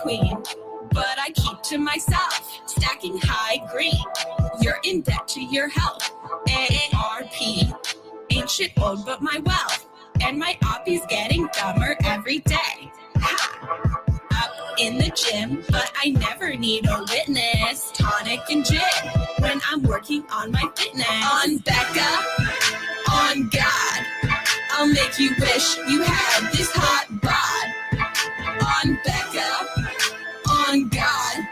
queen, but I keep to myself, stacking high green. You're in debt to your health, AARP. Ain't shit owed but my wealth, and my oppie's getting dumber every day. Ha! Up in the gym, but I never need a witness. Tonic and gin, when I'm working on my fitness. On Becca, on God, I'll make you wish you had this hot bod. On Becca, on God,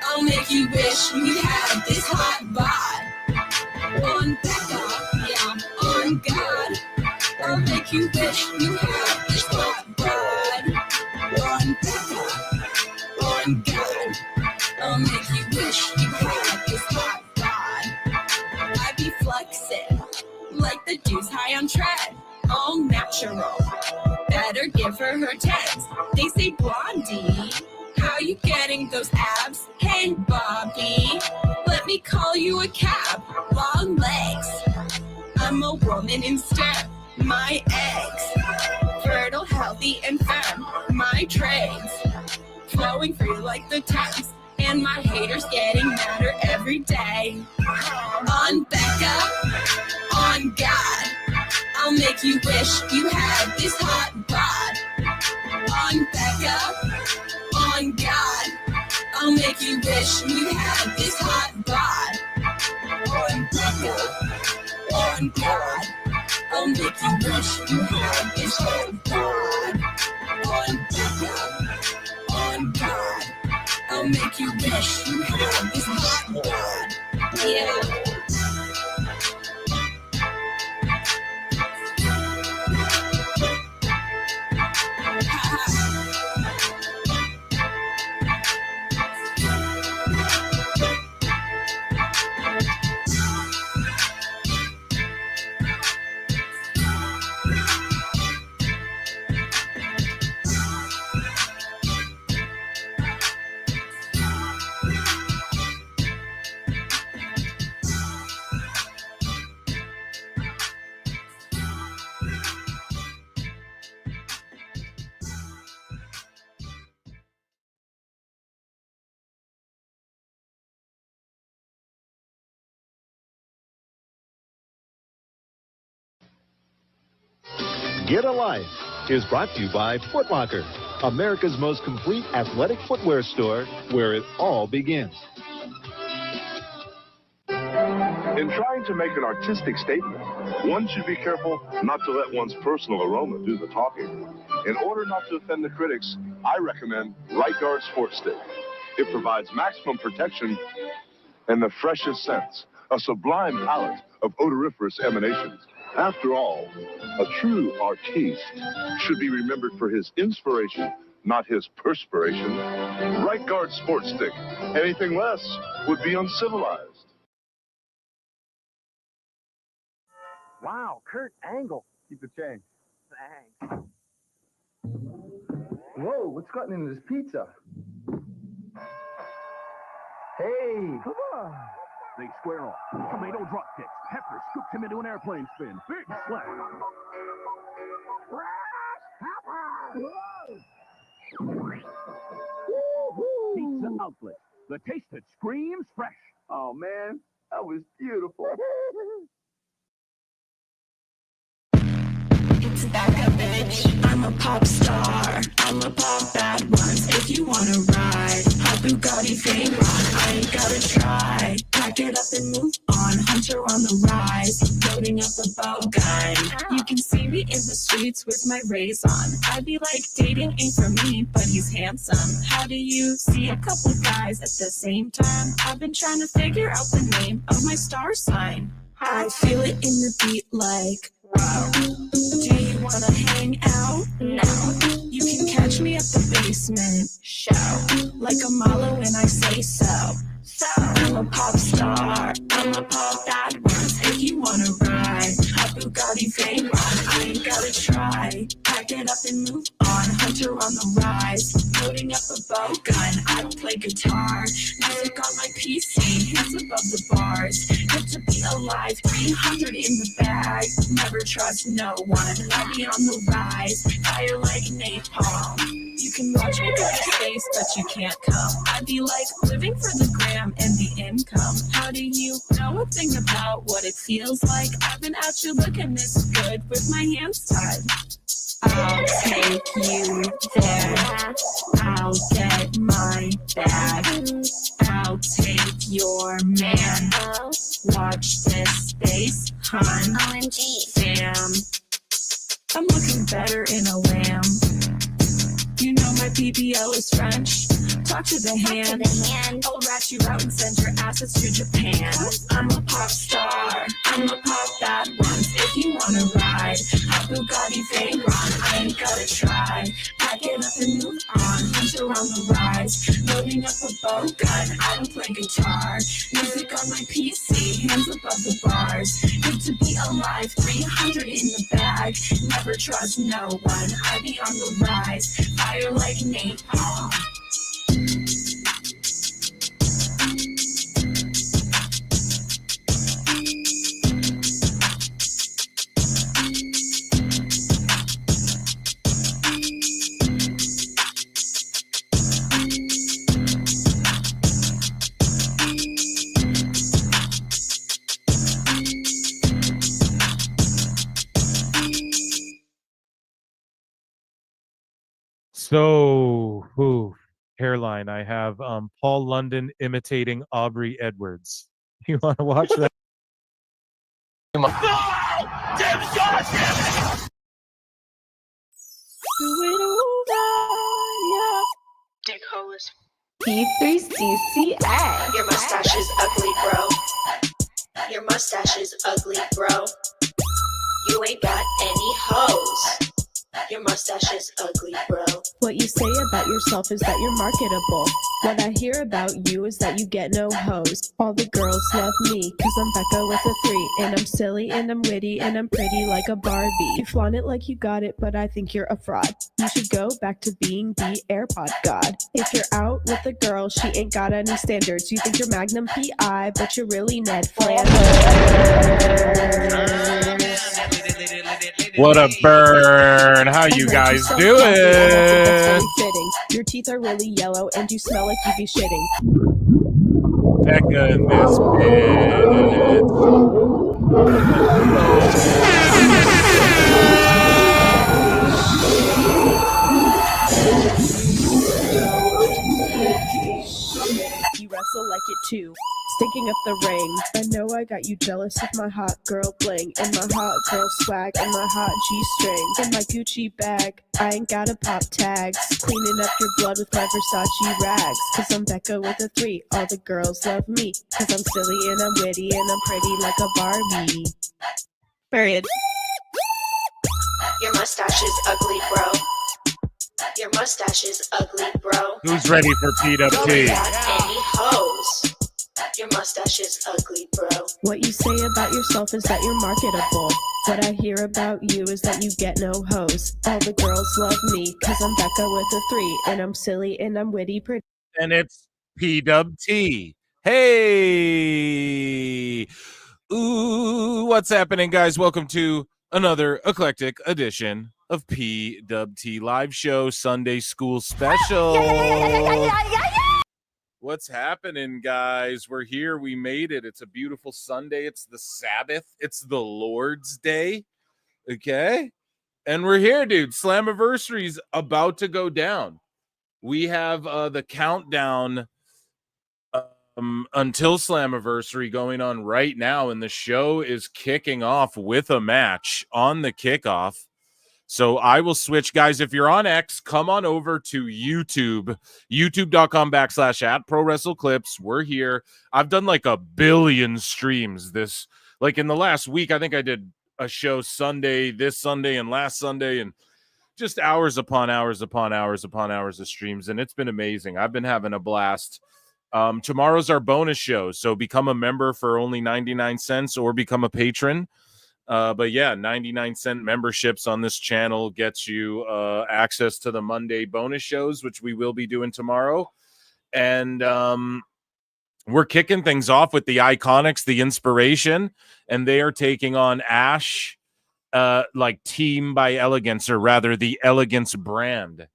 I'll make you wish you had this hot bod. On Becca, yeah, on God, I'll make you wish you had this hot bod. On Becca, on God, I'll make you wish you had this hot bod. I be flexing like the dudes high on tread, all natural. Better give her tens. They say Blondie, how you getting those abs? Hey Bobby, let me call you a cab. Long legs, I'm a woman instead. My eggs, fertile, healthy, and firm. My trades, flowing free like the Thames. And my haters getting madder every day. On Becca, on God, I'll make you wish you had this hot bod. On Becca, on God, I'll make you wish you had this hot bod. On Becca, on God, I'll make you wish you had this hot bod. On Becca, on God, I'll make you wish you had this hot bod. Yeah. Get a Life is brought to you by Foot Locker, America's most complete athletic footwear store where it all begins. In trying to make an artistic statement, one should be careful not to let one's personal aroma do the talking. In order not to offend the critics, I recommend Right Guard Sports Stick. It provides maximum protection and the freshest scents, a sublime palette of odoriferous emanations. After all, a true artiste should be remembered for his inspiration, not his perspiration. Right Guard Sports Stick. Anything less would be uncivilized. Wow, Kurt Angle. Keep the change. Thanks. Whoa, what's gotten into this pizza? Hey, come on. They square off. Tomato drop kicks. Pepper scoops him into an airplane spin. Big slap. Pizza Outlet. The taste that screams fresh. Oh, man, that was beautiful. It's Becca, bitch. I'm a pop star. I'm a pop bad ones. If you wanna ride, hot Bugatti Veyron, I ain't gotta try. Pack it up and move on. Hunter on the rise, loading up a bow gun. You can see me in the streets with my rays on. I'd be like, dating ain't for me, but he's handsome. How do you see a couple guys at the same time? I've been trying to figure out the name of my star sign. I feel it in the beat like, wow. Do you wanna hang out? No. You can catch me at the basement show, like a Malo when I say so. So I'm a pop star, I'm a pop bad ones. If you wanna ride, a Bugatti Veyron, I ain't gotta try. Pack it up and move on. Hunter on the rise, loading up a bow gun. I play guitar, music on my PC, hands above the bars. Good to be alive, 300 in the bag. Never trust no one, I'll be on the rise. Fire like napalm. You can watch me go to space, but you can't come. I'd be like living for the gram and the income. How do you know a thing about what it feels like? I've been out you looking this good with my hands tied. I'll take you there. I'll get my bag. I'll take your man. Watch this space, hun. OMG. Fam. I'm looking better in a lamb. You know my BBL is French. Talk to the hand. I'll rat you out and send your assets to Japan. I'm a pop star. I'm a pop that runs. If you wanna ride, a Bugatti Veyron, I ain't gotta try. Pack it up and move on. Hunt around the rise. Loading up a bow gun. I don't play guitar. Music on my PC. Hands above the bars. Good to be alive. 300 in the bag. Never trust no one. I be on the rise. Fire like napalm. So, hairline. I have Paul London imitating Aubrey Edwards. You want to watch that? Dick holes. P3CCA. Your mustache is ugly, bro. Your mustache is ugly, bro. You ain't got any hoes. Your mustache is ugly, bro. What you say about yourself is that you're marketable. What I hear about you is that you get no hoes. All the girls love me, cause I'm Becca with a 3. And I'm silly, and I'm witty, and I'm pretty like a Barbie. You flaunt it like you got it, but I think you're a fraud. You should go back to being the AirPod god. If you're out with a girl, she ain't got any standards. You think you're Magnum PI, but you're really Ned Flanders. What a burn! How you guys doing? Your teeth are really yellow and you smell like you be shitting. Becca in this You wrestle like it too. Stinking up the ring. I know I got you jealous with my hot girl bling and my hot girl swag and my hot G-string and my Gucci bag. I ain't gotta pop tags. Cleaning up your blood with my Versace rags. Cause I'm Becca with a 3. All the girls love me. Cause I'm silly and I'm witty and I'm pretty like a Barbie. Period. Your mustache is ugly, bro. Your mustache is ugly, bro. Who's ready for PWT? You ain't got any hoes. Your mustache is ugly, bro. What you say about yourself is that you're marketable. What I hear about you is that you get no hoes. All the girls love me, cause I'm Becca with a 3. And I'm silly and I'm witty, pretty. And it's PWT. Hey! Ooh, what's happening, guys? Welcome to another eclectic edition of PWT Live Show Sunday School Special. What's happening, guys? We're here. We made it. It's a beautiful Sunday. It's the Sabbath. It's the Lord's Day. Okay? And we're here, dude. Slammiversary's about to go down. We have the countdown until Slammiversary going on right now, and the show is kicking off with a match on the kickoff. So I will switch, guys. If you're on X, come on over to YouTube, youtube.com/@ProWrestleClips. We're here. I've done like 1 billion streams this, like in the last week. I think I did a show Sunday, this Sunday, and last Sunday, and just hours upon hours upon hours upon hours of streams, and it's been amazing. I've been having a blast. Tomorrow's our bonus show, so become a member for only 99 cents or become a patron. But yeah, 99-cent memberships on this channel gets you access to the Monday bonus shows, which we will be doing tomorrow. And we're kicking things off with the Iconics, the Inspiration, and they are taking on Ash, like Team by Elegance, or rather the Elegance brand,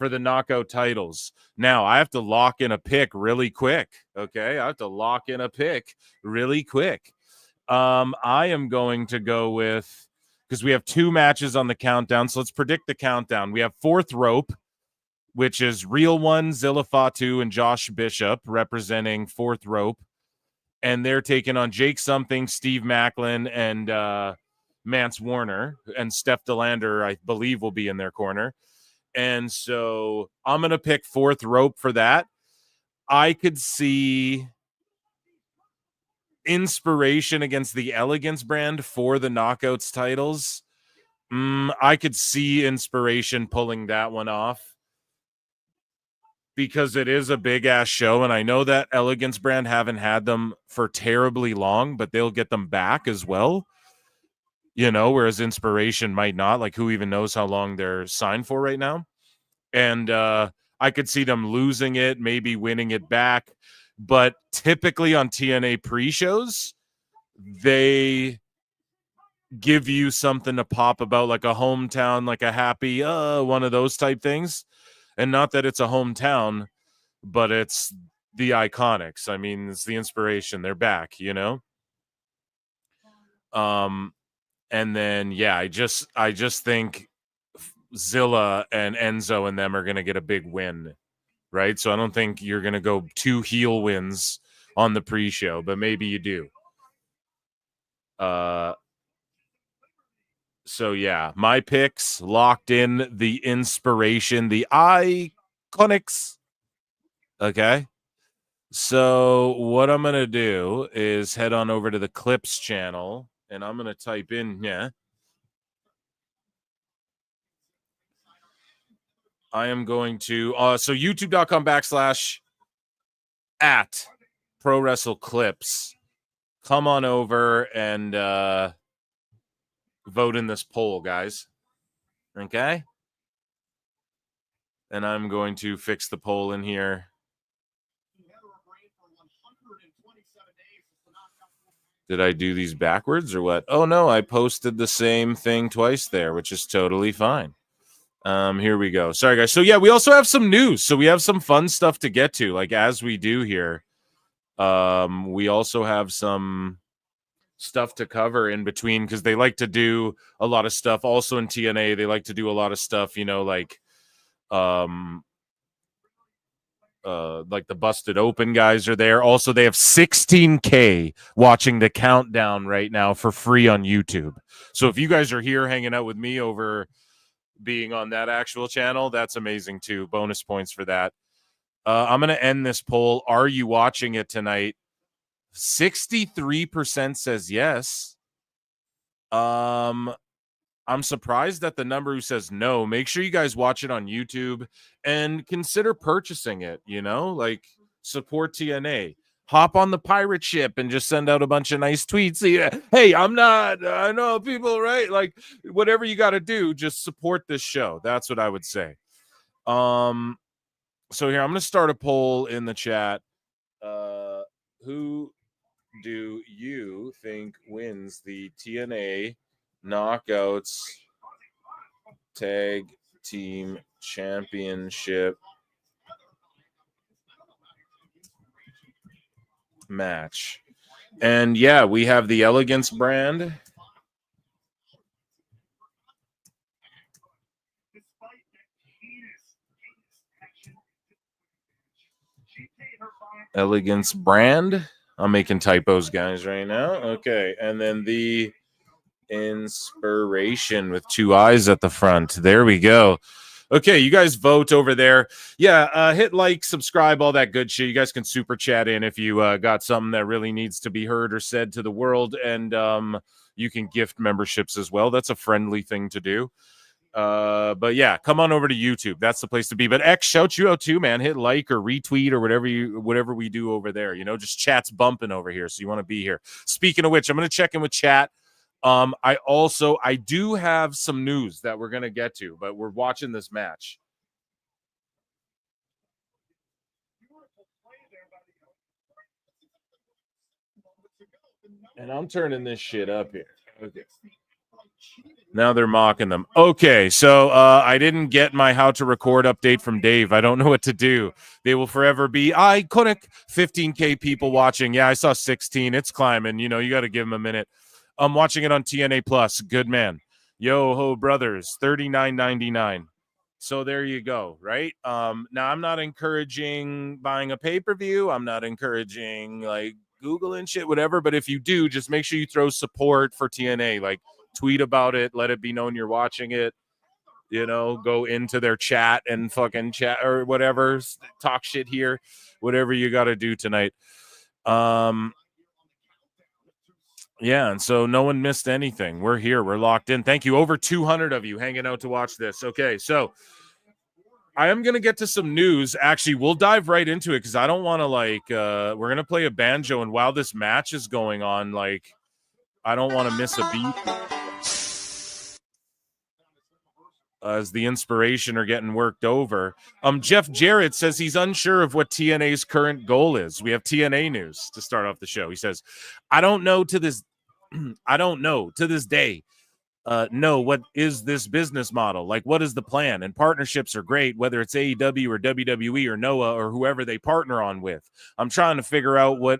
for the knockout titles. Now, I have to lock in a pick really quick, okay? I have to lock in a pick really quick. I am going to go with, because we have 2 matches on the countdown, so let's predict the countdown. We have 4th Rope, which is Real One, Zilla Fatu, and Josh Bishop representing 4th Rope. And they're taking on Jake Something, Steve Macklin, and Mance Warner. And Steph DeLander, I believe, will be in their corner. And so I'm going to pick 4th Rope for that. I could see Inspiration against the Elegance brand for the Knockouts titles. I could see Inspiration pulling that one off, because it is a big ass show, and I know that Elegance brand haven't had them for terribly long, but they'll get them back as well, whereas Inspiration might not. Like, who even knows how long they're signed for right now? And I could see them losing it, maybe winning it back, but typically on TNA pre-shows, they give you something to pop about, like a hometown, like a happy one of those type things. And not that it's a hometown, but it's the Iconics. I mean, it's the Inspiration. They're back, And then I just think Zilla and Enzo and them are going to get a big win, right? So I don't think you're going to go 2 heel wins on the pre-show, but maybe you do. So yeah, my picks locked in: the Inspiration, the Iconics. Okay. So what I'm going to do is head on over to the Clips channel, and I'm going to type in, I am going to, so youtube.com/@ Pro Wrestle Clips. Come on over and vote in this poll, guys. Okay? And I'm going to fix the poll in here. Did I do these backwards or what? Oh, no, I posted the same thing twice there, which is totally fine. Here we go. Sorry, guys. So, yeah, we also have some news. So we have some fun stuff to get to, like as we do here. We also have some stuff to cover in between, because they like to do a lot of stuff. Also in TNA, they like to do a lot of stuff, like the Busted Open guys are there. Also, they have 16K watching the countdown right now for free on YouTube. So if you guys are here hanging out with me over being on that actual channel, that's amazing too. Bonus points for that. I'm going to end this poll. Are you watching it tonight? 63% says yes. I'm surprised at the number who says no. Make sure you guys watch it on YouTube and consider purchasing it, like support TNA. Hop on the pirate ship and just send out a bunch of nice tweets. Hey, I know people, right? Like, whatever you got to do, just support this show. That's what I would say. So here, I'm going to start a poll in the chat. Who do you think wins the TNA Knockouts Tag Team Championship match? And yeah, we have the Elegance brand. Elegance brand. I'm making typos, guys, right now. Okay, and then the Inspiration with 2 eyes at the front. There we go. Okay, you guys vote over there. Yeah, hit like, subscribe, all that good shit. You guys can super chat in if you got something that really needs to be heard or said to the world, and you can gift memberships as well. That's a friendly thing to do. But yeah, come on over to YouTube. That's the place to be. But X, shout you out too, man. Hit like or retweet or whatever we do over there. Just chat's bumping over here, so you want to be here. Speaking of which, I'm going to check in with chat. I do have some news that we're going to get to, but we're watching this match. And I'm turning this shit up here. Okay. Now they're mocking them. Okay, so I didn't get my how to record update from Dave. I don't know what to do. They will forever be iconic. 15K people watching. Yeah, I saw 16. It's climbing. You know, you got to give them a minute. I'm watching it on TNA Plus. Good man. Yo ho brothers, $39.99. So there you go, right? Now I'm not encouraging buying a pay-per-view. I'm not encouraging like Google and shit, whatever. But if you do, just make sure you throw support for TNA. Like tweet about it, let it be known you're watching it. You know, go into their chat and fucking chat or whatever, talk shit here, whatever you got to do tonight. Yeah, and so no one missed anything. We're here. We're locked in. Thank you. Over 200 of you hanging out to watch this. Okay, so I am going to get to some news. Actually, we'll dive right into it because I don't want to, like, we're going to play a banjo, and while this match is going on, like, I don't want to miss a beat as the inspiration are getting worked over. Jeff Jarrett says he's unsure of what TNA's current goal is. We have TNA news to start off the show. He says, I don't know to this day. No, what is this business model? Like, what is the plan? And partnerships are great, whether it's AEW or WWE or NOAH or whoever they partner on with. I'm trying to figure out what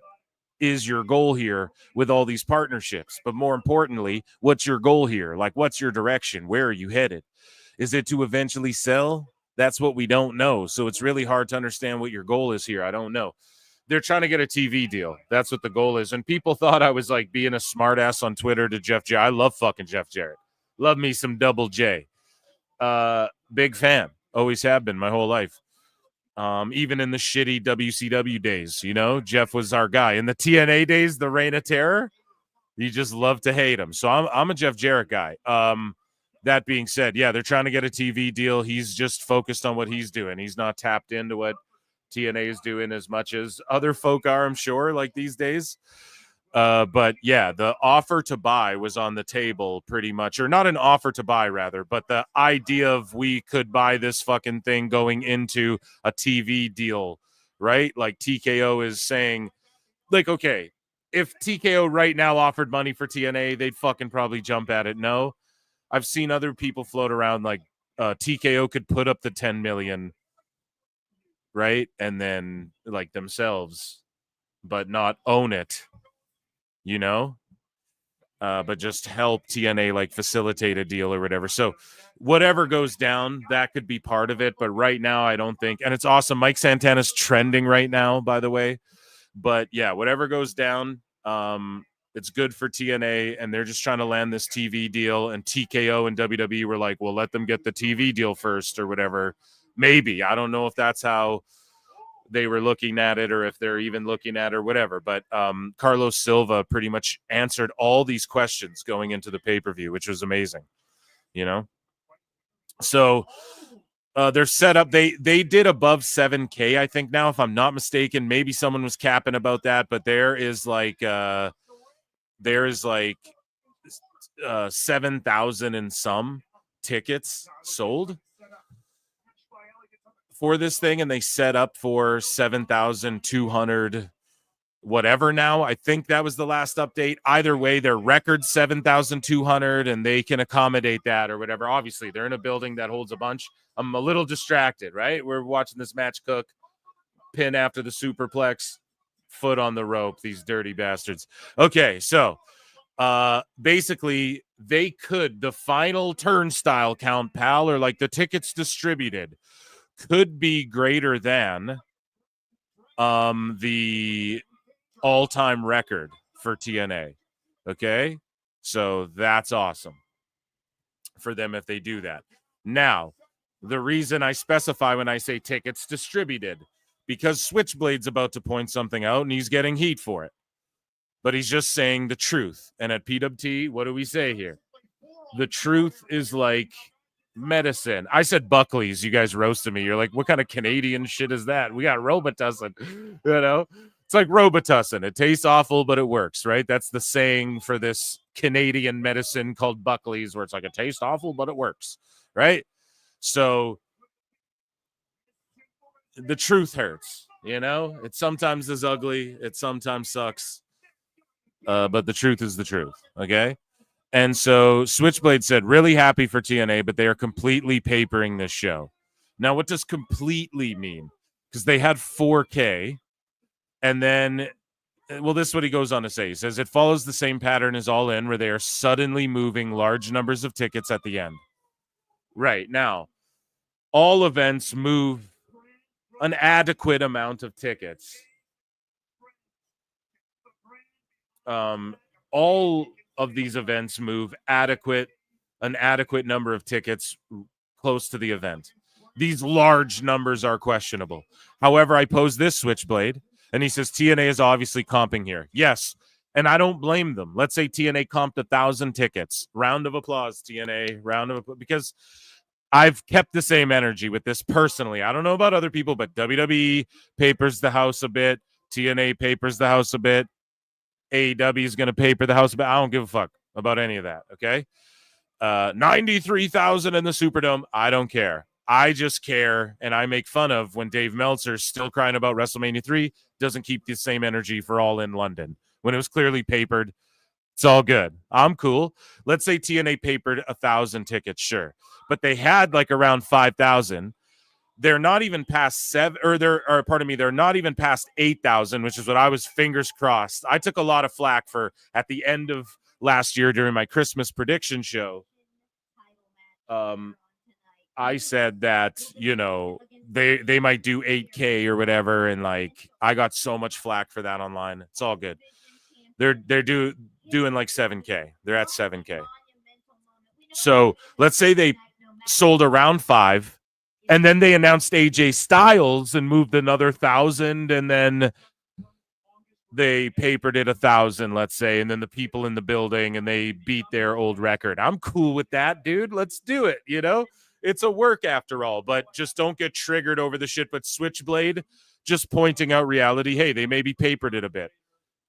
is your goal here with all these partnerships. But more importantly, what's your goal here? Like, what's your direction? Where are you headed? Is it to eventually sell? That's what we don't know. So it's really hard to understand what your goal is here. I don't know. They're trying to get a TV deal. That's what the goal is. And people thought I was like being a smartass on Twitter to Jeff Jarrett. I love fucking Jeff Jarrett. Love me some Double J. Big fan. Always have been my whole life. Even in the shitty WCW days, you know, Jeff was our guy. In the TNA days, the Reign of Terror, you just love to hate him. So I'm a Jeff Jarrett guy. That being said, yeah, they're trying to get a TV deal. He's just focused on what he's doing. He's not tapped into what TNA is doing as much as other folk are, I'm sure, like these days. But yeah, the offer to buy was on the table pretty much, or not an offer to buy rather, but the idea of we could buy this fucking thing going into a TV deal, right? Like TKO is saying, like, okay, if TKO right now offered money for TNA, they'd fucking probably jump at it. No, I've seen other people float around like TKO could put up the 10 million, right? And then like themselves, but not own it, you know? But just help TNA like facilitate a deal or whatever. So whatever goes down, that could be part of it. But right now, I don't think, and it's awesome. Mike Santana's trending right now, by the way. But yeah, whatever goes down, it's good for TNA, and they're just trying to land this TV deal. And TKO and WWE were like, well, let them get the TV deal first or whatever. Maybe. I don't know if that's how they were looking at it or if they're even looking at it or whatever. But Carlos Silva pretty much answered all these questions going into the pay-per-view, which was amazing, you know? So they're set up. They did above 7K, I think now, if I'm not mistaken. Maybe someone was capping about that, but there is like 7,000 and some tickets sold for this thing, and they set up for 7,200 whatever now. I think that was the last update. Either way, their record 7,200, and they can accommodate that or whatever. Obviously, they're in a building that holds a bunch. I'm a little distracted, right? We're watching this match cook, pin after the superplex, foot on the rope, these dirty bastards. Okay, so basically they could, the final turnstile count, pal, or like the tickets distributed, could be greater than the all-time record for TNA. Okay, so that's awesome for them if they do that. Now, the reason I specify when I say tickets distributed, because Switchblade's about to point something out and he's getting heat for it, but he's just saying the truth. And at PWT, what do we say here? The truth is like medicine. I said Buckley's. You guys roasted me. You're like, what kind of Canadian shit is that? We got Robitussin. You know, it's like Robitussin. It tastes awful, but it works, right? That's the saying for this Canadian medicine called Buckley's, where it's like, it tastes awful, but it works, right? So the truth hurts, you know? It sometimes is ugly. It sometimes sucks. But the truth is the truth, okay? And so Switchblade said, really happy for TNA, but they are completely papering this show. Now, what does completely mean? Because they had 4K, and then, well, this is what he goes on to say. He says, it follows the same pattern as All In, where they are suddenly moving large numbers of tickets at the end. Right. Now, all events move an adequate amount of tickets. All of these events move an adequate number of tickets close to the event. These large numbers are questionable. However, I pose this, Switchblade, and he says TNA is obviously comping here. Yes, and I don't blame them. Let's say TNA comped 1,000 tickets. Round of applause, TNA. Round of applause, because I've kept the same energy with this personally. I don't know about other people, but WWE papers the house a bit. TNA papers the house a bit. AEW is going to paper the house a bit. I don't give a fuck about any of that, okay? 93,000 in the Superdome. I don't care. I just care, and I make fun of when Dave Meltzer's still crying about WrestleMania 3, doesn't keep the same energy for All in London. When it was clearly papered, it's all good. I'm cool. Let's say TNA papered 1,000 tickets, sure. But they had like around 5,000. They're not even past they're not even past 8,000, which is what I was fingers crossed. I took a lot of flack for at the end of last year during my Christmas prediction show. I said that, you know, they might do 8K or whatever, and like I got so much flack for that online. It's all good. They're doing like 7K. They're at 7K. So let's say they sold around 5, and then they announced AJ Styles and moved another 1,000, and then they papered it 1,000, let's say, and then the people in the building and they beat their old record. I'm cool with that, dude. Let's do it. You know, it's a work after all, but just don't get triggered over the shit. But Switchblade, just pointing out reality. Hey, they maybe papered it a bit.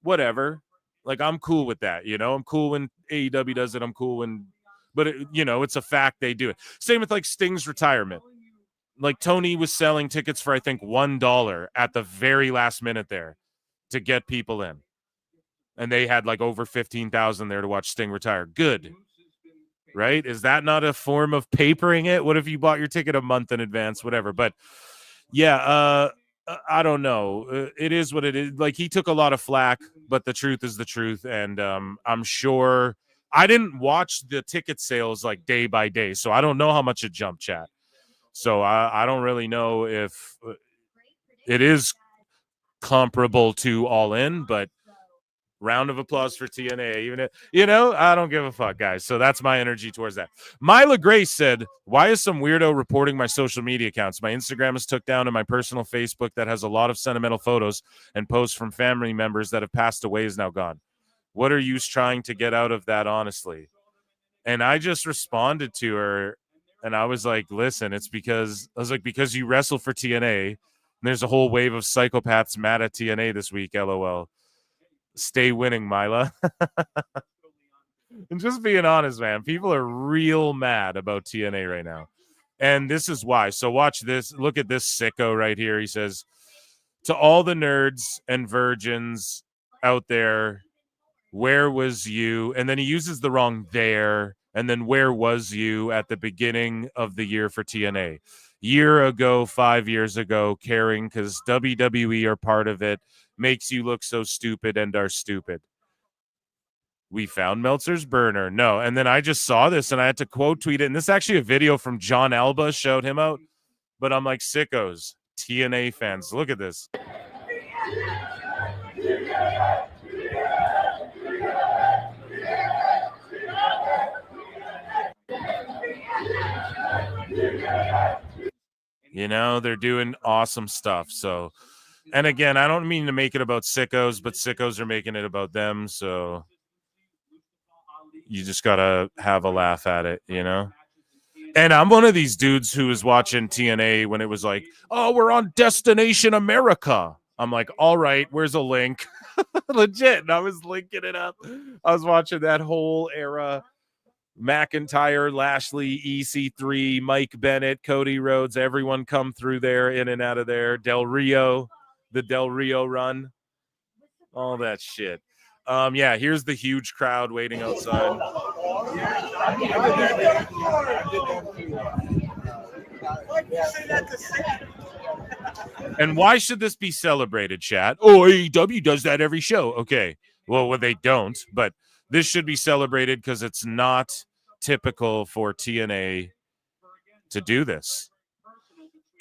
Whatever. Like, I'm cool with that. You know, I'm cool when AEW does it. I'm cool when, but it, you know, it's a fact they do it. Same with like Sting's retirement. Like Tony was selling tickets for, I think, $1 at the very last minute there to get people in. And they had like over 15,000 there to watch Sting retire. Good. Right? Is that not a form of papering it? What if you bought your ticket a month in advance? Whatever. But yeah, I don't know. It is what it is. Like, he took a lot of flack, but the truth is the truth. And I'm sure I didn't watch the ticket sales like day by day, so I don't know how much it jumped, chat. So I don't really know if it is comparable to All In, but round of applause for TNA. Even if, you know, I don't give a fuck, guys. So that's my energy towards that. Myla Grace said, why is some weirdo reporting my social media accounts? My Instagram is took down, and my personal Facebook that has a lot of sentimental photos and posts from family members that have passed away is now gone. What are you trying to get out of that, honestly? And I just responded to her, and I was like, listen, it's because you wrestle for TNA, and there's a whole wave of psychopaths mad at TNA this week, LOL. Stay winning, Myla. And just being honest, man, people are real mad about TNA right now. And this is why. So watch this. Look at this sicko right here. He says, to all the nerds and virgins out there, where was you? And then he uses the wrong there. And then where was you at the beginning of the year for TNA? Year ago, 5 years ago, caring because WWE are part of it, makes you look so stupid and are stupid. We found Meltzer's burner. No. And then I just saw this and I had to quote tweet it. And this is actually a video from John Alba showed him out. But I'm like, sickos, TNA fans, look at this. You know, they're doing awesome stuff. So, and again, I don't mean to make it about sickos, but sickos are making it about them. So you just got to have a laugh at it, you know? And I'm one of these dudes who was watching TNA when it was like, oh, we're on Destination America. I'm like, all right, where's a link? Legit. And I was linking it up. I was watching that whole era. McIntyre, Lashley, EC3, Mike Bennett, Cody Rhodes, everyone come through there, in and out of there. Del Rio, the Del Rio run, all that shit. Yeah, here's the huge crowd waiting outside. And why should this be celebrated, chat? Oh, AEW does that every show. Okay. Well, they don't, but this should be celebrated because it's not typical for TNA to do this.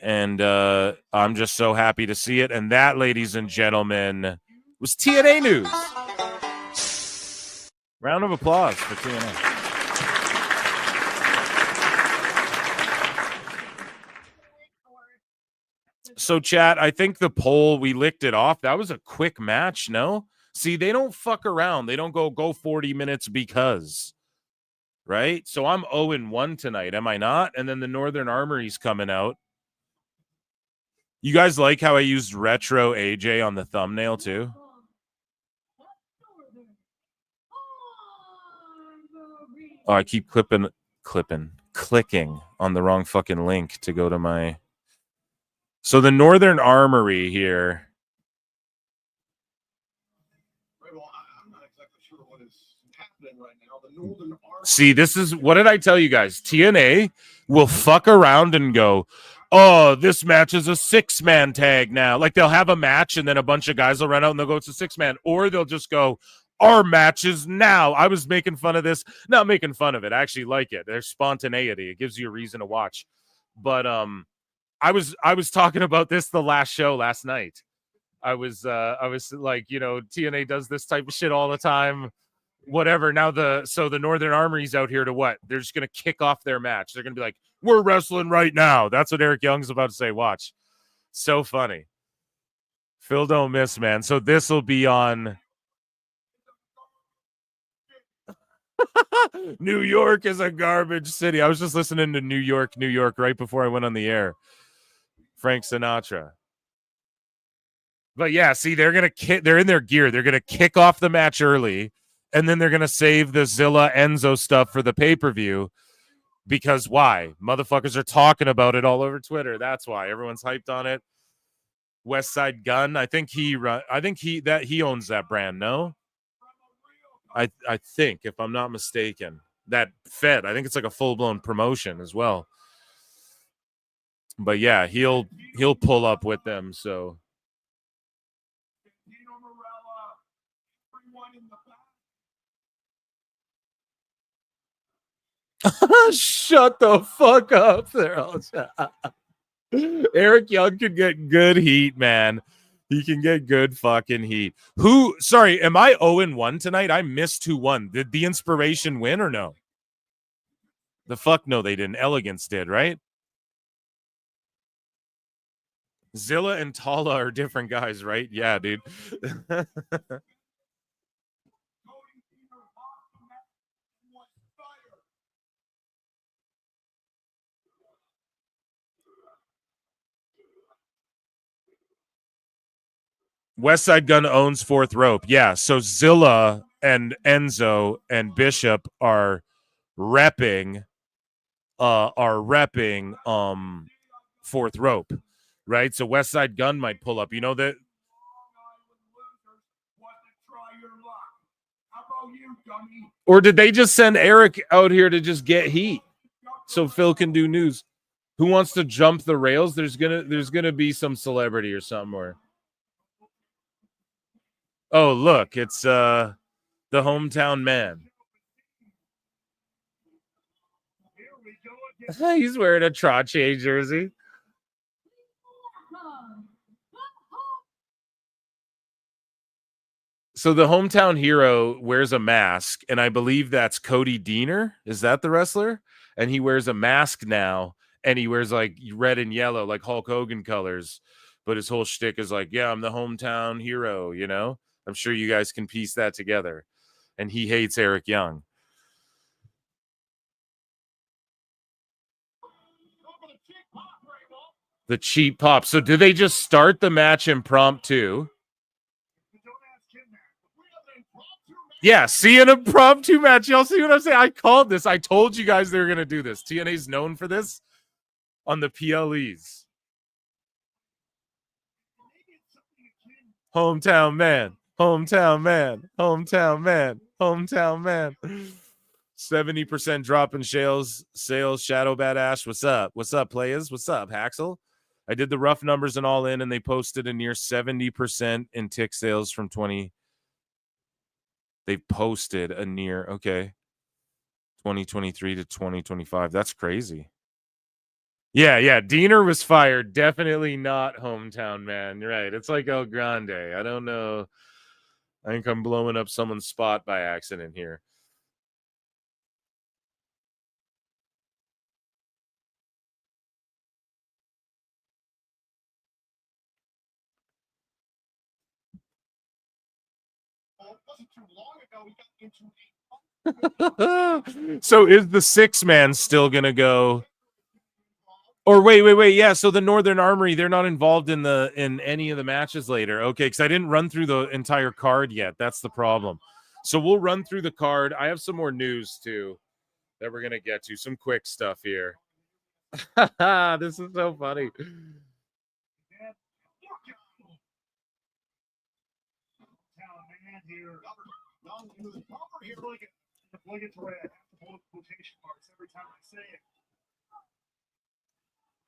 And I'm just so happy to see it. And that, ladies and gentlemen, was TNA news. Round of applause for TNA. So, chat, I think the poll, we licked it off. That was a quick match, no? See, they don't fuck around. They don't go 40 minutes because, right? So I'm 0-1 tonight, am I not? And then the Northern Armory's coming out. You guys like how I used retro AJ on the thumbnail too? Oh, I keep clicking on the wrong fucking link to go to my... So the Northern Armory here. See, this is... What did I tell you guys? TNA will fuck around and go, oh, this match is a 6-man tag now. Like, they'll have a match and then a bunch of guys will run out and they'll go, it's a 6-man. Or they'll just go, our match is now. I was making fun of this. Not making fun of it. I actually like it. There's spontaneity. It gives you a reason to watch. But I was talking about this the last show last night. I was like, you know, TNA does this type of shit all the time. Whatever. Now the Northern Armory's out here to what? They're just gonna kick off their match. They're gonna be like, we're wrestling right now. That's what Eric Young's about to say. Watch. So funny. Phil don't miss, man. So this will be on New York is a garbage city. I was just listening to New York right before I went on the air. Frank Sinatra. But yeah, see, they're in their gear. They're gonna kick off the match early, and then they're gonna save the Zilla Enzo stuff for the pay-per-view. Because why? Motherfuckers are talking about it all over Twitter. That's why everyone's hyped on it. West Side Gun. I think he owns that brand. No, I think, if I'm not mistaken, that Fed. I think it's like a full-blown promotion as well. But yeah, he'll pull up with them. So. Shut the fuck up there. Eric Young can get good heat, man. He can get good fucking heat. Sorry, am I 0-1 tonight? I missed who won. Did the Inspiration win or no? The fuck no, they didn't. Elegance did, right? Zilla and Tala are different guys, right? Yeah, dude. West Side Gun owns Fourth Rope. Yeah, so Zilla and Enzo and Bishop are repping Fourth Rope, right? So West Side Gun might pull up. You know that. Or did they just send Eric out here to just get heat so Phil can do news? Who wants to jump the rails? There's gonna be some celebrity or something. Or oh, look, it's the hometown man. He's wearing a Trache jersey. So the hometown hero wears a mask, and I believe that's Cody Deaner. Is that the wrestler? And he wears a mask now, and he wears like red and yellow, like Hulk Hogan colors. But his whole shtick is like, yeah, I'm the hometown hero, you know? I'm sure you guys can piece that together. And he hates Eric Young. The cheap pop. So do they just start the match impromptu? Yeah, see an impromptu match. Y'all see what I'm saying? I called this. I told you guys they were going to do this. TNA's known for this on the PLEs. Hometown man. Hometown man. Hometown man. Hometown man. 70% drop in sales. Shadow Badass. What's up? What's up, players? What's up, Haxel? I did the rough numbers and all in, and they posted a near 70% in tick sales from 20. They posted a near, 2023 to 2025. That's crazy. Yeah. Diener was fired. Definitely not Hometown Man. You're right. It's like El Grande. I don't know. I think I'm blowing up someone's spot by accident here. So is the 6-man still gonna go? Or wait. Yeah, so the Northern Armory, they're not involved in any of the matches later. Okay, because I didn't run through the entire card yet. That's the problem. So we'll run through the card. I have some more news too that we're gonna get to. Some quick stuff here. This is so funny.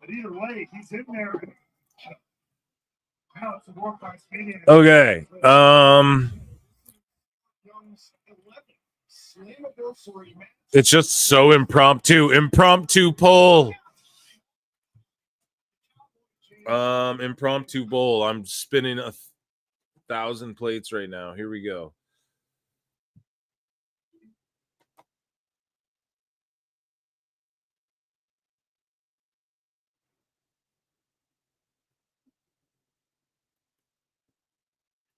But either way, he's in there. Okay. It's just so impromptu. Impromptu poll. Impromptu bowl. I'm spinning 1,000 plates right now. Here we go.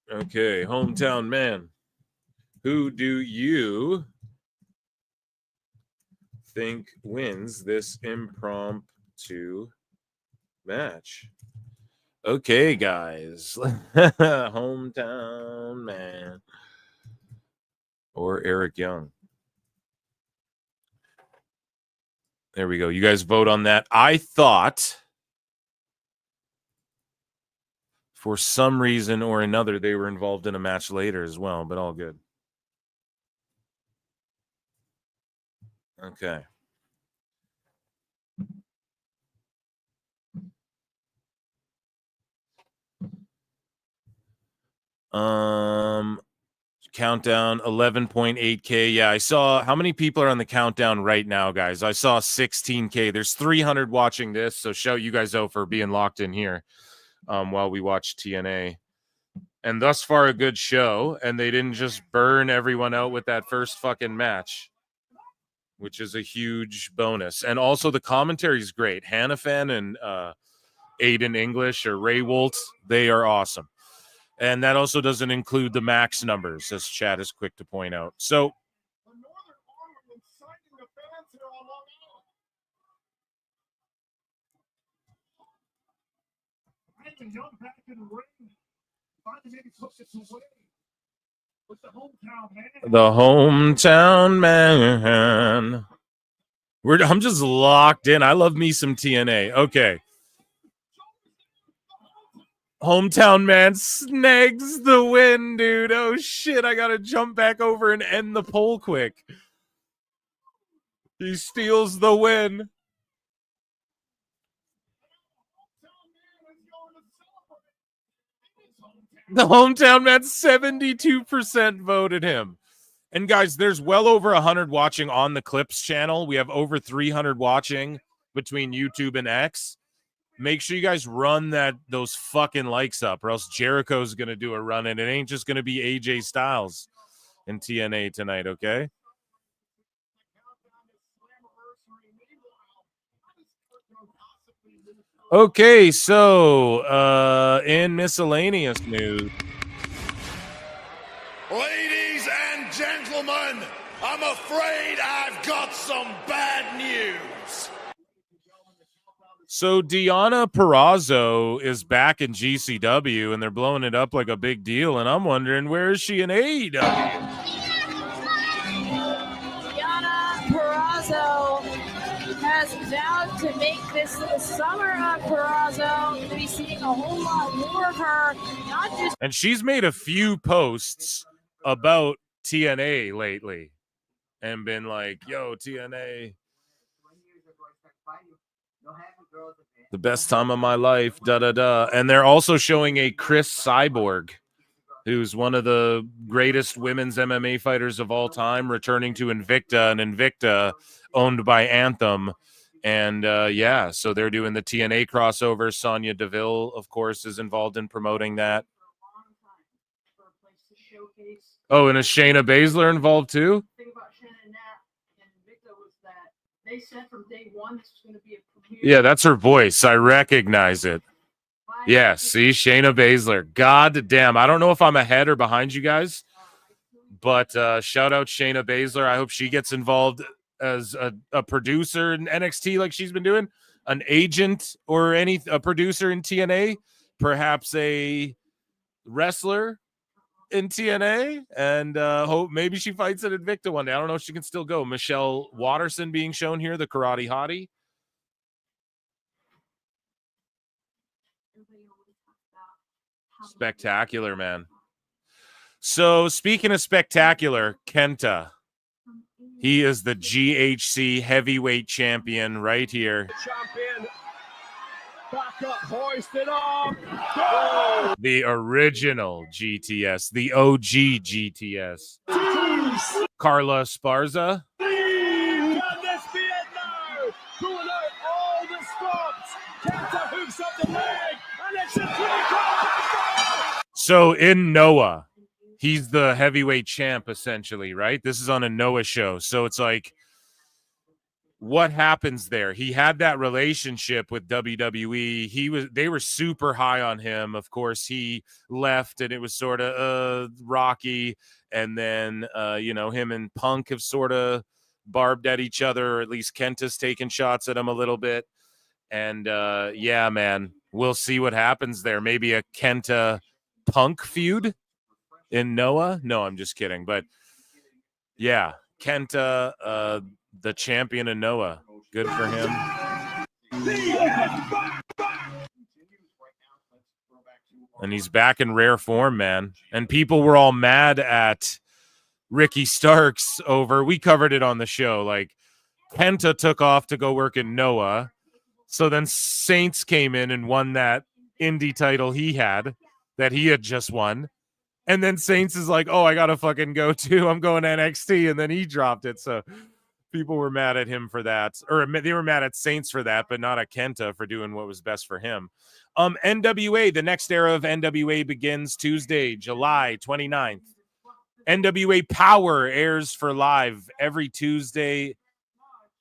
Okay, Hometown Man. Who do you think wins this impromptu match? Okay, guys. Hometown Man. Or Eric Young. There we go. You guys vote on that. I thought for some reason or another they were involved in a match later as well, but all good. Okay. Countdown 11.8K. Yeah, I saw how many people are on the countdown right now, guys. I saw 16K. There's 300 watching this, so shout you guys out for being locked in here while we watch TNA. And thus far, a good show, and they didn't just burn everyone out with that first fucking match, which is a huge bonus. And also the commentary is great. Hannafan and Aiden English or Ray Wolt, they are awesome. And that also doesn't include the max numbers, as Chad is quick to point out. So the Hometown Man. I'm just locked in. I love me some TNA. Okay. Hometown Man snags the win, dude. Oh, shit. I got to jump back over and end the poll quick. He steals the win. The Hometown Man, 72% voted him. And guys, there's well over 100 watching on the Clips channel. We have over 300 watching between YouTube and X. Make sure you guys run those fucking likes up, or else Jericho's going to do a run, and it ain't just going to be AJ Styles in TNA tonight, okay? Okay, so in miscellaneous news. Ladies and gentlemen, I'm afraid I've got some bad news. So Deonna Purrazzo is back in GCW, and they're blowing it up like a big deal, and I'm wondering, where is she in AEW? Deonna Purrazzo has vowed to make this the summer of Purrazzo. We'll be seeing a whole lot more of her, not just. And she's made a few posts about TNA lately. and been like, yo, TNA, the best time of my life, da-da-da. And they're also showing a Chris Cyborg, who's one of the greatest women's MMA fighters of all time, returning to Invicta, and Invicta owned by Anthem. And yeah, so they're doing the TNA crossover. Sonya Deville, of course, is involved in promoting that. Oh, and is Shayna Baszler involved too? The thing about Shannon and Nat and Invicta was that they said from day one this was going to be a premiere. Yeah, that's her voice. I recognize it. Yeah, see, Shayna Baszler. God damn. I don't know if I'm ahead or behind you guys, but shout out Shayna Baszler. I hope she gets involved as a producer in NXT like she's been doing, an agent or a producer in TNA, perhaps a wrestler in TNA, and hope maybe she fights at Invicta one day. I don't know if she can still go. Michelle Watterson being shown here, the karate hottie. Spectacular, man. So speaking of spectacular, Kenta, he is the GHC heavyweight champion right here. Champion. Back up, hoisted up. The original GTS, the OG GTS. Carla Esparza. Can this be it now? Pulling out all the stops. Kenta hooks up the leg, and it's a 3-count. So in Noah, he's the heavyweight champ, essentially, right? This is on a Noah show. So it's like, what happens there? He had that relationship with WWE. They were super high on him. Of course, he left and it was sort of rocky. And then him and Punk have sort of barbed at each other, or at least Kenta's taken shots at him a little bit. And yeah, man, we'll see what happens there. Maybe a Kenta Punk feud in Noah. No, I'm just kidding. But yeah, Kenta, the champion in Noah. Good for him. And he's back in rare form, man. And people were all mad at Ricky Starks over. We covered it on the show. Like, Kenta took off to go work in Noah. So then Saints came in and won that indie title he had just won. And then Saints is like, oh, I got to fucking go too. I'm going to NXT. And then he dropped it. So people were mad at him for that. Or they were mad at Saints for that, but not at Kenta for doing what was best for him. NWA, the next era of NWA begins Tuesday, July 29th. NWA Power airs for live every Tuesday.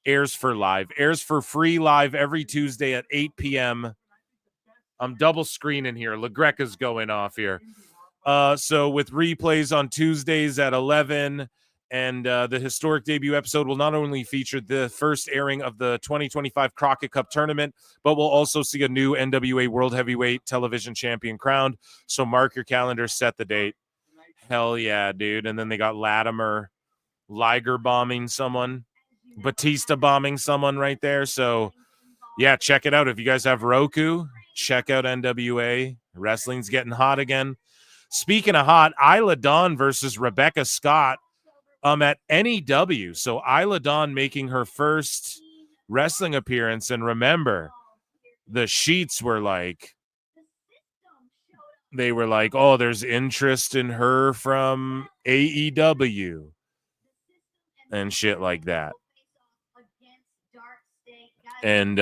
Airs for free live every Tuesday at 8 p.m. I'm double screening here. LaGreca's going off here. So with replays on Tuesdays at 11, and the historic debut episode will not only feature the first airing of the 2025 Crockett Cup tournament, but we'll also see a new NWA World Heavyweight Television Champion crowned. So mark your calendar, set the date. Hell yeah, dude. And then they got Latimer, Liger bombing someone, Batista bombing someone right there. So yeah, check it out. If you guys have Roku, check out NWA. Wrestling's getting hot again. Speaking of hot, Isla Dawn versus Rebecca Scott at NEW. So Isla Dawn making her first wrestling appearance. And remember, the sheets were like, oh, there's interest in her from AEW and shit like that. And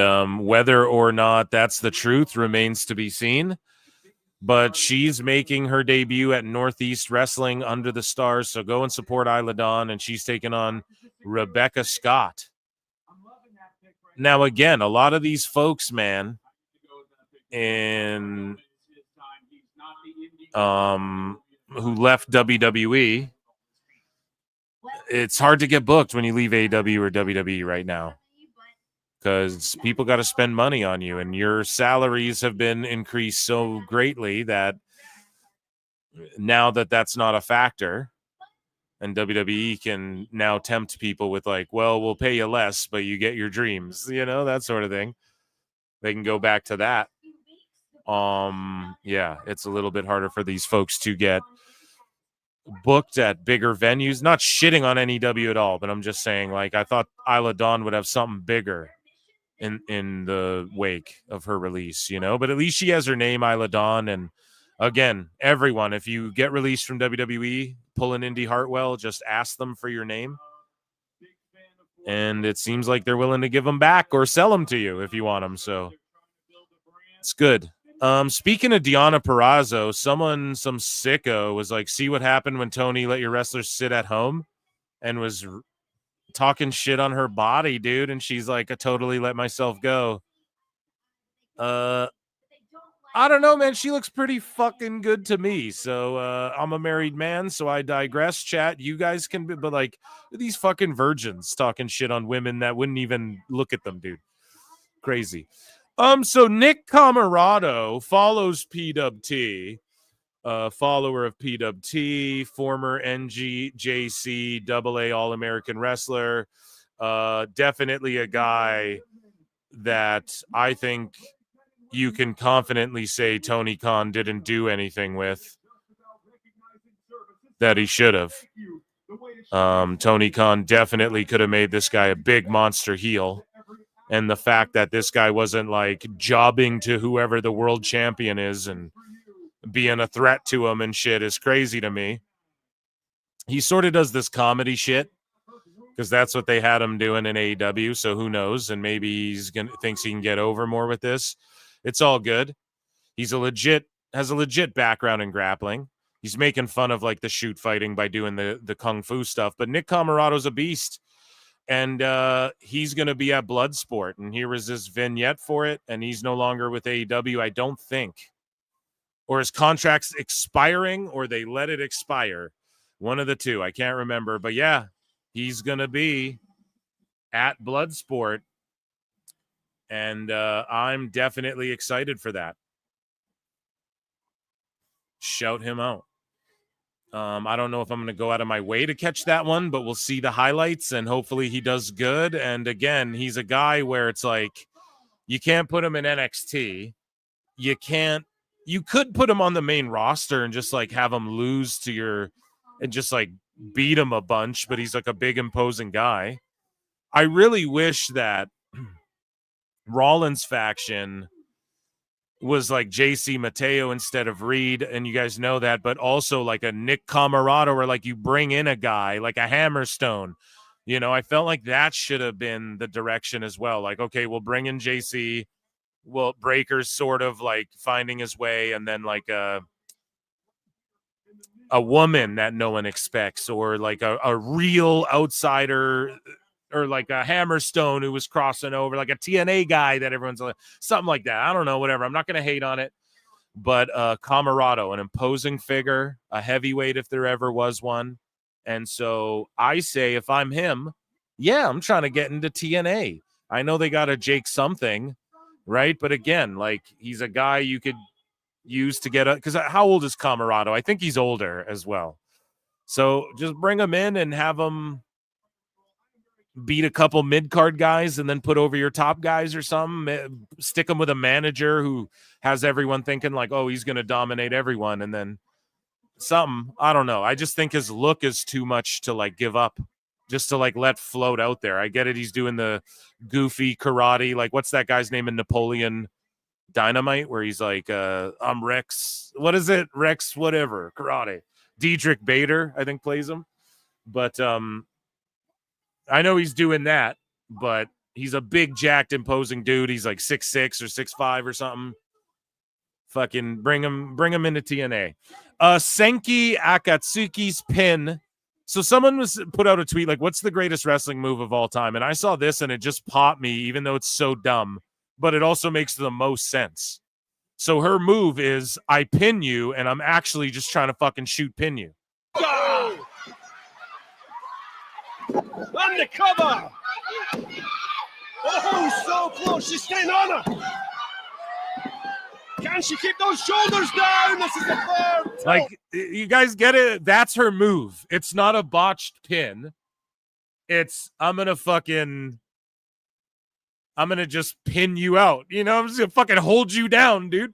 whether or not that's the truth remains to be seen. But she's making her debut at Northeast Wrestling under the stars. So go and support Isla Dawn. And she's taking on Rebecca Scott. Now, again, a lot of these folks, man, who left WWE, it's hard to get booked when you leave AEW or WWE right now, because people got to spend money on you, and your salaries have been increased so greatly that now that's not a factor, and WWE can now tempt people with like, well, we'll pay you less, but you get your dreams, that sort of thing. They can go back to that. Yeah, it's a little bit harder for these folks to get booked at bigger venues. Not shitting on NEW at all, but I'm just saying, like, I thought Isla Dawn would have something bigger in the wake of her release, you know. But at least she has her name, Isla Dawn. And again, everyone, if you get released from WWE, pull an Indy Hartwell, just ask them for your name. And it seems like they're willing to give them back or sell them to you if you want them. So it's good. Speaking of Deonna Purrazzo, some sicko was like, see what happened when Tony let your wrestlers sit at home, and was talking shit on her body, dude. And she's like, I totally let myself go. I don't know, man. She looks pretty fucking good to me. So I'm a married man, so I digress. Chat, you guys can be, but like these fucking virgins talking shit on women that wouldn't even look at them, dude. Crazy. So Nick Camarado follows PWT, follower of PWT, former NGJC AA All-American wrestler. Definitely a guy that I think you can confidently say Tony Khan didn't do anything with that he should have. Tony Khan definitely could have made this guy a big monster heel. And the fact that this guy wasn't like jobbing to whoever the world champion is and being a threat to him and shit is crazy to me. He sort of does this comedy shit because that's what they had him doing in AEW. So who knows? And maybe thinks he can get over more with this. It's all good. Has a legit background in grappling. He's making fun of like the shoot fighting by doing the kung fu stuff. But Nick Camarado's a beast. And he's going to be at Bloodsport. And here is this vignette for it. And he's no longer with AEW, I don't think. Or his contract's expiring, or they let it expire. One of the two. I can't remember. But yeah, he's going to be at Bloodsport. And I'm definitely excited for that. Shout him out. I don't know if I'm going to go out of my way to catch that one, but we'll see the highlights, and hopefully he does good. And again, he's a guy where it's like, you can't put him in NXT. You could put him on the main roster and just like have him lose to and just like beat him a bunch, but he's like a big imposing guy. I really wish that Rollins faction was like JC Mateo instead of Reed, and you guys know that, but also like a Nick Camarado, or like you bring in a guy like a Hammerstone. You know, I felt like that should have been the direction as well. Like, okay, we'll bring in JC. Well, Breaker's sort of like finding his way, and then like a woman that no one expects, or like a real outsider, or like a Hammerstone who was crossing over, like a TNA guy that everyone's like, something like that. I don't know, whatever. I'm not going to hate on it. But Camarado, an imposing figure, a heavyweight if there ever was one. And so I say, if I'm him, yeah, I'm trying to get into TNA. I know they got a Jake something, right? But again, like, he's a guy you could use to get because how old is Camarado? I think he's older as well. So just bring him in and have him beat a couple mid-card guys and then put over your top guys or something. Stick him with a manager who has everyone thinking like, oh, he's going to dominate everyone. And then something, I don't know. I just think his look is too much to like give up, just to like let float out there. I get it. He's doing the goofy karate. Like, what's that guy's name in Napoleon Dynamite where he's like, I'm Rex. What is it? Rex, whatever, karate. Diedrich Bader, I think, plays him. But I know he's doing that, but he's a big, jacked, imposing dude. He's like 6'6" or 6'5" or something. Fucking bring him into TNA. Senki Akatsuki's pin. So someone was put out a tweet like, what's the greatest wrestling move of all time? And I saw this and it just popped me, even though it's so dumb, but it also makes the most sense. So her move is, I pin you, and I'm actually just trying to fucking pin you. Go! Undercover! Oh, so close. She's staying on her. Can she keep those shoulders down? This is the third. Like, you guys get it? That's her move. It's not a botched pin. It's, I'm going to just pin you out. You know, I'm just going to fucking hold you down, dude.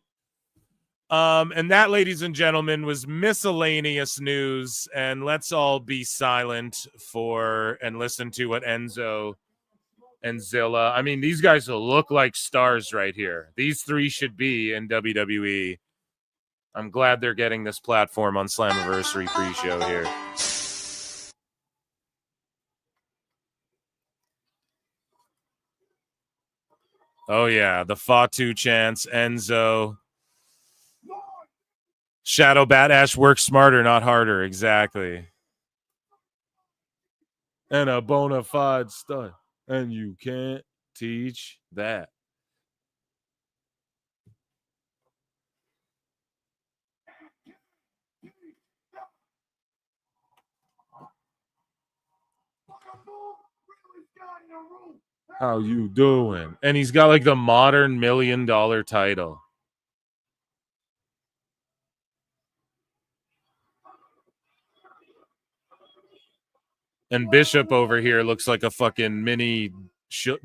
And that, ladies and gentlemen, was miscellaneous news. And let's all be silent and listen to what Enzo and Zilla. I mean, these guys will look like stars right here. These three should be in WWE. I'm glad they're getting this platform on Slammiversary Pre-show here. Oh, yeah. The Fatu chants, Enzo. Shadow Bat Ash works smarter, not harder. Exactly. And a bona fide stud. And you can't teach that. How you doing? And he's got like the modern $1 million title. And Bishop over here looks like a fucking mini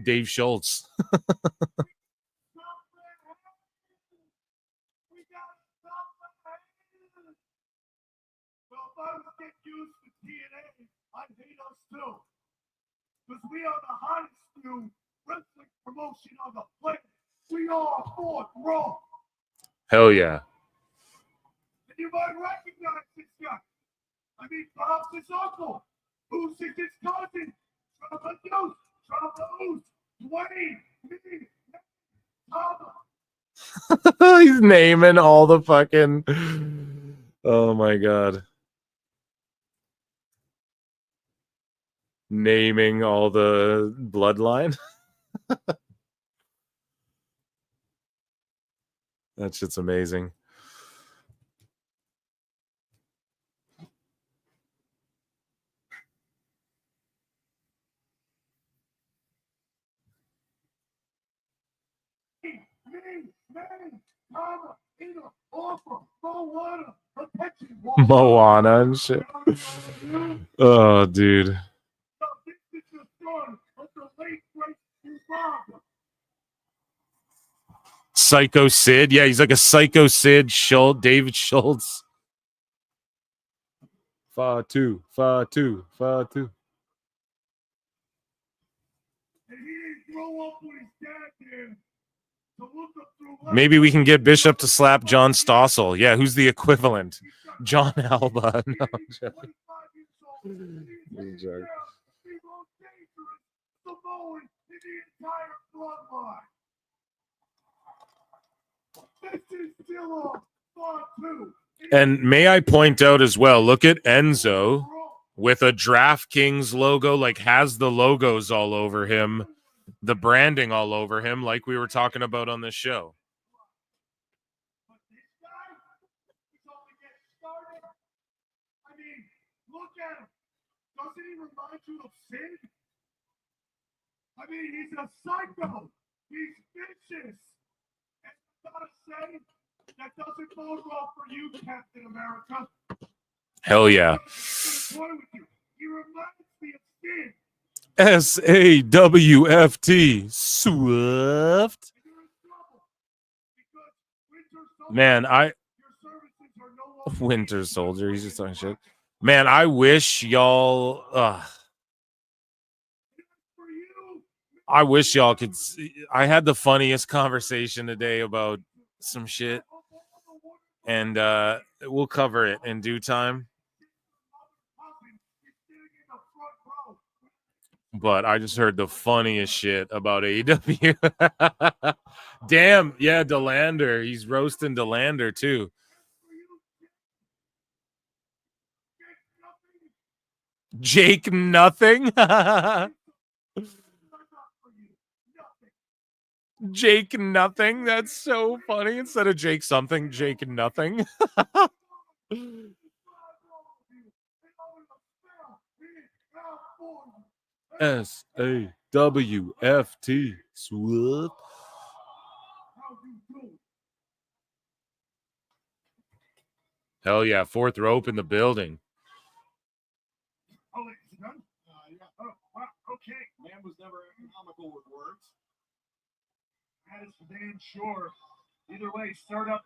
Dave Schultz. Well, if I was getting used to TNA, I'd hate us too. Because we are the hottest new wrestling promotion on the planet. We are fourth row. Hell yeah. And you might recognize this guy. I mean, Bob's his uncle. Who's his cousin? Trump Deuce, Dwayne, me, Tom. He's naming all the fucking... Oh my god. Naming all the bloodline. That shit's amazing. Moana and shit. Oh, dude. Psycho Sid. Yeah, he's like a Psycho Sid Schultz, David Schultz. Fatu. Maybe we can get Bishop to slap John Stossel. Yeah, who's the equivalent? John Alba. No, joke. And may I point out as well, look at Enzo with a DraftKings logo, like has the logos all over him, the branding all over him, like we were talking about on this show. I mean, look at him. Doesn't he remind you of Sid? I mean, he's a psycho. He's vicious. And I gotta say, that doesn't bode well for you, Captain America. Hell yeah. He reminds me of Sid. SAWFT. Swift. Man, Winter Soldier. He's just talking shit. Man, I wish y'all... I wish y'all could... I had the funniest conversation today about some shit. And we'll cover it in due time. But I just heard the funniest shit about AEW. Damn, yeah, DeLander. He's roasting DeLander too. Jake Nothing. Jake Nothing. That's so funny. Instead of Jake something, Jake Nothing. SAWFT. Swoop. Hell yeah, fourth rope in the building. Okay, man was never economical with words. That is for damn sure. Either way, start up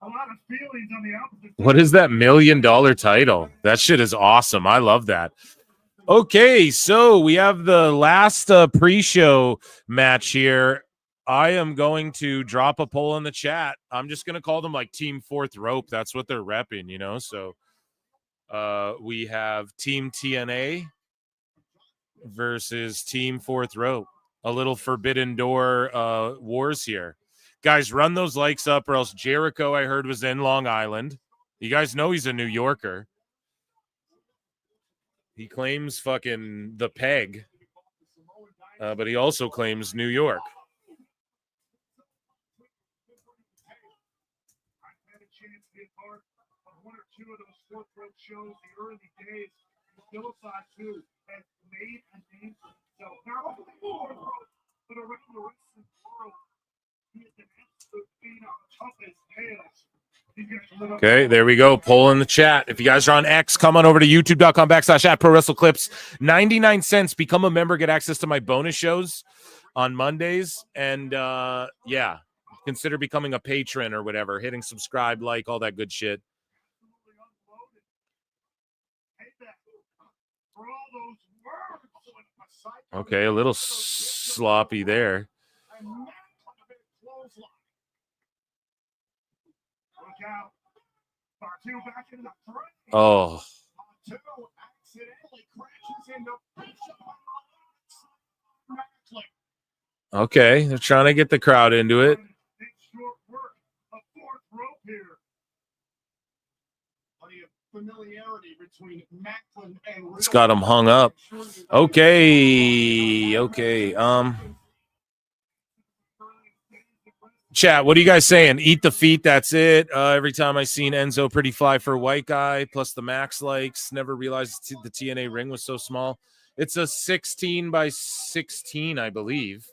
a lot of feelings on the opposite. What is that $1 million title? That shit is awesome. I love that. Okay, so we have the last pre-show match here. I am going to drop a poll in the chat. I'm just going to call them like Team Fourth Rope. That's what they're repping, you know? So we have Team TNA versus Team Fourth Rope. A little Forbidden Door wars here. Guys, run those likes up or else Jericho, I heard, was in Long Island. You guys know he's a New Yorker. He claims fucking the peg, but he also claims New York. I've had a chance to be part of one or two of those Fourth Rope shows the early days. Philosoph too has made a name for himself. Not only Fourth Rope, but around the wrestling world. He is an absolute phenom, tough as nails. Okay, there we go. Poll in the chat. If you guys are on X, come on over to youtube.com/@ProWrestleClips. 99 cents. Become a member. Get access to my bonus shows on Mondays. And yeah, consider becoming a patron or whatever. Hitting subscribe, like, all that good shit. Okay, a little sloppy there. Oh. Okay, they're trying to get the crowd into it. It's got him hung up. Okay. Chat, what are you guys saying? Eat the feet, that's it. Every time I seen Enzo pretty fly for a white guy, plus the max likes. Never realized the TNA ring was so small. It's a 16 by 16, I believe.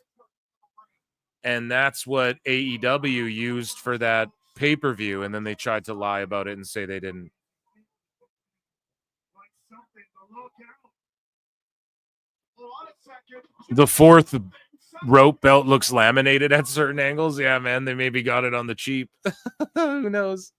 And that's what AEW used for that pay-per-view, and then they tried to lie about it and say they didn't. The Fourth Rope belt looks laminated at certain angles. Yeah, man, they maybe got it on the cheap. Who knows?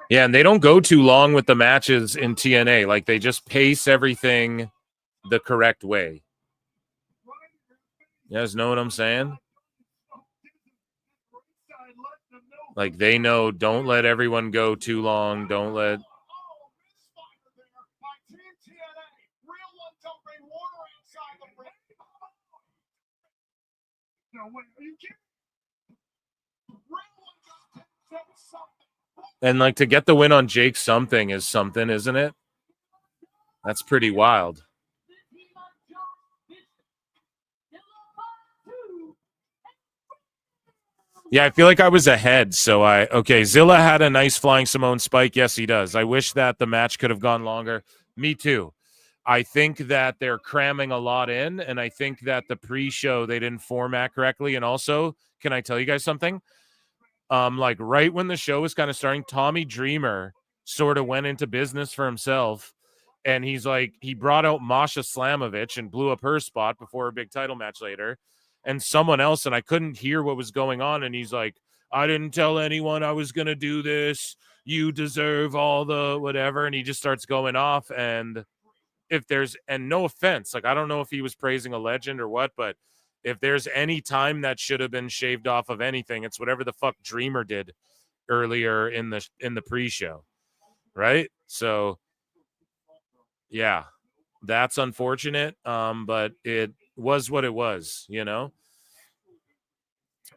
Yeah, and they don't go too long with the matches in TNA. Like, they just pace everything the correct way. You guys know what I'm saying? Like, they know, don't let everyone go too long. Don't let... And, like, to get the win on Jake something is something, isn't it? That's pretty wild. Yeah, I feel like I was ahead, so okay, Zilla had a nice flying Simone spike. Yes, he does. I wish that the match could have gone longer. Me too. I think that they're cramming a lot in, and I think that the pre-show, they didn't format correctly. And also, can I tell you guys something? Like, right when the show was kind of starting, Tommy Dreamer sort of went into business for himself, and he's like, he brought out Masha Slamovich and blew up her spot before a big title match later, and someone else, and I couldn't hear what was going on, and he's like, I didn't tell anyone I was gonna do this, you deserve all the whatever, and he just starts going off. And if there's, and no offense, like, I don't know if he was praising a legend or what, but if there's any time that should have been shaved off of anything, it's whatever the fuck Dreamer did earlier in the pre-show, right? So yeah, that's unfortunate, but it was what it was, you know?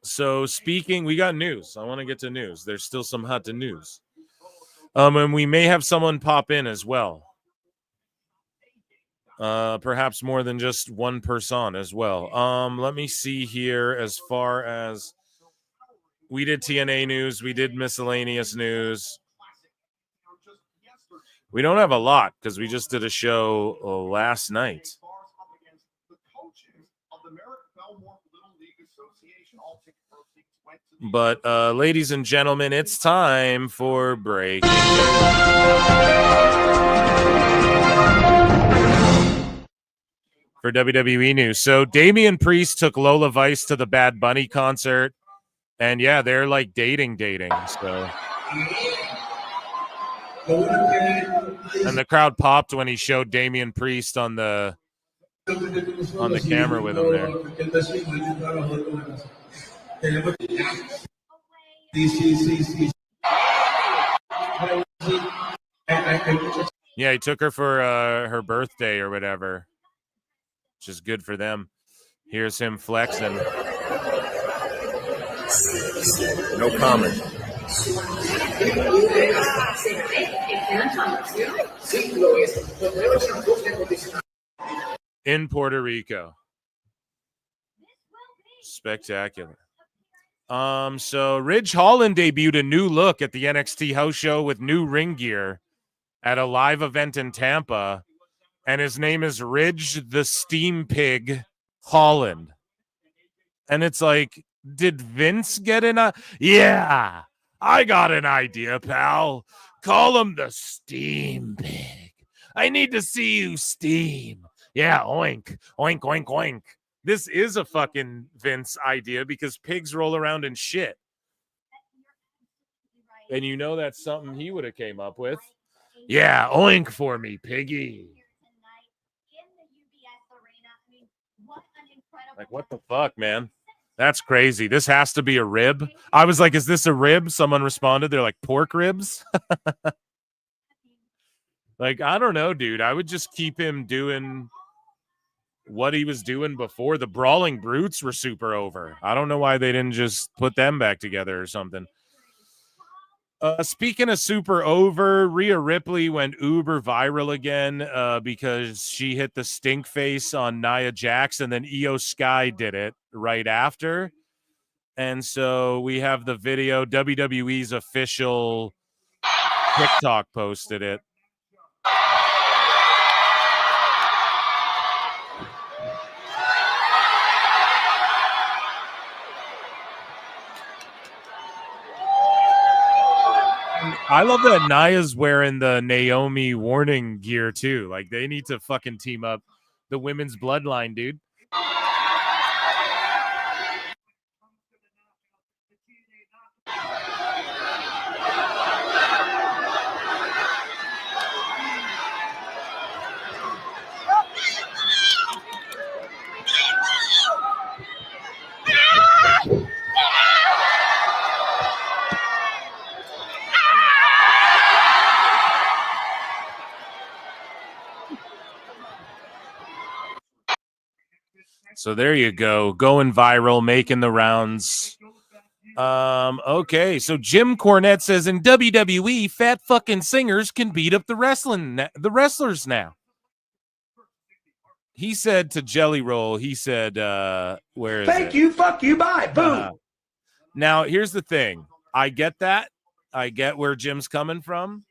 So speaking, we got news. I want to get to news. There's still some hot news. And we may have someone pop in as well. Perhaps more than just one person as well. Let me see here. As far as we did TNA news, we did miscellaneous news. We don't have a lot because we just did a show last night. But ladies and gentlemen, it's time for breaking for WWE news. So Damian Priest took Lola Vice to the Bad Bunny concert, and yeah, they're like dating. So, and the crowd popped when he showed Damian Priest on the camera with him there. Yeah, he took her for her birthday or whatever, which is good for them. Here's him flexing. No comment. In Puerto Rico. Spectacular. So Ridge Holland debuted a new look at the NXT house show with new ring gear at a live event in Tampa, and his name is Ridge the Steam Pig Holland. And it's like, did Vince get yeah, I got an idea, pal. Call him the Steam Pig. I need to see you steam. Yeah, oink, oink, oink, oink. This is a fucking Vince idea because pigs roll around in shit. And you know that's something he would have came up with. Yeah, oink for me, piggy. Like, what the fuck, man? That's crazy. This has to be a rib. I was like, is this a rib? Someone responded. They're like, pork ribs? Like, I don't know, dude. I would just keep him doing what he was doing before. The Brawling Brutes were super over. I don't know why they didn't just put them back together or something. Speaking of super over, Rhea Ripley went uber viral again because she hit the stink face on Nia Jax, and then Io Sky did it right after. And so we have the video. WWE's official TikTok posted it. I love that Nia's wearing the Naomi Warning gear too. Like, they need to fucking team up the women's bloodline, dude. So there you go. Going viral, making the rounds. Okay, so Jim Cornette says in WWE, fat fucking singers can beat up the wrestlers now. He said to Jelly Roll, he said, where is Thank it? you, fuck you, bye, boom. Now, here's the thing. I get that. I get where Jim's coming from.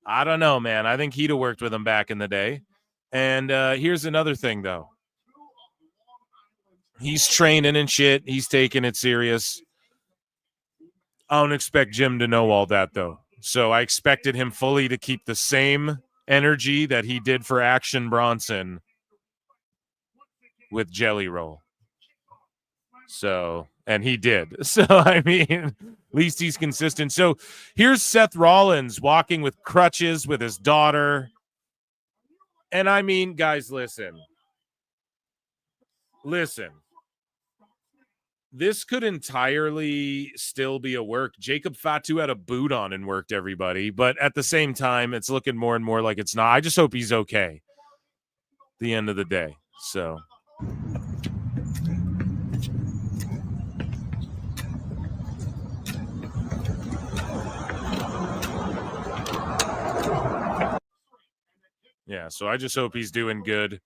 I don't know, man. I think he'd have worked with him back in the day. And here's another thing, though. He's training and shit. He's taking it serious. I don't expect Jim to know all that, though. So I expected him fully to keep the same energy that he did for Action Bronson with Jelly Roll. So, and he did. So, I mean, at least he's consistent. So here's Seth Rollins walking with crutches with his daughter. And I mean, guys, listen. This could entirely still be a work. Jacob Fatu had a boot on and worked everybody, but at the same time, it's looking more and more like it's not. I just hope he's okay at the end of the day. So. Yeah, so I just hope he's doing good.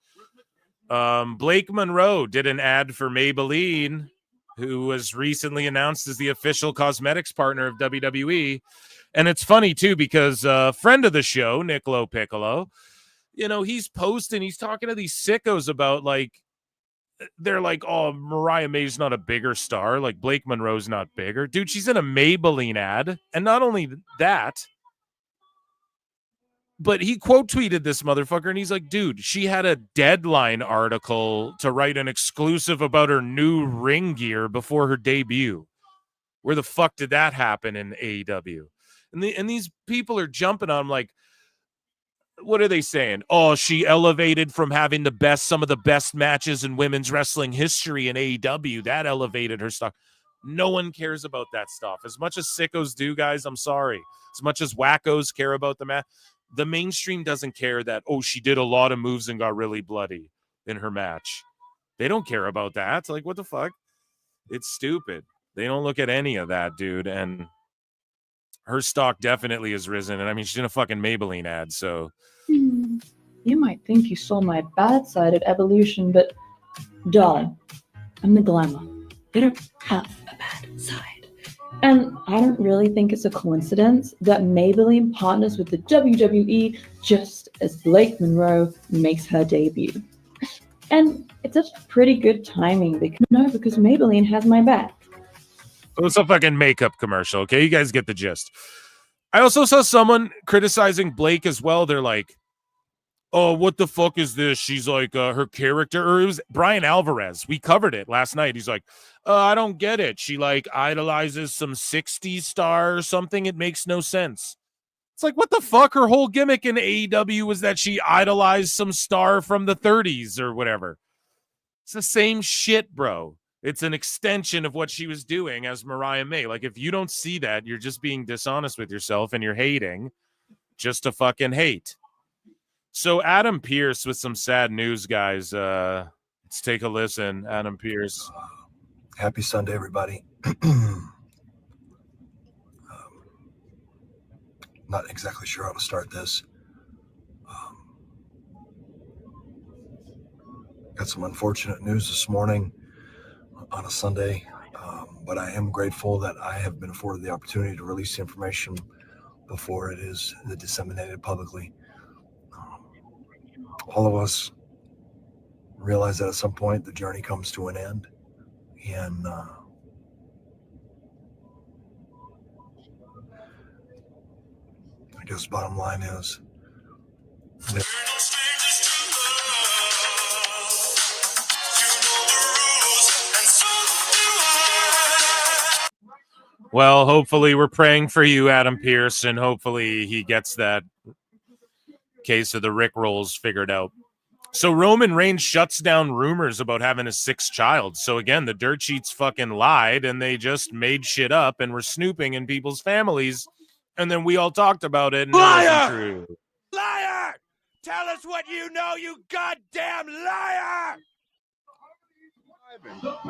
Blake Monroe did an ad for Maybelline, who was recently announced as the official cosmetics partner of WWE. And it's funny, too, because a friend of the show, Niccolo Piccolo, you know, he's posting, he's talking to these sickos about, like, they're like, oh, Mariah May's not a bigger star. Like Blake Monroe's not bigger. Dude, she's in a Maybelline ad. And not only that, but he quote tweeted this motherfucker and he's like, dude, she had a Deadline article to write an exclusive about her new ring gear before her debut. Where the fuck did that happen in AEW? And these people are jumping on him like, what are they saying? Oh, she elevated from having some of the best matches in women's wrestling history in AEW. That elevated her stock. No one cares about that stuff. As much as sickos do, guys, I'm sorry. As much as wackos care about the match, the mainstream doesn't care that, oh, she did a lot of moves and got really bloody in her match. They don't care about that. It's like, what the fuck? It's stupid. They don't look at any of that, dude. And her stock definitely has risen. And I mean, she's in a fucking Maybelline ad, so. You might think you saw my bad side at Evolution, but darling, I'm the glamour. They don't have a bad side. And I don't really think it's a coincidence that Maybelline partners with the WWE just as Blake Monroe makes her debut. And it's a pretty good timing because Maybelline has my back. It's a fucking makeup commercial, okay? You guys get the gist. I also saw someone criticizing Blake as well. They're like, oh, what the fuck is this? She's like, her character, or it was Brian Alvarez. We covered it last night. He's like, I don't get it. She like idolizes some 60s star or something. It makes no sense. It's like, what the fuck? Her whole gimmick in AEW was that she idolized some star from the 30s or whatever. It's the same shit, bro. It's an extension of what she was doing as Mariah May. Like, if you don't see that, you're just being dishonest with yourself and you're hating just to fucking hate. So Adam Pearce with some sad news, guys. Let's take a listen. Adam Pearce. Happy Sunday, everybody. Not exactly sure how to start this. Got some unfortunate news this morning on a Sunday, but I am grateful that I have been afforded the opportunity to release the information before it is disseminated publicly. All of us realize that at some point the journey comes to an end, and I guess the bottom line is well, hopefully we're praying for you, Adam Pearce, and hopefully he gets that case of the Rick rolls figured out. So Roman Reigns shuts down rumors about having a sixth child. So again, the dirt sheets fucking lied and they just made shit up and were snooping in people's families. And then we all talked about it and Liar! it wasn't true. Liar! Tell us what you know, you goddamn liar!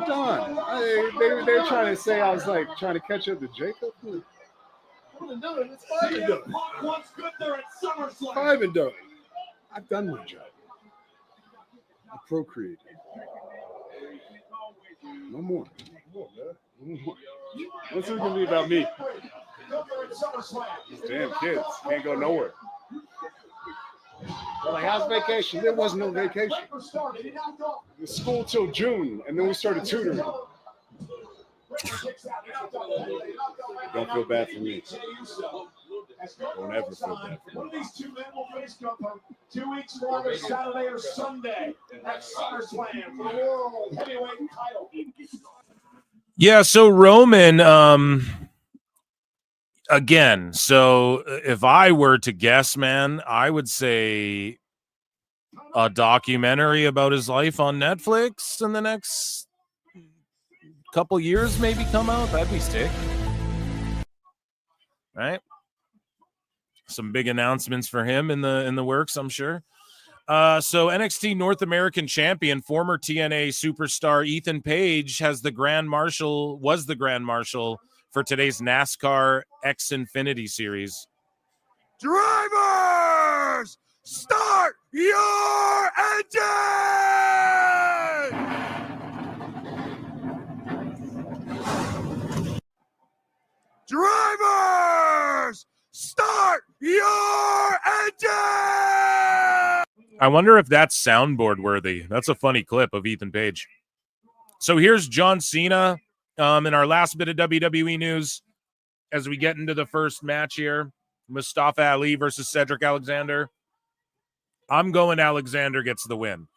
Done. They were trying to say I was like trying to catch up to Jacob. It's fine and done. Five and done. I've done my job. I procreated. No more. No more. What's it gonna be about me? These damn kids can't go nowhere. They're like, how's vacation? There was no vacation. It was school till June, and then we started tutoring. Don't feel bad for me. Don't ever feel bad for me. These two men will face 2 weeks longer, Saturday or Sunday at SummerSlam for the World Heavyweight title. Yeah, so Roman, again, so if I were to guess, man, I would say a documentary about his life on Netflix in the next couple years maybe come out. That'd be sick. Right? Some big announcements for him in the works, I'm sure. So NXT North American champion, former TNA superstar Ethan Page was the Grand Marshal for today's NASCAR Xfinity Series. Drivers, start your engine! Drivers, start your engine! I wonder if that's soundboard worthy. That's a funny clip of Ethan Page. So here's John Cena in our last bit of WWE news as we get into the first match here. Mustafa Ali versus Cedric Alexander. I'm going Alexander gets the win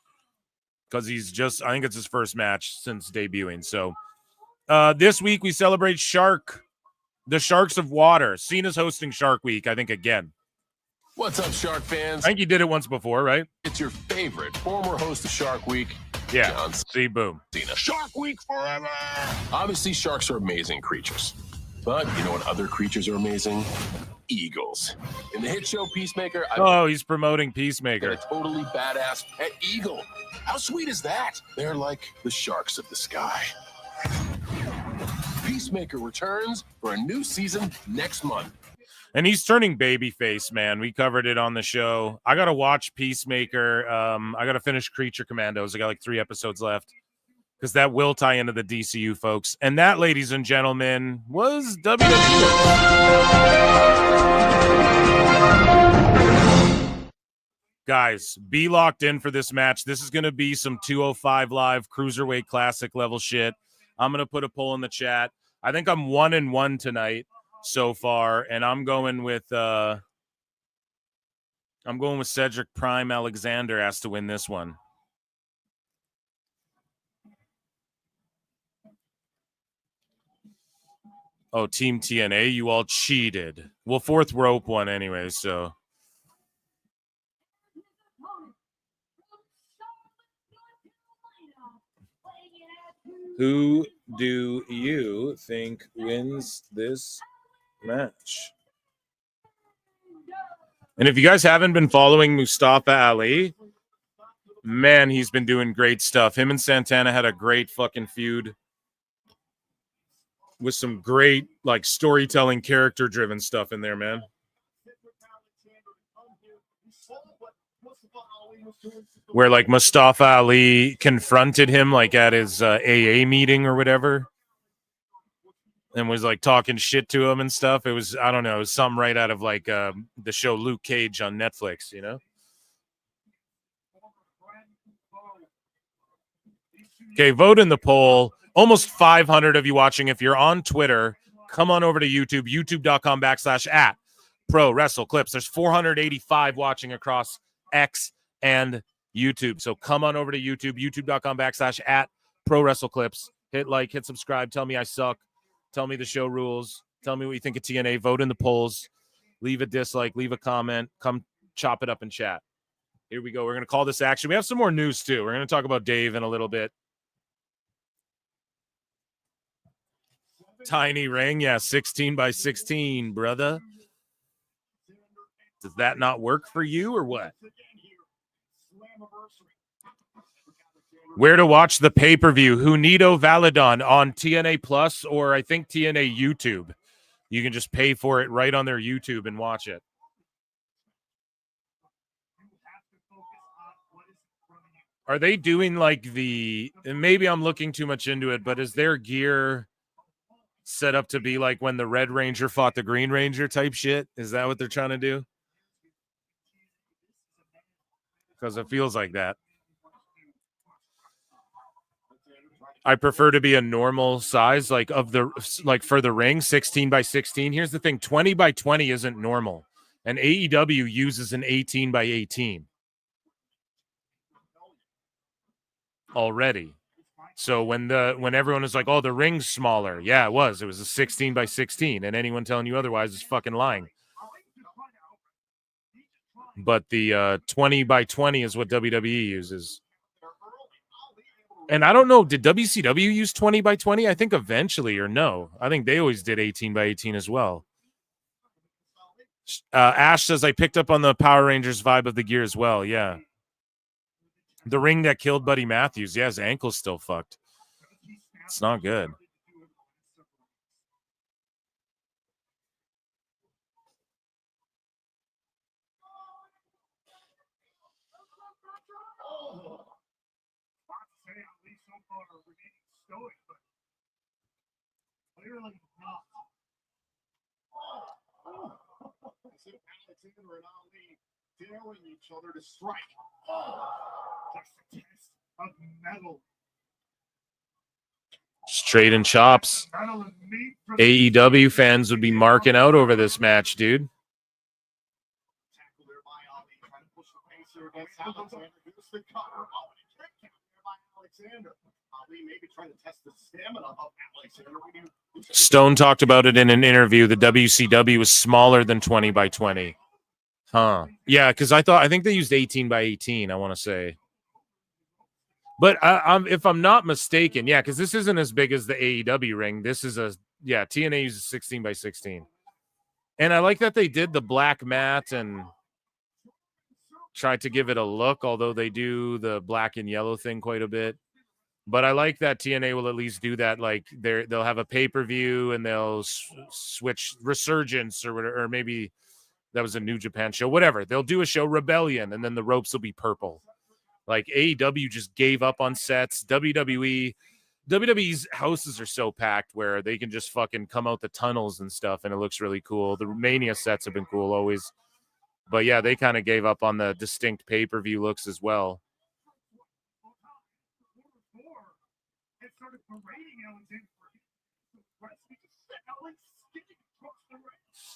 because I think it's his first match since debuting. So this week we celebrate the Sharks of Water. Cena's hosting Shark Week, I think, again. What's up, Shark fans? I think he did it once before, right? It's your favorite former host of Shark Week, Yeah. John See, boom. Cena. Shark Week forever! Obviously, sharks are amazing creatures. But you know what other creatures are amazing? Eagles. In the hit show Peacemaker, he's promoting Peacemaker. A totally badass pet eagle. How sweet is that? They're like the sharks of the sky. Peacemaker returns for a new season next month. And he's turning babyface, man. We covered it on the show. I got to watch Peacemaker. I got to finish Creature Commandos. I got like 3 episodes left because that will tie into the DCU, folks. And that, ladies and gentlemen, was WWE. Guys, be locked in for this match. This is going to be some 205 Live Cruiserweight Classic level shit. I'm going to put a poll in the chat. I think I'm 1-1 tonight so far, and I'm going with Cedric Prime Alexander has to win this one. Oh, Team TNA, you all cheated. Well, fourth rope one anyway, so. Who do you think wins this match? And if you guys haven't been following Mustafa Ali, man, he's been doing great stuff. Him and Santana had a great fucking feud with some great, like, storytelling, character-driven stuff in there, man. Where, like, Mustafa Ali confronted him, like, at his AA meeting or whatever, and was, like, talking shit to him and stuff. It was, I don't know, it was something right out of, like, the show Luke Cage on Netflix, you know? Okay, vote in the poll. Almost 500 of you watching. If you're on Twitter, come on over to YouTube, youtube.com/@ProWrestleClips. There's 485 watching across X and YouTube. So come on over to YouTube, youtube.com/@ProWrestleClips. Hit like, hit subscribe. Tell me I suck. Tell me the show rules. Tell me what you think of TNA. Vote in the polls. Leave a dislike. Leave a comment. Come chop it up in chat. Here we go. We're going to call this action. We have some more news, too. We're going to talk about Dave in a little bit. Tiny ring. Yeah, 16 by 16, brother. Does that not work for you or what? Where to watch the pay-per-view? Junito Valadon on TNA Plus or I think TNA YouTube. You can just pay for it right on their YouTube and watch it. Are they doing like and maybe I'm looking too much into it, but is their gear set up to be like when the Red Ranger fought the Green Ranger type shit? Is that what they're trying to do? Because it feels like that. I prefer to be a normal size, like for the ring, 16 by 16. Here's the thing, 20 by 20 isn't normal. And AEW uses an 18 by 18 already. So when everyone is like, oh, the ring's smaller. Yeah, it was a 16 by 16. And anyone telling you otherwise is fucking lying. But the 20 by 20 is what WWE uses. And I don't know, did WCW use 20 by 20? I think eventually, or no. I think they always did 18 by 18 as well. Ash says, I picked up on the Power Rangers vibe of the gear as well. Yeah. The ring that killed Buddy Matthews. Yeah, his ankle's still fucked. It's not good. Clearly not. Alexander and Ali daring each other to strike. Just a test of metal. Just trading chops. AEW fans would be marking out over this match, dude. Stone talked about it in an interview. The WCW was smaller than 20 by 20. Huh. Yeah, because I think they used 18 by 18, I want to say. But if I'm not mistaken, yeah, because this isn't as big as the AEW ring. This is TNA uses 16 by 16. And I like that they did the black mat and tried to give it a look, although they do the black and yellow thing quite a bit. But I like that TNA will at least do that. Like they'll have a pay-per-view and they'll switch Resurgence or maybe that was a New Japan show, whatever. They'll do a show Rebellion and then the ropes will be purple. Like AEW just gave up on sets. WWE's houses are so packed where they can just fucking come out the tunnels and stuff and it looks really cool. The Mania sets have been cool always. But yeah, they kind of gave up on the distinct pay-per-view looks as well.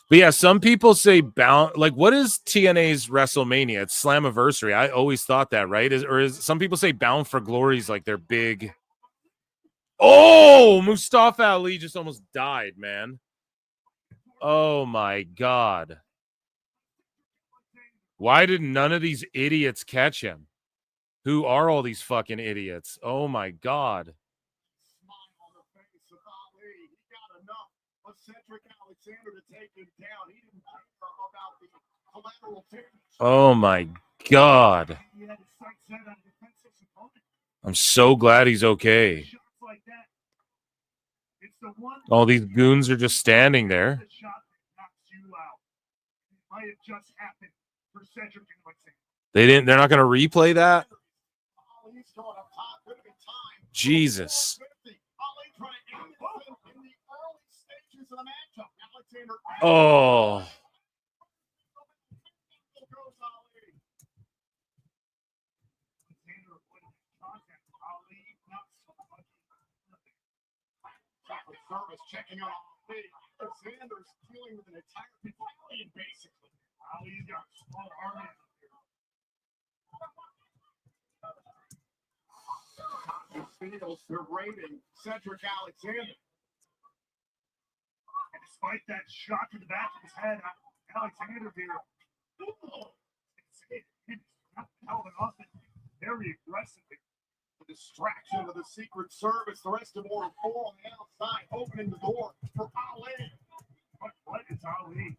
But yeah, some people say bound. Like, what is TNA's WrestleMania? It's Slammiversary. I always thought that, right? Some people say Bound for Glory's like their big. Oh, Mustafa Ali just almost died, man. Oh my God. Why did none of these idiots catch him? Who are all these fucking idiots? Oh my God. Oh my God. I'm so glad he's okay. All these goons are just standing there. They're not going to replay that? Jesus. Oh. Service checking out Alexander's dealing with an entire battalion, basically. Ali's got a small army here. They're raiding Cedric Alexander. And despite that shot to the back of his head, Alexander here. It's held up very aggressively. Distraction of the Secret Service. The rest of them are four on the outside, opening the door for Ali. What is Ali?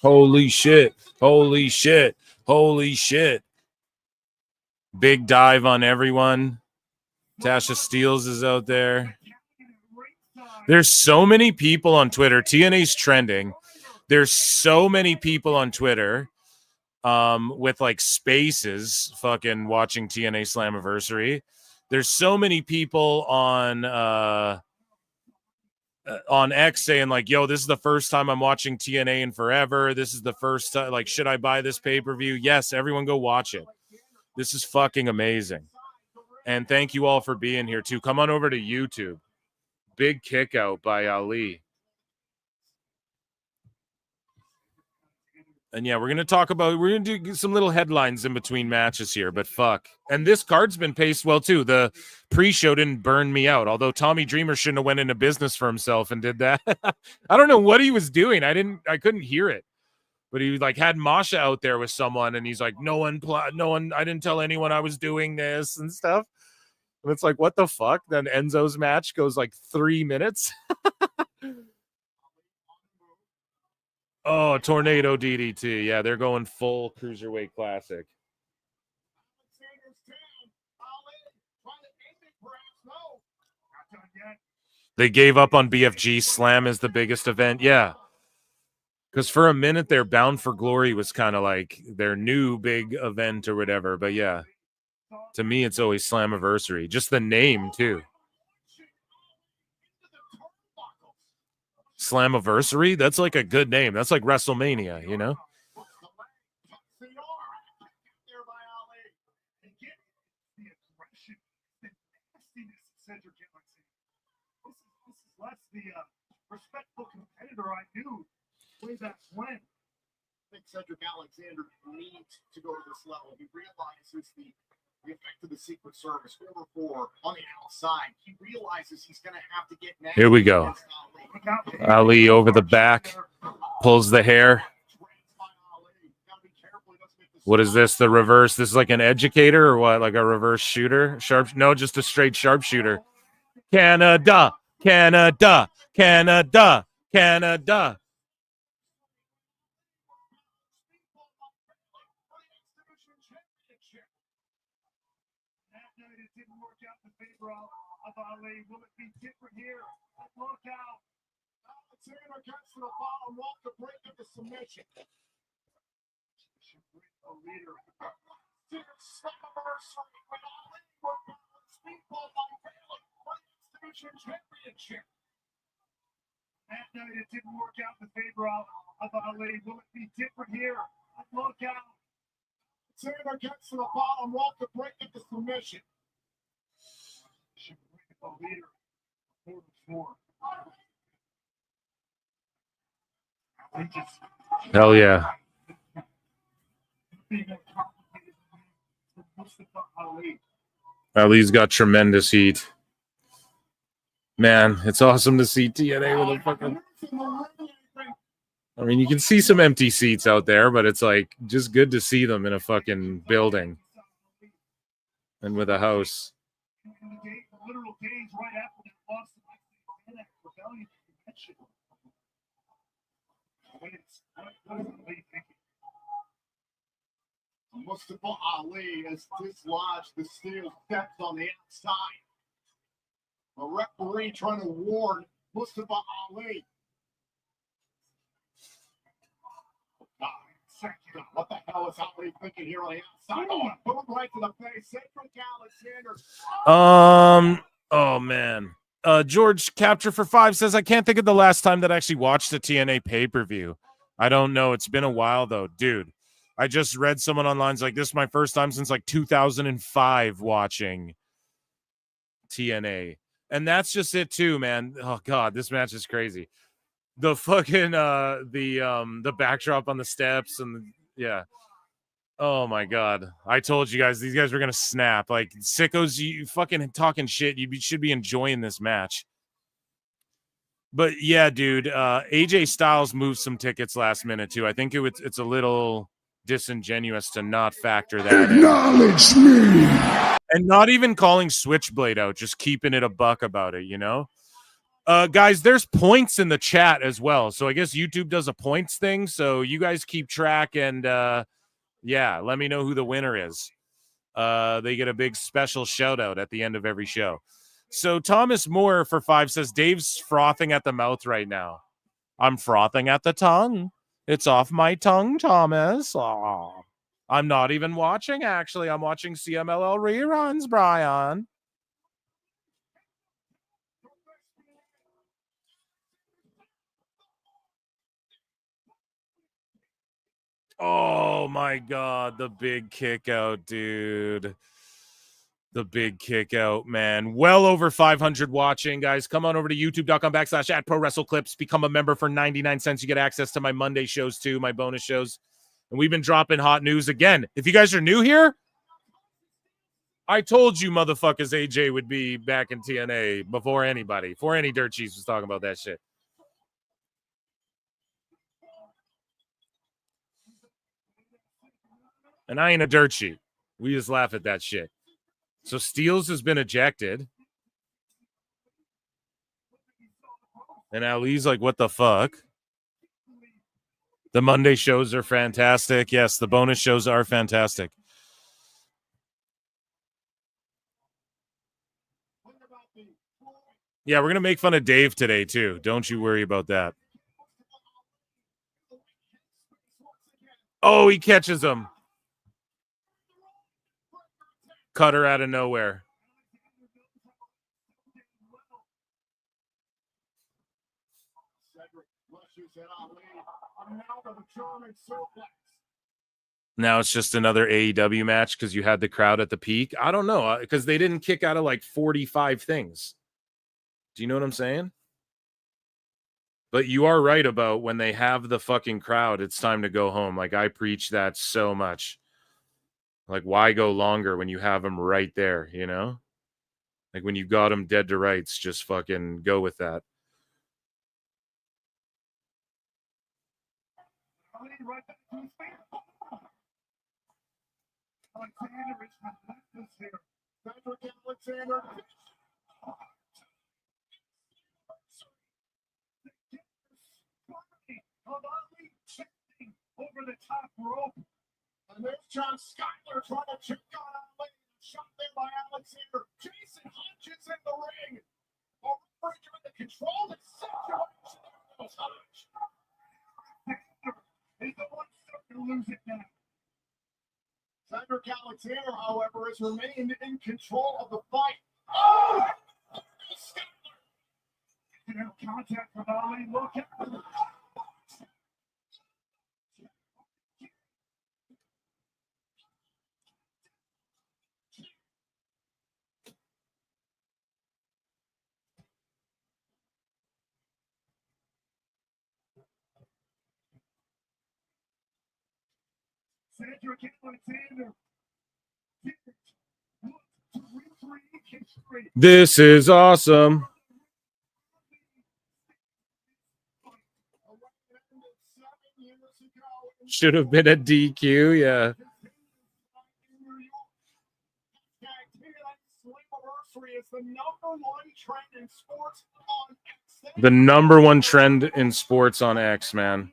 Holy shit. Holy shit. Holy shit. Big dive on everyone. Tasha Steelz is out there. There's so many people on Twitter. TNA's trending. There's so many people on Twitter with like spaces fucking watching TNA Slammiversary. There's so many people on X saying like, yo, this is the first time I'm watching TNA in forever. This is the first time, like, should I buy this pay-per-view? Yes, everyone go watch it. This is fucking amazing. And thank you all for being here too. Come on over to YouTube. Big kick out by Ali. And yeah, we're going to do some little headlines in between matches here, but fuck. And this card's been paced well too. The pre-show didn't burn me out, although Tommy Dreamer shouldn't have went into business for himself and did that. I don't know what he was doing. I couldn't hear it. But he like had Masha out there with someone and he's like, no one, I didn't tell anyone I was doing this and stuff. And it's like, what the fuck? Then Enzo's match goes like 3 minutes. Oh, Tornado DDT. Yeah, they're going full Cruiserweight Classic. They gave up on BFG. Slam is the biggest event. Yeah. Because for a minute there, Bound for Glory was kind of like their new big event or whatever. But yeah. To me, it's always Slammiversary. Just the name, too. Slammiversary? That's like a good name. That's like WrestleMania, you know? This is less the respectful competitor I knew way back when. I think Cedric Alexander needs to go to this level. He realizes the effect of the Secret Service. Number 4 on the outside. He realizes he's going to have to get nasty. Here we go. Ali over the back, pulls the hair. What is this? The reverse? This is like an educator or what? Like a reverse shooter? No, just a straight sharpshooter. Canada, Canada, Canada, Canada. It didn't work out in favor of Ali. Will it be different here? Look out. Alexander gets to the bottom rope to break up the submission. A leader. Slammiversary with Ali for Speedball by Bailey for the Division Championship. That night it didn't work out in favor of Ali. Will it be different here? Look out. Alexander gets to the bottom rope to break up the submission. A leader. 4-4. Hell yeah. Ali's got tremendous heat. Man, it's awesome to see TNA with a fucking... I mean, you can see some empty seats out there, but it's like just good to see them in a fucking building and with a house. Mustafa Ali has dislodged the steel steps on the outside. A referee trying to warn Mustafa Ali. What the hell is Ali thinking here on the outside? Oh, boom right to the face. Cedric Alexander. Oh man. George Capture for 5 says, I can't think of the last time that I actually watched a TNA pay-per-view. I don't know. It's been a while though, dude. I just read someone online's like, this is my first time since like 2005 watching TNA. And that's just it too, man. Oh god, this match is crazy. The fucking the backdrop on the steps and yeah. Oh my god. I told you guys these guys were gonna snap. Like sickos, you fucking talking shit. You should be enjoying this match. But yeah, dude, AJ Styles moved some tickets last minute too. I think it's a little disingenuous to not factor that Acknowledge me. And not even calling Switchblade out, just keeping it a buck about it, you know? Guys, there's points in the chat as well. So I guess YouTube does a points thing. So you guys keep track and yeah, let me know who the winner is. They get a big special shout out at the end of every show. So Thomas Moore for 5 says, Dave's frothing at the mouth right now. I'm frothing at the tongue. It's off my tongue, Thomas. Aw. I'm not even watching, actually. I'm watching CMLL reruns, Brian. Oh, my God. The big kick out, dude. The big kick out, man. Well over 500 watching, guys. Come on over to youtube.com/@ProWrestleClips. Become a member for 99 cents. You get access to my Monday shows, too, my bonus shows. And we've been dropping hot news again. If you guys are new here, I told you motherfuckers AJ would be back in TNA before anybody, before any dirt cheese was talking about that shit. And I ain't a dirt sheet. We just laugh at that shit. So Steels has been ejected. And Ali's like, what the fuck? The Monday shows are fantastic. Yes, the bonus shows are fantastic. Yeah, we're going to make fun of Dave today, too. Don't you worry about that. Oh, he catches him. Cutter out of nowhere. Now it's just another AEW match because you had the crowd at the peak. I don't know, because they didn't kick out of like 45 things. Do you know what I'm saying? But you are right about when they have the fucking crowd, it's time to go home. Like, I preach that so much. Like, why go longer when you have them right there, you know? Like, when you got them dead to rights, just fucking go with that. Alexander. Over the top rope. And there's John Skyler trying to check on Ali. Shot there by Alexander. Jason Hodges in the ring. Over in the control of the situation. He's the one starting to lose it now. Cedric Alexander, however, has remained in control of the fight. Oh! Skyler. You know, contact from Ali. Look at him. Cedric Alexander. This is awesome. Should have been a DQ, yeah. The number one trend in sports on X, man.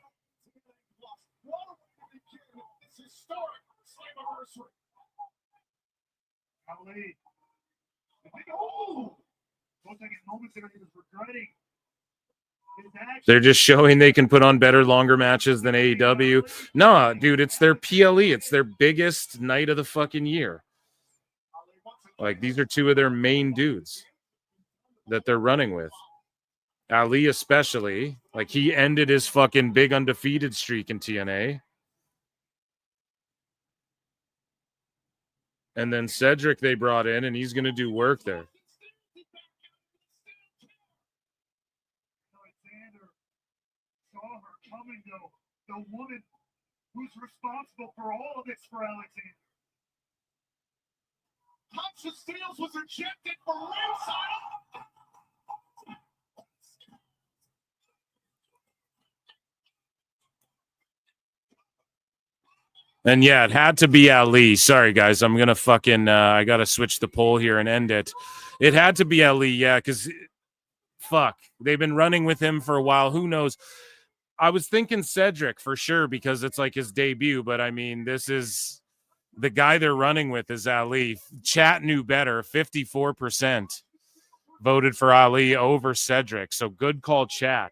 They're just showing they can put on better, longer matches than AEW. No, dude, it's their PLE. It's their biggest night of the fucking year. Like, these are two of their main dudes that they're running with. Ali especially. Like, he ended his fucking big undefeated streak in TNA. And then Cedric they brought in, and he's going to do work there. The woman who's responsible for all of this for Alexander. Punch of Steels was ejected for ringside. And yeah, it had to be Ali. Sorry, guys. I'm going to fucking, I got to switch the poll here and end it. It had to be Ali, yeah, because, fuck, they've been running with him for a while. Who knows? I was thinking Cedric for sure because it's like his debut, but I mean, this is the guy they're running with is Ali. Chat knew better. 54% voted for Ali over Cedric. So good call, chat.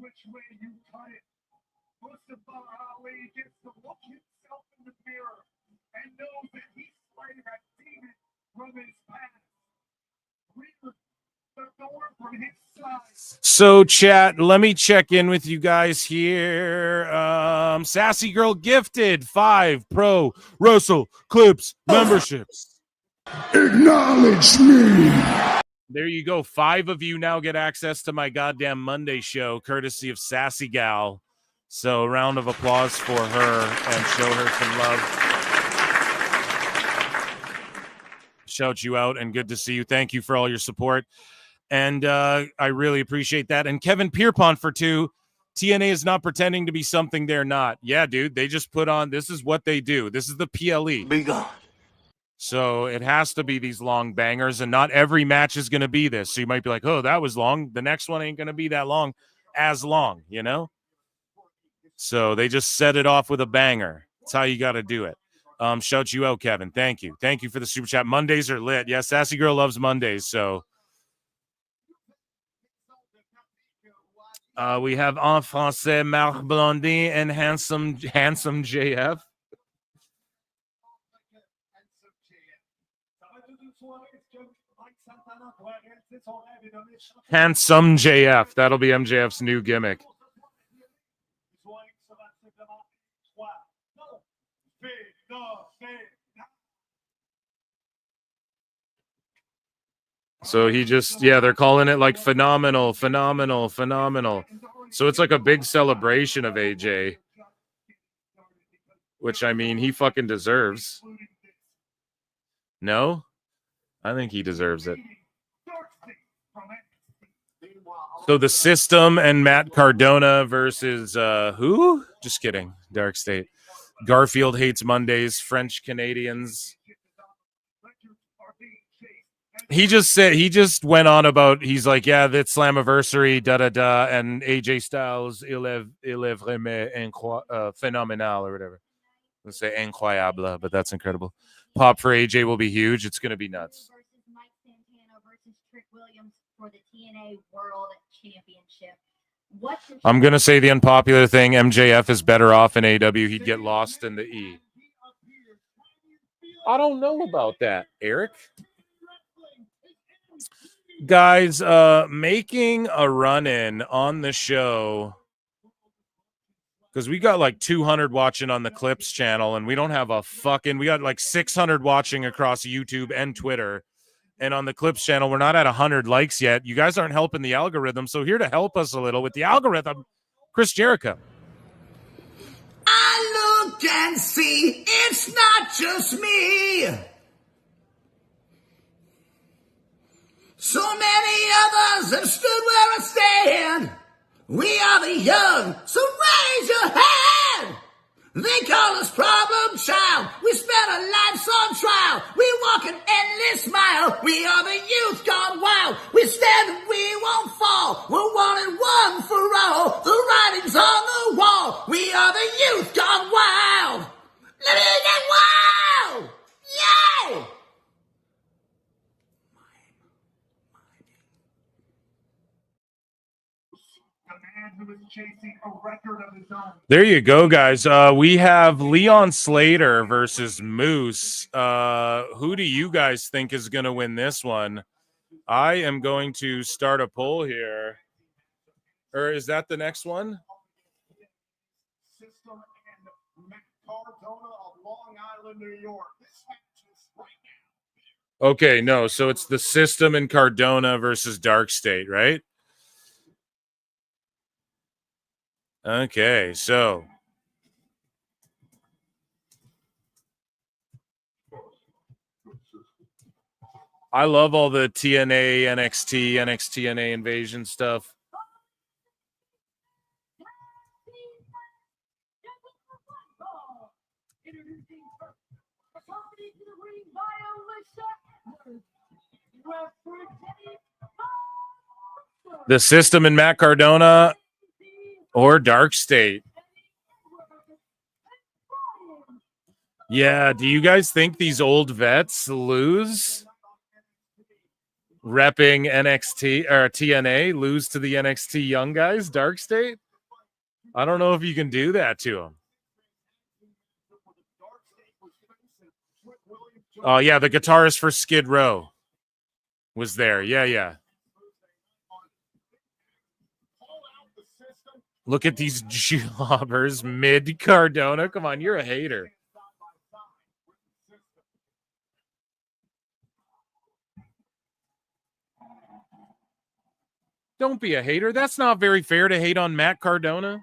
Which way you cut it. Mustafa Ali gets to look himself in the mirror and knows that he slayed that demon from his past. The door from his side. So, chat, let me check in with you guys here. Sassy Girl gifted 5 Pro Wrestle Clips memberships. Acknowledge me. There you go. 5 of you now get access to my goddamn Monday show, courtesy of Sassy Gal. So a round of applause for her and show her some love. Shout you out and good to see you. Thank you for all your support. And I really appreciate that. And Kevin Pierpont for 2. TNA is not pretending to be something they're not. Yeah, dude. They just put on, this is what they do. This is the PLE. Be gone. So it has to be these long bangers, and not every match is going to be this. So you might be like, oh, that was long. The next one ain't going to be that long, you know? So they just set it off with a banger. That's how you got to do it. Shout you out, Kevin. Thank you. Thank you for the super chat. Mondays are lit. Yeah, Sassy Girl loves Mondays, so. We have en français Marc Blondin and handsome JF. Handsome JF. That'll be MJF's new gimmick. So he just, they're calling it like phenomenal. So it's like a big celebration of AJ, which I mean, he fucking deserves. No? I think he deserves it. So the System and Matt Cardona versus who? Just kidding. Dark State. Garfield Hates Mondays, French Canadians. He just went on about, he's like, yeah, that's Slammiversary, and AJ Styles, il est vraiment phénoménal, or whatever. Let's say incroyable, but that's incredible. Pop for AJ will be huge. It's going to be nuts. For the TNA World Championship. I'm going to say the unpopular thing. MJF is better off in AW. He'd get lost in the E. I don't know about that, Eric. Guys, making a run-in on the show, because we got like 200 watching on the Clips channel, and we don't have we got like 600 watching across YouTube and Twitter. And on the Clips channel, we're not at 100 likes yet. You guys aren't helping the algorithm. So here to help us a little with the algorithm, Chris Jericho. I look and see it's not just me. So many others have stood where I stand. We are the young, so raise your hand. They call us problem child. We spent our lives on trial. We walk an endless mile. We are the youth gone wild. We stand and we won't fall. We're one and one for all. The writing's on the wall. We are the youth gone wild. Let it get wild. Yay! There you go, guys. We have Leon Slater versus Moose. Who do you guys think is going to win this one? I am going to start a poll here. Or is that the next one? System and Matt Cardona of Long Island, New York. This match is right now. Okay, no. So it's the System and Cardona versus Dark State, right? Okay, so I love all the TNA, NXT, NXT, Invasion stuff. The System and Matt Cardona or Dark State. Yeah, do you guys think these old vets lose? Repping NXT or TNA, lose to the NXT young guys, Dark State? I don't know if you can do that to them. Oh, yeah, the guitarist for Skid Row was there. Yeah. Look at these jobbers mid Cardona. Come on, you're a hater. Don't be a hater. That's not very fair to hate on Matt Cardona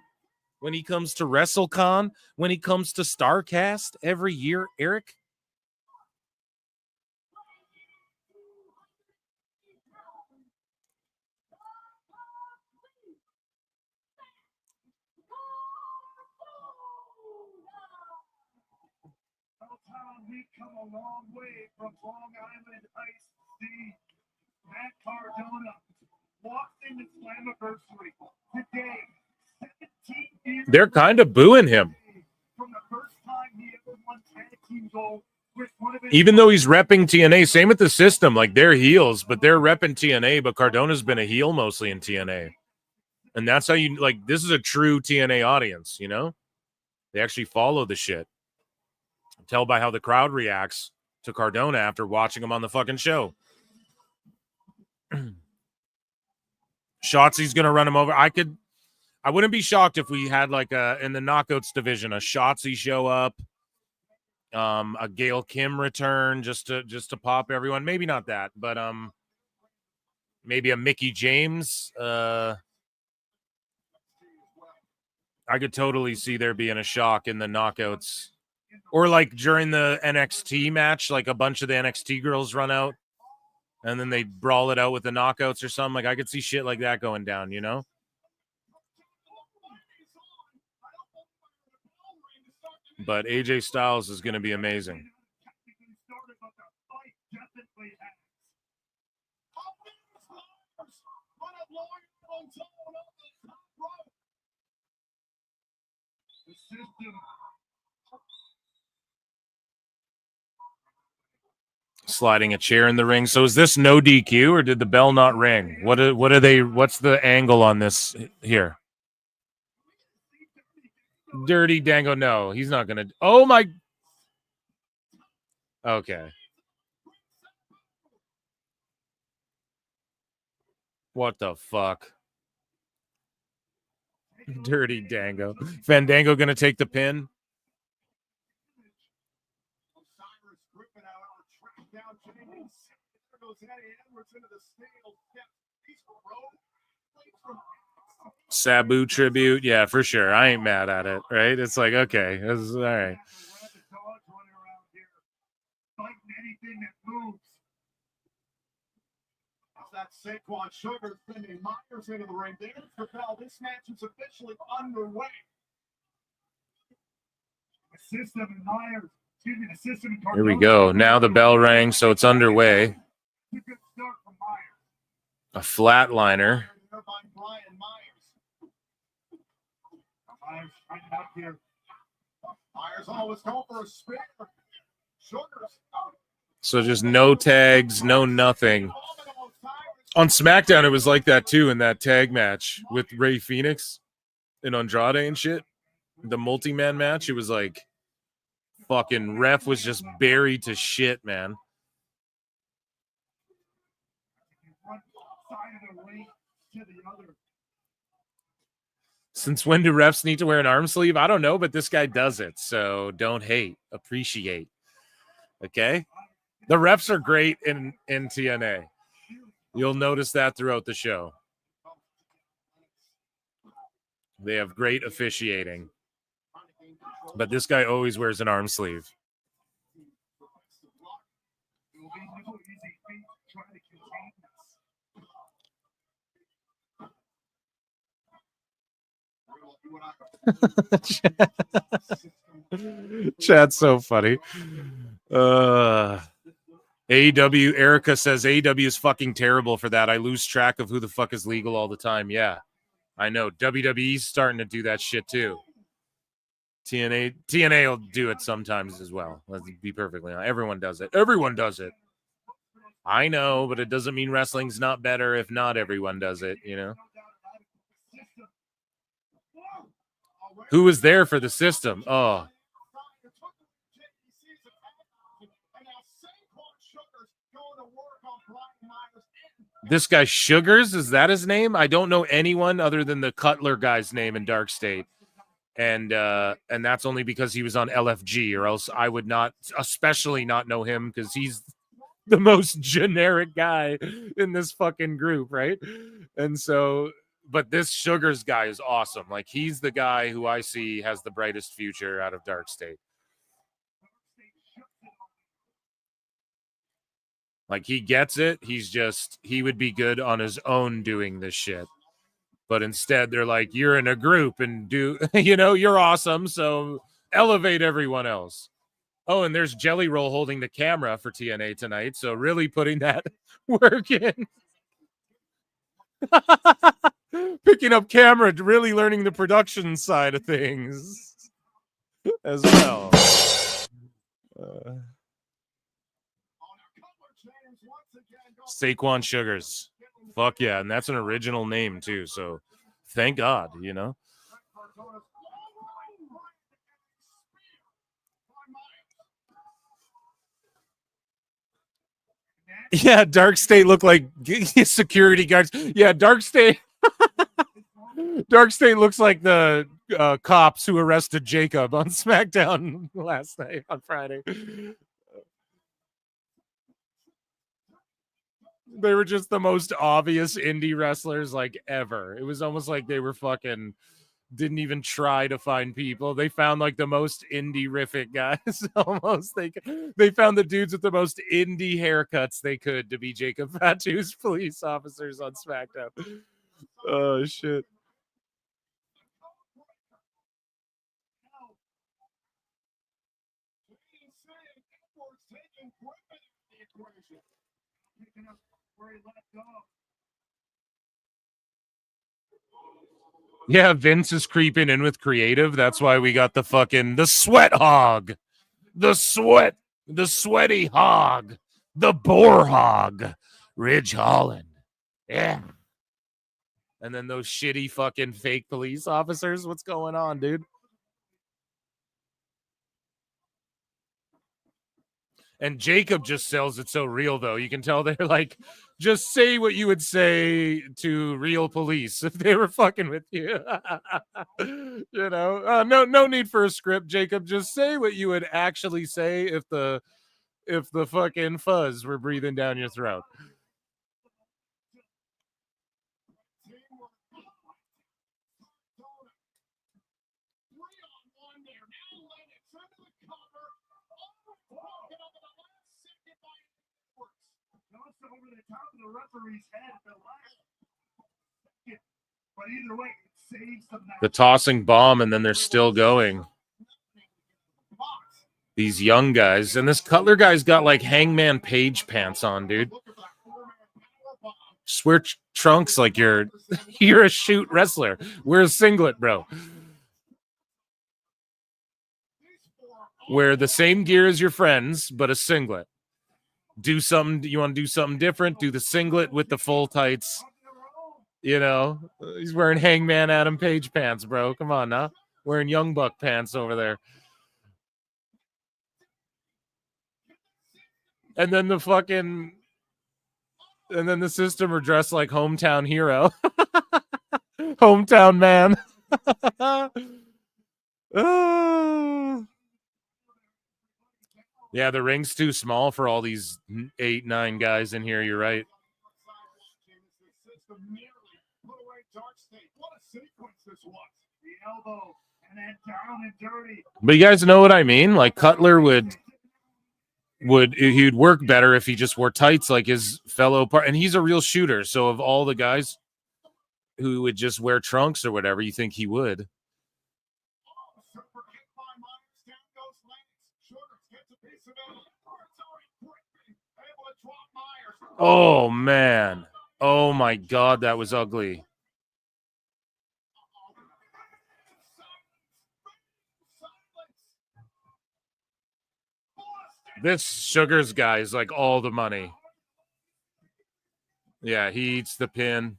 when he comes to WrestleCon, when he comes to StarCast every year, Eric. We come a long way from Long Island Ice C. Matt Cardona walked into Slammiversary today. 17 years They're kind of booing him. From the first time he ever won tag team gold with one of his Even though he's repping TNA, same with the System. Like, they're heels, but they're repping TNA, but Cardona's been a heel mostly in TNA. And that's how you, like, this is a true TNA audience, you know? They actually follow the shit. Tell by how the crowd reacts to Cardona after watching him on the fucking show. Shotzi's going to run him over. I wouldn't be shocked if we had, like, in the Knockouts division, a Shotzi show up, a Gail Kim return just to pop everyone. Maybe not that, but maybe a Mickie James. I could totally see there being a shock in the Knockouts. Or like during the NXT match, like a bunch of the NXT girls run out and then they brawl it out with the Knockouts or something. Like I could see shit like that going down, you know? But AJ Styles is going to be amazing. Sliding a chair in the ring. So is this no DQ or did the bell not ring? What are they? What's the angle on this here? Dirty Dango. No, he's not gonna. Oh my. Okay. What the fuck? Dirty Dango. Fandango gonna take the pin. Sabu tribute, yeah, for sure. I ain't mad at it, right? It's like, okay, it's all right. That Saquon Sugar sending Myers into the ring. There's the bell. This match is officially underway. The system and Myers. Excuse me, the system and Here we go. Now the bell rang, so it's underway. A flatliner. Myers always go for a spin. Sugar's out. So just no tags, no nothing. On SmackDown, it was like that too in that tag match with Rey Fenix and Andrade and shit. The multi-man match, it was like fucking ref was just buried to shit, man. Since when do refs need to wear an arm sleeve? I don't know, but this guy does it. So don't hate, appreciate. Okay? The refs are great in TNA. You'll notice that throughout the show. They have great officiating. But this guy always wears an arm sleeve. Chat's so funny. AEW, Erica says AEW is fucking terrible for that. I lose track of who the fuck is legal all the time. Yeah, I know. WWE's starting to do that shit too. TNA will do it sometimes as well. Let's be perfectly honest. Everyone does it. Everyone does it. I know, but it doesn't mean wrestling's not better if not everyone does it, you know? Who was there for the system? Oh. This guy Sugars, is that his name? I don't know anyone other than the Cutler guy's name in Dark State. And that's only because he was on LFG, or else I would not, especially not know him because he's the most generic guy in this fucking group, right? And so, but this Sugars guy is awesome. Like, he's the guy who I see has the brightest future out of Dark State. Like, he gets it. He would be good on his own doing this shit. But instead, they're like, you're in a group and you're awesome. So elevate everyone else. Oh, and there's Jelly Roll holding the camera for TNA tonight. So really putting that work in. Picking up camera, really learning the production side of things as well. Saquon Sugars. Fuck yeah. And that's an original name too. So Thank God, you know. Yeah, Dark State looked like security guards. Yeah, Dark State. Dark State looks like the cops who arrested Jacob on SmackDown last night on Friday. They were just the most obvious indie wrestlers like ever. It was almost like they were fucking didn't even try to find people. They found like the most indie-rific guys. Almost they found the dudes with the most indie haircuts they could to be Jacob Fatu's police officers on SmackDown. Oh shit. Yeah, Vince is creeping in with creative. That's why we got the sweat hog, the sweaty hog, the boar hog, Ridge Holland. Yeah. And then those shitty fucking fake police officers. What's going on, dude? And Jacob just sells it so real, though. You can tell they're like, just say what you would say to real police if they were fucking with you. You know, no need for a script, Jacob. Just say what you would actually say if the fucking fuzz were breathing down your throat. Over the top of the referee's head, but either way, it saves the match. The tossing bomb, and then they're still going. These young guys, and this Cutler guy's got like Hangman Page pants on, dude. Just wear trunks like you're a shoot wrestler. Wear a singlet, bro. Wear the same gear as your friends, but a singlet. Do something. You want to do something different? Do the singlet with the full tights. You know, he's wearing Hangman Adam Page pants, bro. Come on now. Wearing Young Buck pants over there. And then the System are dressed like Hometown Hero. Hometown Man. Oh. Yeah, the ring's too small for all these 8-9 guys in here. You're right. But you guys know what I mean? Like Cutler would he'd work better if he just wore tights like his fellow part. And he's a real shooter. So of all the guys who would just wear trunks or whatever, you think he would. Oh, man. Oh, my God. That was ugly. This Sugars guy is like all the money. Yeah, he eats the pin.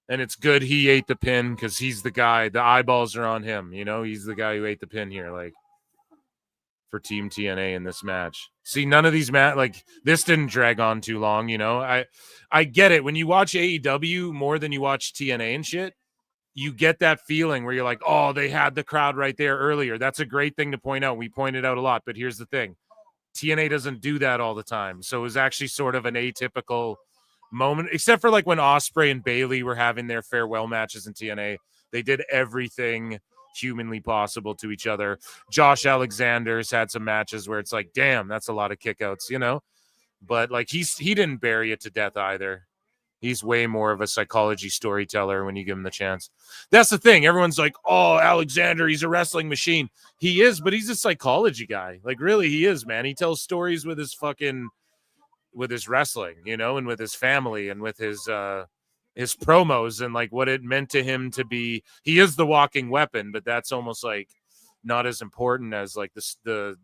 And it's good he ate the pin because he's the guy. The eyeballs are on him. You know, he's the guy who ate the pin here. Like, for Team TNA in this match. See, none of these like this didn't drag on too long, you know. I get it. When you watch AEW more than you watch TNA and shit, you get that feeling where you're like, oh, they had the crowd right there earlier. That's a great thing to point out. We pointed out a lot, but here's the thing. TNA doesn't do that all the time. So it was actually sort of an atypical moment, except for like when Ospreay and Bayley were having their farewell matches in TNA. They did everything humanly possible to each other. Josh Alexander's had some matches where it's like, damn, that's a lot of kickouts, you know. But like he didn't bury it to death either. He's way more of a psychology storyteller when you give him the chance. That's the thing. Everyone's like, oh, Alexander, he's a wrestling machine. He is, but he's a psychology guy. Like, really, he is, man. He tells stories with his wrestling, you know, and with his family and with his promos and like what it meant to him to be. He is the walking weapon, but that's almost like not as important as like the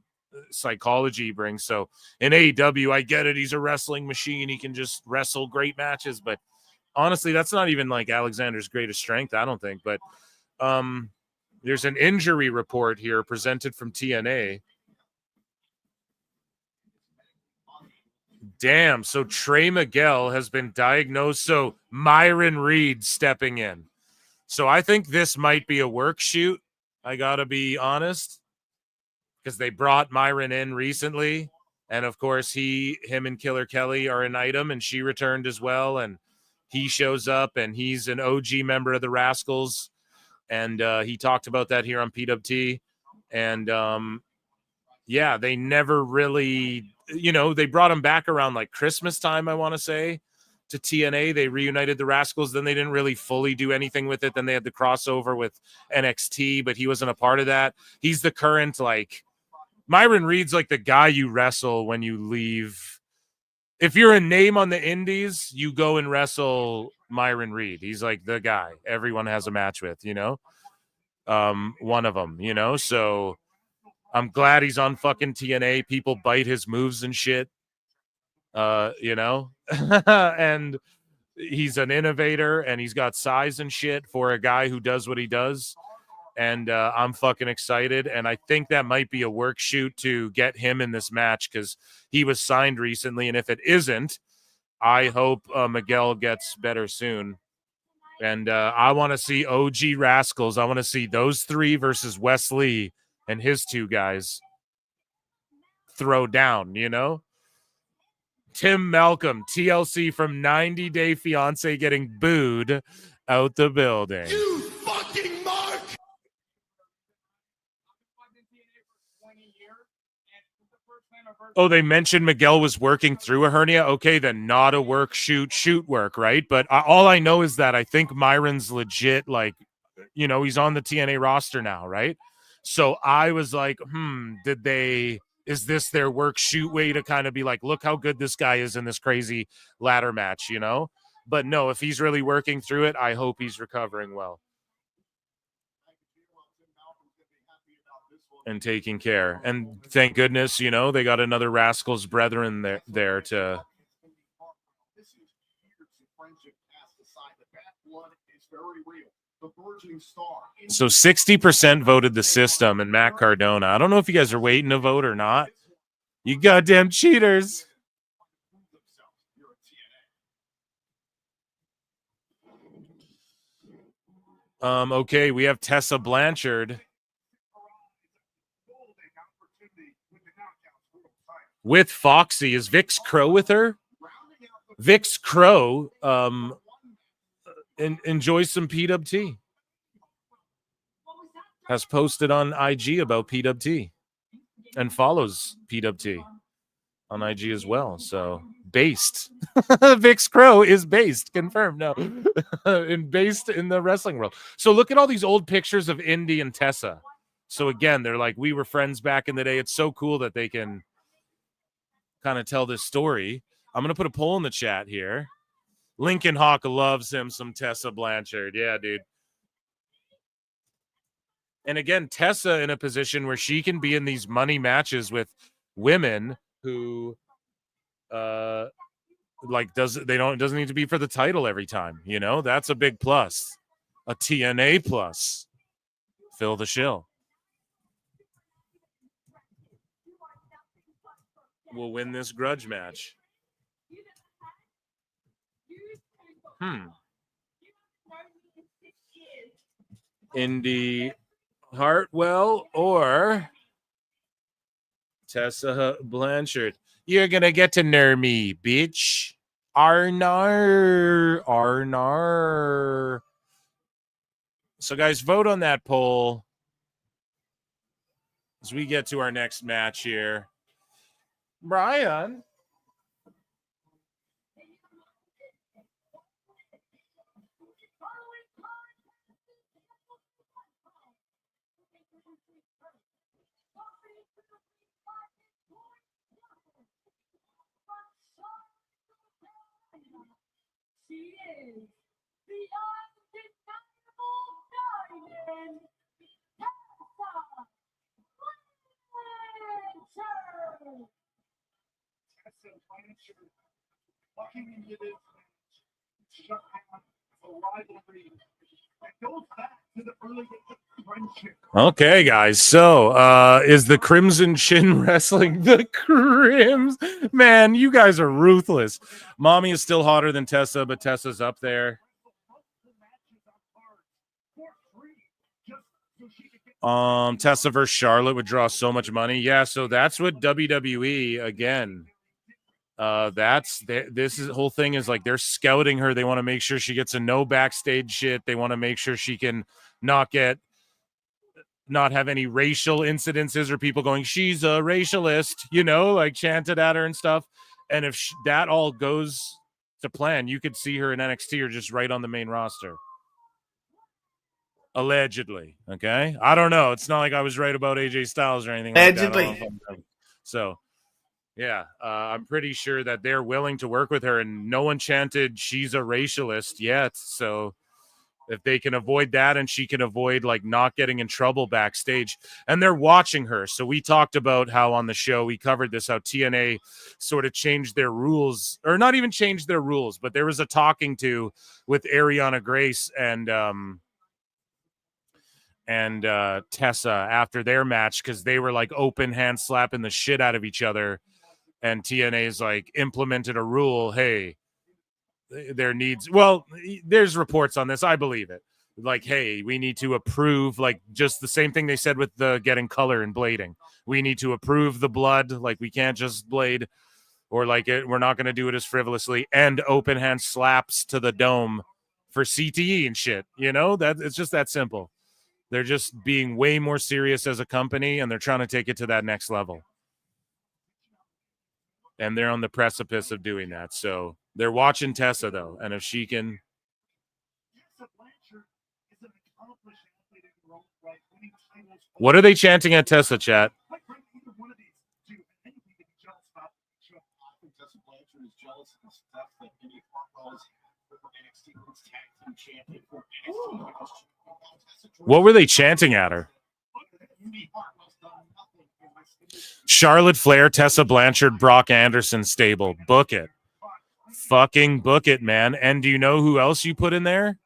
psychology he brings. So in AEW, I get it. He's a wrestling machine. He can just wrestle great matches, but honestly, that's not even like Alexander's greatest strength, I don't think. But there's an injury report here presented from TNA. Damn, so Trey Miguel has been diagnosed. So Myron Reed stepping in. So I think this might be a work shoot. I got to be honest, because they brought Myron in recently. And of course, him and Killer Kelly are an item, and she returned as well. And he shows up, and he's an OG member of the Rascals. And he talked about that here on PWT. And yeah, they never really, they brought him back around like Christmas time, I want to say, to TNA. They reunited the Rascals. Then they didn't really fully do anything with it. Then they had the crossover with NXT, but he wasn't a part of that. He's the current, like, Myron Reed's like the guy you wrestle when you leave. If you're a name on the indies, you go and wrestle Myron Reed. He's like the guy everyone has a match with, one of them, so I'm glad he's on fucking TNA. People bite his moves and shit, and he's an innovator, and he's got size and shit for a guy who does what he does. And I'm fucking excited. And I think that might be a work shoot to get him in this match because he was signed recently. And if it isn't, I hope Miguel gets better soon. And I want to see OG Rascals. I want to see those three versus Wes Lee and his two guys throw down, Tim Malcolm, TLC from 90 Day Fiancé getting booed out the building. You fucking mark! Oh, they mentioned Miguel was working through a hernia. Okay, then not a work shoot work, right? But all I know is that I think Myron's legit, like, he's on the TNA roster now, right? So I was like, is this their work shoot way to kind of be like, look how good this guy is in this crazy ladder match, But no, if he's really working through it, I hope he's recovering well and taking care. And thank goodness, they got another Rascals brethren there to. So 60% voted the system and Matt Cardona. I don't know if you guys are waiting to vote or not. You goddamn cheaters. Okay, we have Tessa Blanchard with Foxy. Is Vix Crow with her? Vix Crow enjoys some PWT. Has posted on IG about PWT and follows PWT on IG as well. So based. Vix Crow is based. Confirmed. No. Based in the wrestling world. So look at all these old pictures of Indy and Tessa. So again, they're like, we were friends back in the day. It's so cool that they can kind of tell this story. I'm going to put a poll in the chat here. Lincoln Hawk loves him some Tessa Blanchard. Yeah, dude. And again, Tessa in a position where she can be in these money matches with women who doesn't need to be for the title every time, That's a big plus. A TNA plus. Phil the Shill. Will win this grudge match. Indy Hartwell or Tessa Blanchard. You're gonna get to know me, bitch. Arnar. So guys, vote on that poll as we get to our next match here. Brian. She is the undeniable diamond, Tessa Blanchard. Walking into this match, shut down Okay, guys. So, is the Crimson Chin Wrestling the Crims? Man, you guys are ruthless. Mommy is still hotter than Tessa, but Tessa's up there. Tessa versus Charlotte would draw so much money. Yeah, so that's what WWE again. This whole thing is like they're scouting her. They want to make sure she gets a no backstage shit. They want to make sure she can not have any racial incidences or people going, she's a racialist, like chanted at her and stuff. And if that all goes to plan, you could see her in NXT or just right on the main roster. Allegedly. Okay. I don't know. It's not like I was right about AJ Styles or anything Allegedly. like that. So yeah, I'm pretty sure that they're willing to work with her, and no one chanted she's a racialist yet. So if they can avoid that and she can avoid like not getting in trouble backstage, and they're watching her. So we talked about how on the show we covered this, how TNA sort of changed their rules, or not even changed their rules, but there was a talking to with Ariana Grace and Tessa after their match, because they were like open hand slapping the shit out of each other, and TNA's like implemented a rule. Hey, there needs, well, there's reports on this, I believe it, like, hey, we need to approve, like just the same thing they said with the getting color and blading. We need to approve the blood, like we can't just blade, or like we're not going to do it as frivolously, and open hand slaps to the dome for CTE and shit. That it's just that simple. They're just being way more serious as a company, and they're trying to take it to that next level. And they're on the precipice of doing that. So they're watching Tessa, though. And if she can... What are they chanting at Tessa, chat? What were they chanting at her? Charlotte Flair, Tessa Blanchard, Brock Anderson stable. Book it. Fucking book it, man. And do you know who else you put in there?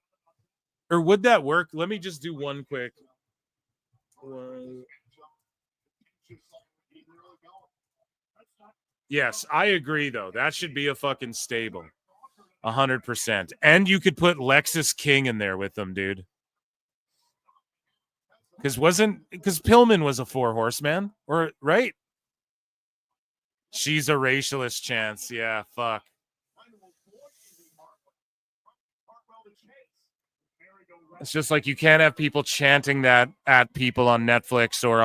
Or would that work? Let me just do one quick. Yes, I agree, though. That should be a fucking stable. 100%. And you could put Lexis King in there with them, dude. Because Pillman was a 4-horseman, or right? She's a racialist chance. Yeah, fuck. It's just like you can't have people chanting that at people on Netflix or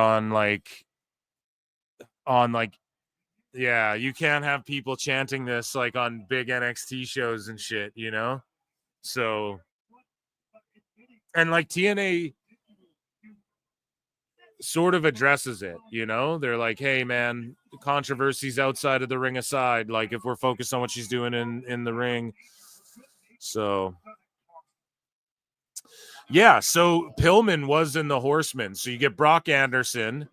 yeah, you can't have people chanting this like on big NXT shows and shit, So, and like TNA sort of addresses it, They're like, hey, man, controversies outside of the ring aside, like if we're focused on what she's doing in the ring. So, yeah, so Pillman was in the Horsemen. So you get Brock Anderson,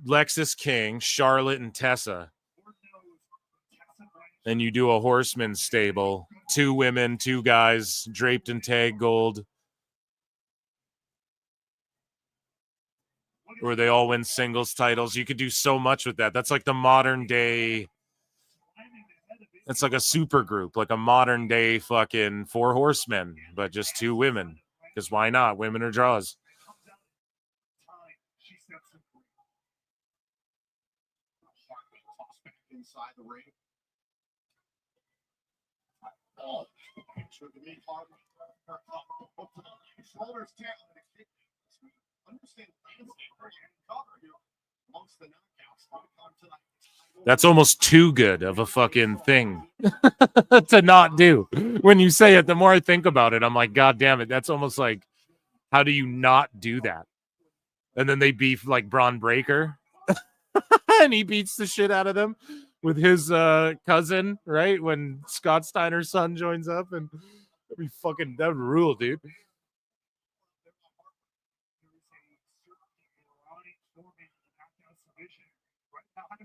Lexis King, Charlotte, and Tessa. And you do a Horseman stable. 2 women, 2 guys, draped in tag gold. Where they all win singles titles. You could do so much with that. That's like the modern day. It's like a super group, like a modern day fucking 4 horsemen, but just 2 women. Because why not? Women are draws. That's almost too good of a fucking thing to not do. When you say it, the more I think about it, I'm like, God damn it. That's almost like, how do you not do that? And then they beef like Braun Breaker and he beats the shit out of them with his cousin, right? When Scott Steiner's son joins up, and that would rule, dude.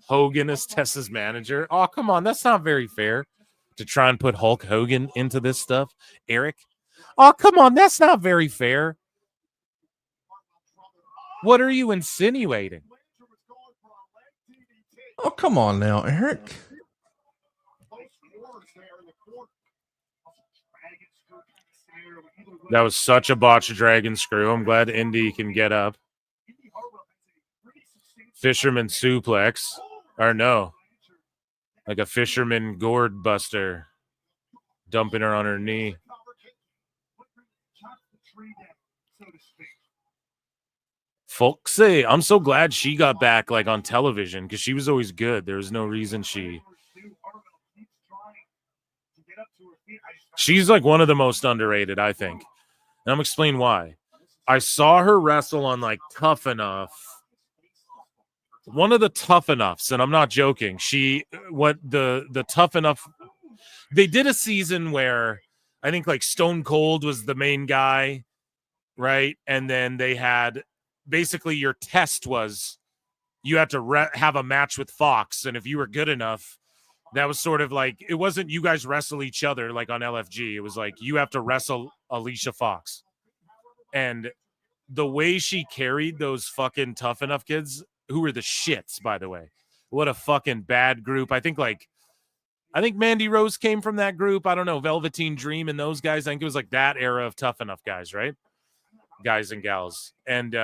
Hogan is Tessa's manager. Oh, come on. That's not very fair to try and put Hulk Hogan into this stuff. Eric, Oh, come on. That's not very fair. What are you insinuating? Oh, come on now, Eric. That was such a botched dragon screw. I'm glad Indy can get up. Fisherman suplex. Or no. Like a fisherman gourd buster. Dumping her on her knee. Foxy. I'm so glad she got back like on television because she was always good. There was no reason she's like one of the most underrated, I think. And I'm explaining why. I saw her wrestle on like Tough Enough. One of the Tough Enoughs, and I'm not joking. The Tough Enough, they did a season where I think like Stone Cold was the main guy, right? And then they had basically your test was you had to have a match with Fox, and if you were good enough, that was sort of like, it wasn't you guys wrestle each other like on LFG. It was like you have to wrestle Alicia Fox. And the way she carried those fucking Tough Enough kids, who were the shits, by the way. What a fucking bad group. I think Mandy Rose came from that group. I don't know, Velveteen Dream and those guys. I think it was like that era of Tough Enough guys, right? Guys and gals. And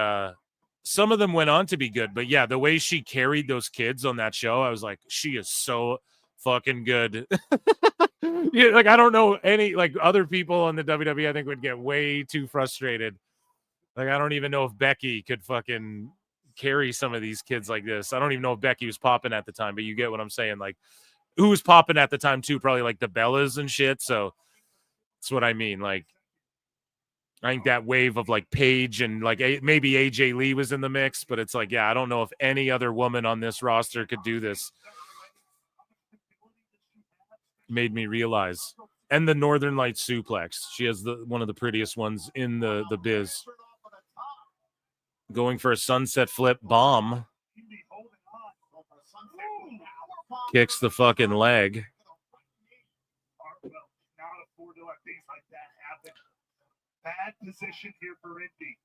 some of them went on to be good. But yeah, the way she carried those kids on that show, I was like, she is so fucking good. Yeah, like I don't know any like other people on the WWE I think would get way too frustrated. Like I don't even know if Becky could fucking carry some of these kids like this. I don't even know if Becky was popping at the time, but you get what I'm saying. Like who was popping at the time too? Probably like the Bellas and shit. So that's what I mean. Like I think that wave of like Paige and like maybe AJ Lee was in the mix, but it's like, yeah, I don't know if any other woman on this roster could do this. Made me realize. And the Northern Light suplex. She has one of the prettiest ones in the biz. Going for a sunset flip bomb. Kicks the fucking leg. Bad position here for Indy.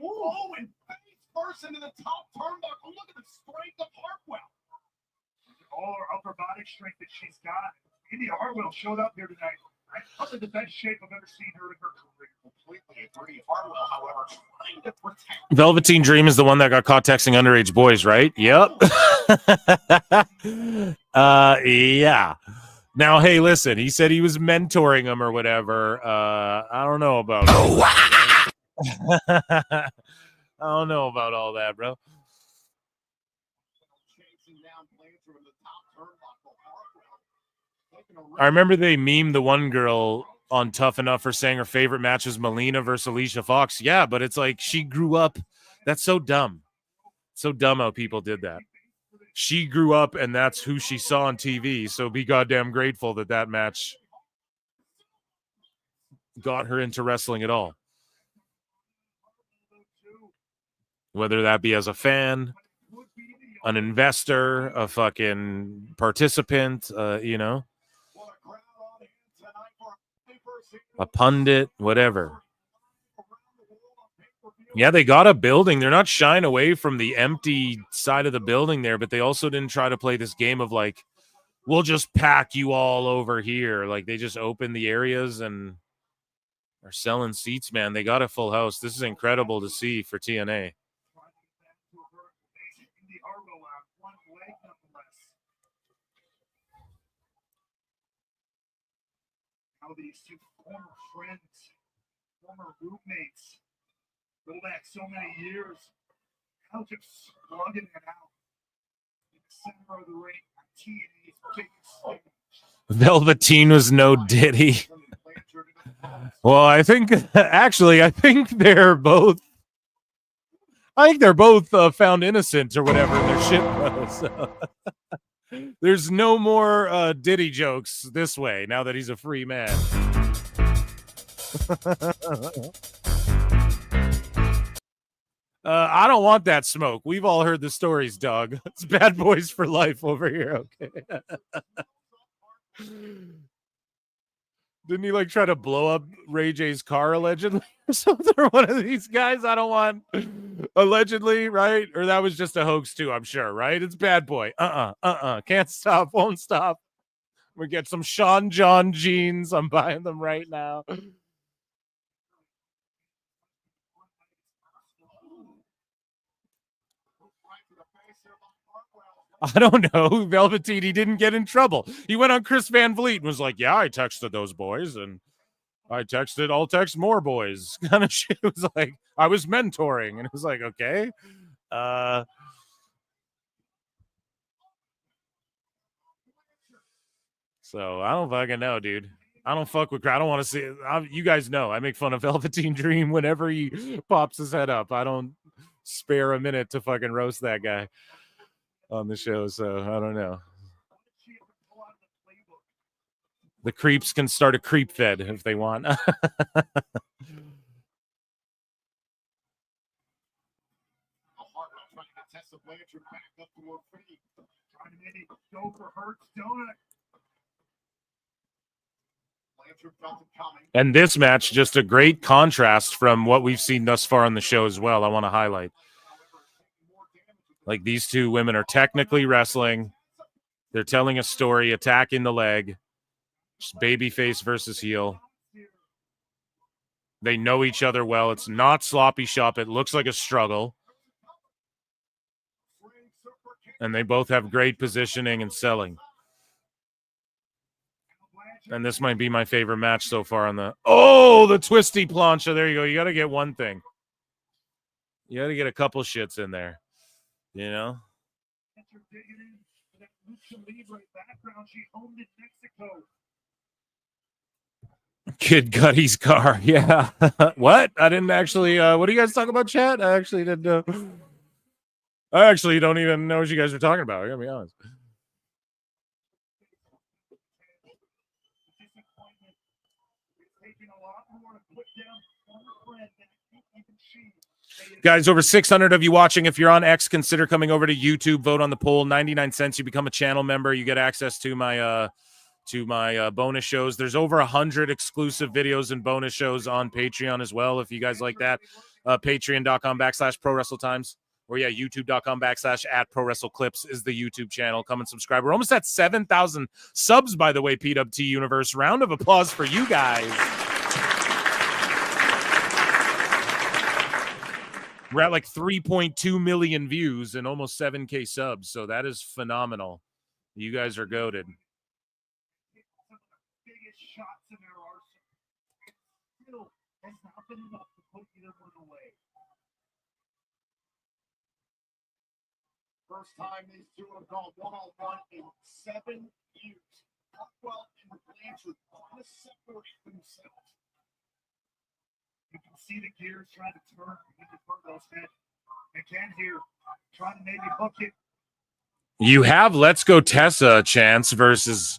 Oh, and face first into the top turnbuckle. Look at the strength of Hartwell. All her upper body strength that she's got. Indy Hartwell showed up here tonight. Probably the best shape I've ever seen her in her career. Completely agree. Hartwell, however, trying to protect. Velveteen Dream is the one that got caught texting underage boys, right? Yep. Yeah. Now, hey, listen, he said he was mentoring him or whatever. I don't know about I don't know about all that, bro. I remember they memed the one girl on Tough Enough for saying her favorite match was Melina versus Alicia Fox. Yeah, but it's like she grew up. That's so dumb. So dumb how people did that. She grew up and that's who she saw on TV. So be goddamn grateful that that match got her into wrestling at all. Whether that be as a fan, an investor, a fucking participant, you know, a pundit, whatever. Yeah, they got a building. They're not shying away from the empty side of the building there, but they also didn't try to play this game of like, we'll just pack you all over here. Like they just opened the areas and are selling seats, man. They got a full house. This is incredible to see for TNA. How these two former friends, former roommates, go back so many years, how just slugging it out in the center of the ring. TNA's biggest stage. Velveteen was no Diddy. Well, I think actually, I think they're both found innocent or whatever in their shit, bro. So. There's no more Diddy jokes this way now that he's a free man. I don't want that smoke. We've all heard the stories, dog. It's bad boys for life over here, okay? Didn't he like try to blow up Ray J's car allegedly or something? Or one of these guys? I don't want allegedly, right? Or that was just a hoax too, I'm sure, right? It's Bad Boy. Can't stop, won't stop. We get some Sean John jeans. I'm buying them right now. I don't know. Velveteen, he didn't get in trouble. He went on Chris Van Vliet and was like, yeah, I texted those boys and I'll text more boys. Kind of shit. It was like, I was mentoring. And it was like, okay. So I don't fucking know, dude. I don't fuck with. I don't want to see it. You guys know I make fun of Velveteen Dream whenever he pops his head up. I don't spare a minute to fucking roast that guy on the show. So I don't know. The creeps can start a creep fed if they want. And this match, just a great contrast from what we've seen thus far on the show as well. I want to highlight. Like, these two women are technically wrestling. They're telling a story, attacking the leg. Just babyface versus heel. They know each other well. It's not sloppy shop. It looks like a struggle. And they both have great positioning and selling. And this might be my favorite match so far on the... Oh, the twisty plancha. There you go. You got to get one thing. You got to get a couple shits in there. You know? Kid Cuddy's car. Yeah. What? I didn't actually... what are you guys talking about, chat? I actually didn't... I actually don't even know what you guys are talking about. I gotta be honest. Guys, over 600 of you watching. If you're on X, consider coming over to YouTube. Vote on the poll. 99 cents. You become a channel member. You get access to my bonus shows. There's over 100 exclusive videos and bonus shows on Patreon as well. If you guys like that, patreon.com/prowrestletimes. Or yeah, youtube.com/@Pro Clips is the YouTube channel. Come and subscribe. We're almost at 7,000 subs, by the way, PWT Universe. Round of applause for you guys. We're at like 3.2 million views and almost 7K subs. So that is phenomenal. You guys are goated. First time these two have gone one-on-one in 7 years. Buckwell and Blanchard want to separate themselves. You can see the gears trying to turn into Virgo's head. Again here, trying to maybe hook it. You have Let's Go Tessa chance versus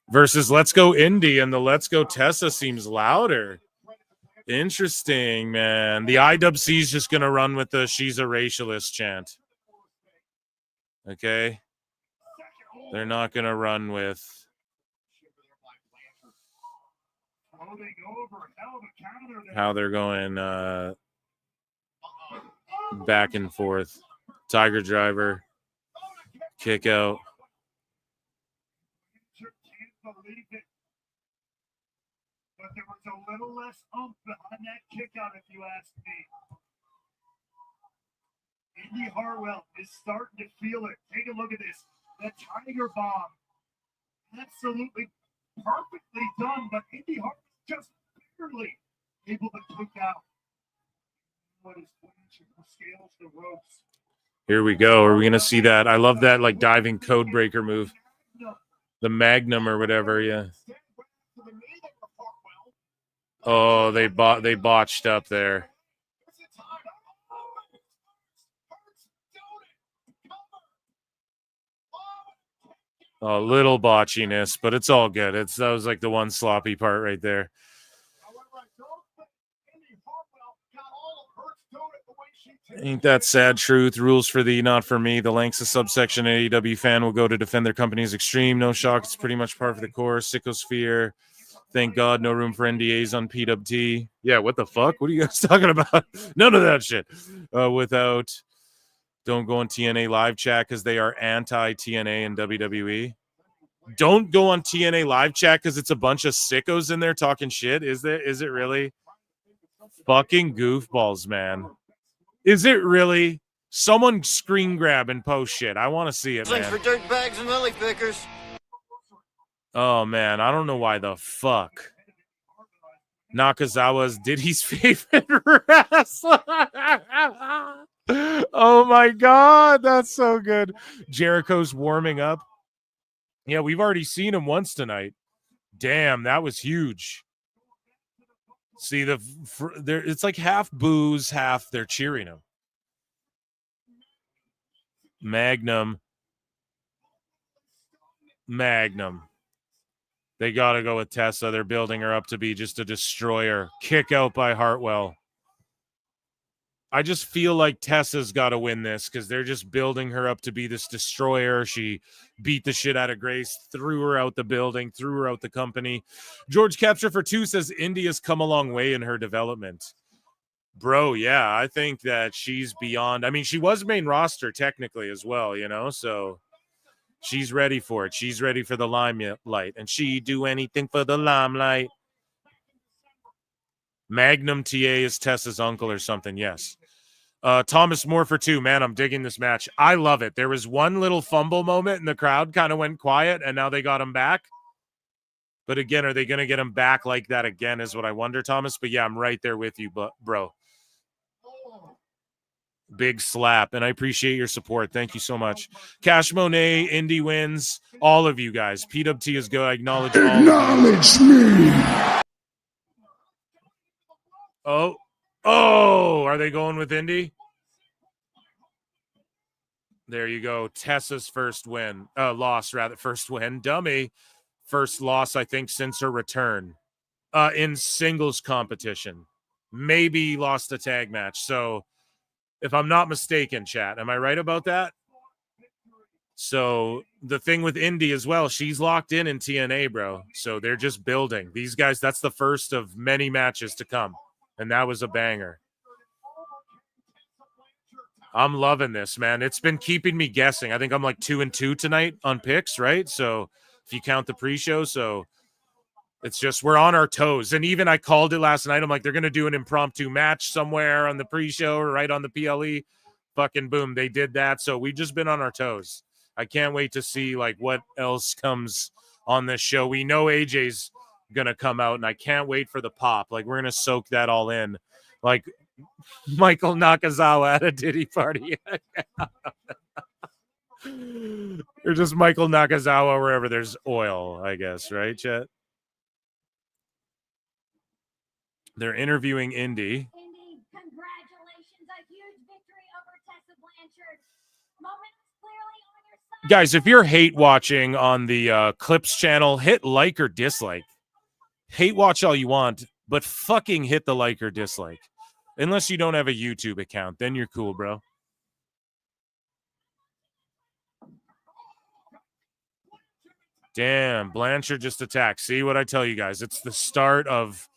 Let's Go Indy, and the Let's Go Tessa seems louder. Interesting, man. The IWC is just going to run with the she's a racialist chant. Okay, they're not gonna run with how they're going back and forth. Tiger driver, kick out. But there was a little less oomph behind that kick out, if you ask me. Indy Hartwell is starting to feel it. Take a look at this. The Tiger Bomb. Absolutely perfectly done, but Indy Hartwell just barely able to kick out. What is the scales, the ropes? Here we go. Are we going to see that? I love that, like, diving code breaker move. The Magnum or whatever, yeah. Oh, they botched up there. A little botchiness, but it's all good. That was like the one sloppy part right there. Ain't that sad truth? Rules for thee, not for me. The lengths of subsection AEW fan will go to defend their company's extreme. No shock. It's pretty much par for the course. Sickosphere. Thank God, no room for NDAs on PWT. Yeah, what the fuck? What are you guys talking about? None of that shit. Without, don't go on TNA live chat because they are anti-TNA and WWE. Don't go on TNA live chat because it's a bunch of sickos in there talking shit. Is it really? Fucking goofballs, man. Is it really? Someone screen grab and post shit. I want to see it, man. For dirt bags and lily pickers. Oh, man. I don't know why the fuck. Nakazawa's Diddy's favorite wrestler. Oh, my God. That's so good. Jericho's warming up. Yeah, we've already seen him once tonight. Damn, that was huge. See, it's like half booze, half they're cheering him. Magnum. They got to go with Tessa. They're building her up to be just a destroyer. Kick out by Hartwell. I just feel like Tessa's got to win this because they're just building her up to be this destroyer. She beat the shit out of Grace, threw her out the building, threw her out the company. George Capture for 2 says India's come a long way in her development. Bro, yeah, I think that she's beyond. I mean, she was main roster technically as well, you know, so she's ready for it. She's ready for the limelight, and she do anything for the limelight. Magnum TA is Tessa's uncle or something, yes. Thomas Moore for 2. Man, I'm digging this match. I love it. There was one little fumble moment, and the crowd kind of went quiet, and now they got him back. But again, are they going to get him back like that again is what I wonder, Thomas. But yeah, I'm right there with you, bro. Big slap, and I appreciate your support. Thank you so much. Cash Monet, Indy wins. All of you guys. PWT is good. I acknowledge all of you. Oh, are they going with Indy? There you go. Tessa's first win. Loss, rather. First win. Dummy. First loss, I think, since her return. In singles competition. Maybe lost a tag match. So, if I'm not mistaken, chat, am I right about that? So the thing with Indy as well, she's locked in TNA, bro. So they're just building. These guys, that's the first of many matches to come. And that was a banger. I'm loving this, man. It's been keeping me guessing. I think I'm like 2-2 tonight on picks, right? So if you count the pre-show, so it's just we're on our toes. And even I called it last night. I'm like, they're going to do an impromptu match somewhere on the pre-show or right on the PLE. Fucking boom, they did that. So we've just been on our toes. I can't wait to see like what else comes on this show. We know AJ's going to come out, and I can't wait for the pop. Like, we're going to soak that all in. Like, Michael Nakazawa at a Diddy party. Or just Michael Nakazawa wherever there's oil, I guess, right, chat? They're interviewing Indy. Indy, congratulations. A huge victory over Tessa Blanchard. Momentum's clearly on your side. Guys, if you're hate watching on the Clips channel, hit like or dislike. Hate watch all you want, but fucking hit the like or dislike. Unless you don't have a YouTube account, then you're cool, bro. Damn, Blanchard just attacked. See what I tell you guys? It's the start of...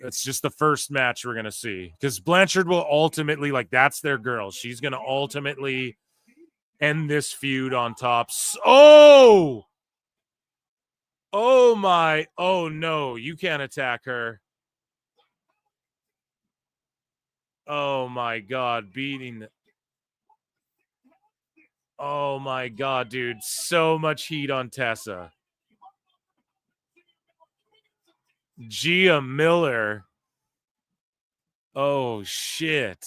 It's just the first match we're going to see. Because Blanchard will ultimately, like, that's their girl. She's going to ultimately end this feud on top. Oh! Oh, my. Oh, no. You can't attack her. Oh, my God. Beating. Oh, my God, dude. So much heat on Tessa. Gia Miller. Oh, shit.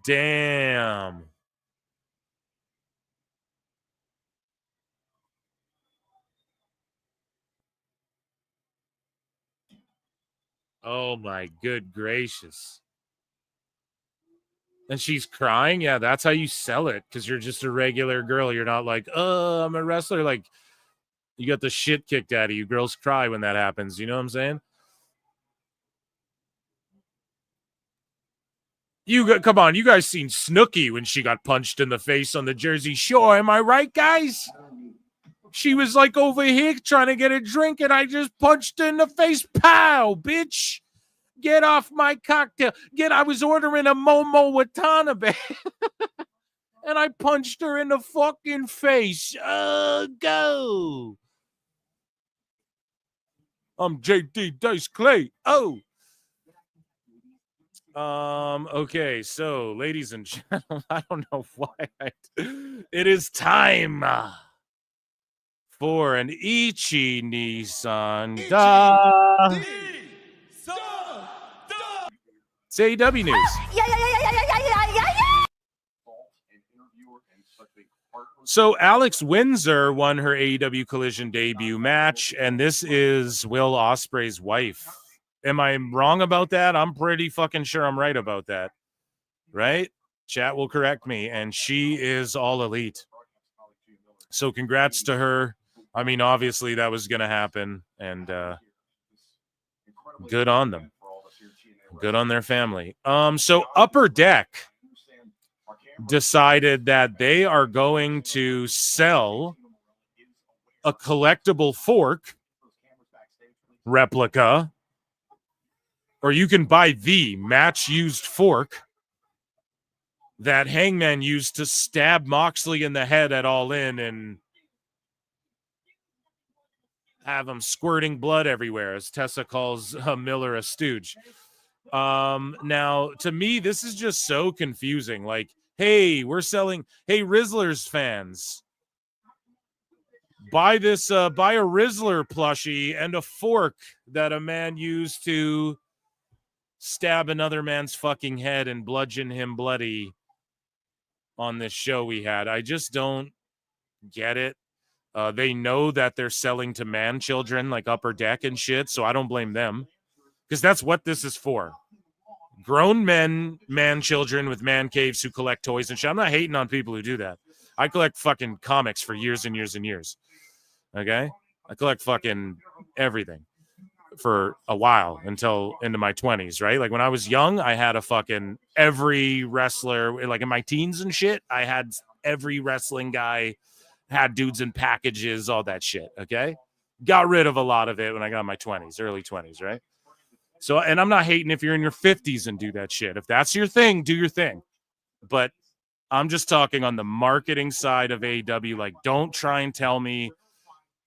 Damn. Oh, my good gracious. And she's crying. Yeah, that's how you sell it, because you're just a regular girl. You're not like, oh, I'm a wrestler. Like, you got the shit kicked out of you. Girls cry when that happens. You know what I'm saying? Come on, you guys seen Snooki when she got punched in the face on the Jersey Shore, am I right, guys? She was like over here trying to get a drink, and I just punched her in the face. Pow, bitch. Get off my cocktail. I was ordering a Momo Watanabe. And I punched her in the fucking face. Go. I'm JD Dice Clay. Oh. Okay, so ladies and gentlemen, I don't know why it is time for an Ichi Nissan It's AEW news. So Alex Windsor won her AEW Collision debut match, and this is Will Ospreay's wife. Am I wrong about that? I'm pretty fucking sure I'm right about that. Right? Chat will correct me, and she is all elite. So congrats to her. I mean, obviously that was going to happen, and good on them. Good on their family. So Upper Deck decided that they are going to sell a collectible fork replica, or you can buy the match-used fork that Hangman used to stab Moxley in the head at All In and have him squirting blood everywhere, as Tessa calls Miller a stooge. Now, to me, this is just so confusing. Like, hey, we're selling... Hey, Rizzlers fans, buy this, buy a Rizzler plushie and a fork that a man used to stab another man's fucking head and bludgeon him bloody on this show we had. I just don't get it. They know that they're selling to man children like Upper Deck and shit, so I don't blame them, because that's what this is for. Grown men, man children with man caves who collect toys and shit. I'm not hating on people who do that. I collect fucking comics for years and years and years. Okay? I collect fucking everything for a while until into my 20s, right? Like when I was young, I had a fucking every wrestler, like in my teens and shit, I had every wrestling guy, had dudes in packages, all that shit, okay? Got rid of a lot of it when I got in my 20s, early 20s, right? So, and I'm not hating if you're in your 50s and do that shit. If that's your thing, do your thing. But I'm just talking on the marketing side of AEW. Like, don't try and tell me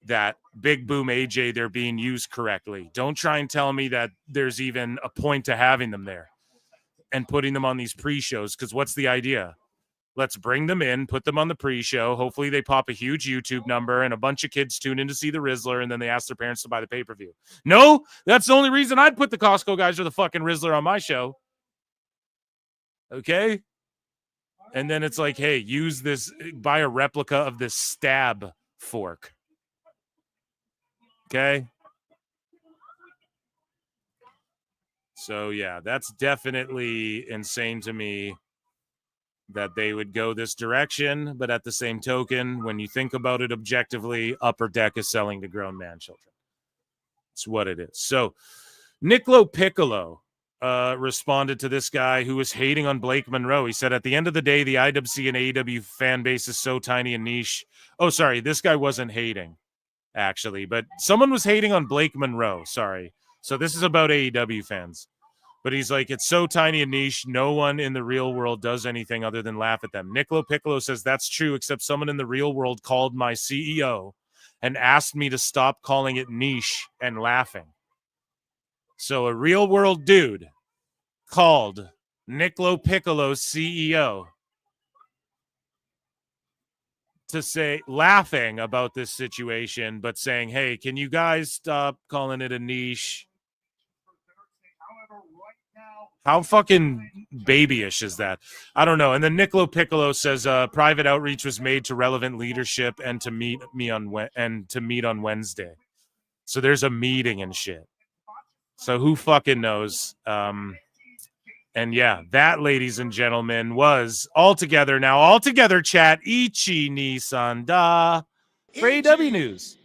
that Big Boom AJ, they're being used correctly. Don't try and tell me that there's even a point to having them there and putting them on these pre-shows, because what's the idea? Let's bring them in, put them on the pre-show. Hopefully they pop a huge YouTube number and a bunch of kids tune in to see the Rizzler, and then they ask their parents to buy the pay-per-view. No, that's the only reason I'd put the Costco guys or the fucking Rizzler on my show. Okay? And then it's like, hey, use this, buy a replica of this stab fork. Okay? So, yeah, that's definitely insane to me that they would go this direction. But at the same token, when you think about it objectively, Upper Deck is selling to grown man children. It's what it is. So, Niccolo Piccolo responded to this guy who was hating on Blake Monroe. He said, at the end of the day, the IWC and AEW fan base is so tiny and niche. Oh, sorry, this guy wasn't hating, actually, but someone was hating on Blake Monroe. Sorry. So this is about AEW fans. But he's like, it's so tiny and niche, no one in the real world does anything other than laugh at them. Niccolo Piccolo says, that's true, except someone in the real world called my CEO and asked me to stop calling it niche and laughing. So a real world dude called Niccolo Piccolo's CEO to say, laughing about this situation, but saying, hey, can you guys stop calling it a niche? How fucking babyish is that? I don't know. And then Niccolo Piccolo says private outreach was made to relevant leadership and to meet on Wednesday. So there's a meeting and shit. So who fucking knows? And yeah, that, ladies and gentlemen, was all together chat Ichi Nissan Da for AEW News.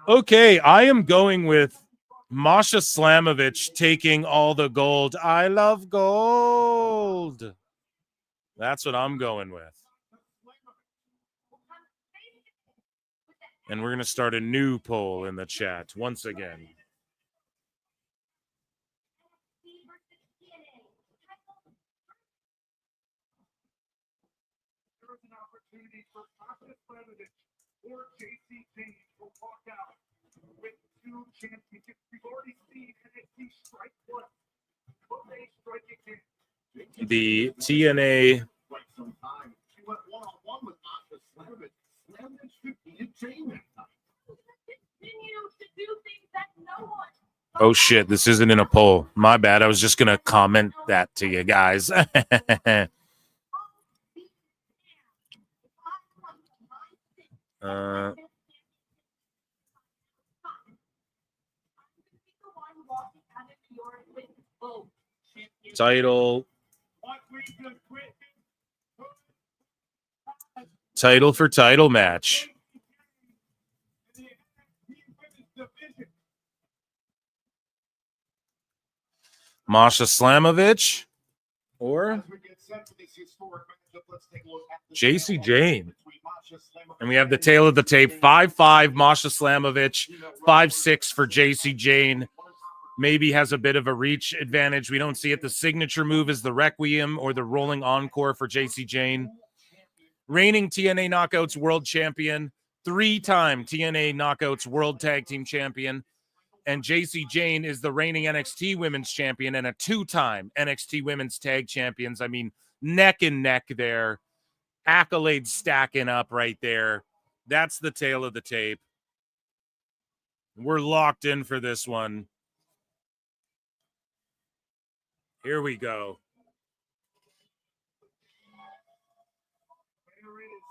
Okay, I am going with Masha Slamovich taking all the gold. I love gold. That's what I'm going with. And we're going to start a new poll in the chat once again. There is an opportunity for Masha Slamovich or JC James to walk out with 2 championships. We've already seen NXT strike one. Will they strike again? The TNA Quite some time. She went one-on-one with Masha Slamovich. Slamovich should be a chain that time. Continue to do things that no one. Oh shit, this isn't in a poll. My bad. I was just going to comment that to you guys. Title for title match. Masha Slamovich or JC Jane. And we have the tail of the tape. 5'5" Masha Slamovich, 5'6" for JC Jane. Maybe has a bit of a reach advantage. We don't see it. The signature move is the Requiem or the rolling encore for JC Jane. Reigning TNA Knockouts World Champion, 3-time TNA Knockouts World Tag Team Champion. And JC Jane is the reigning NXT Women's Champion and a 2-time NXT Women's Tag Champions. I mean, neck and neck there. Accolades stacking up right there. That's the tail of the tape. We're locked in for this one. Here we go. There is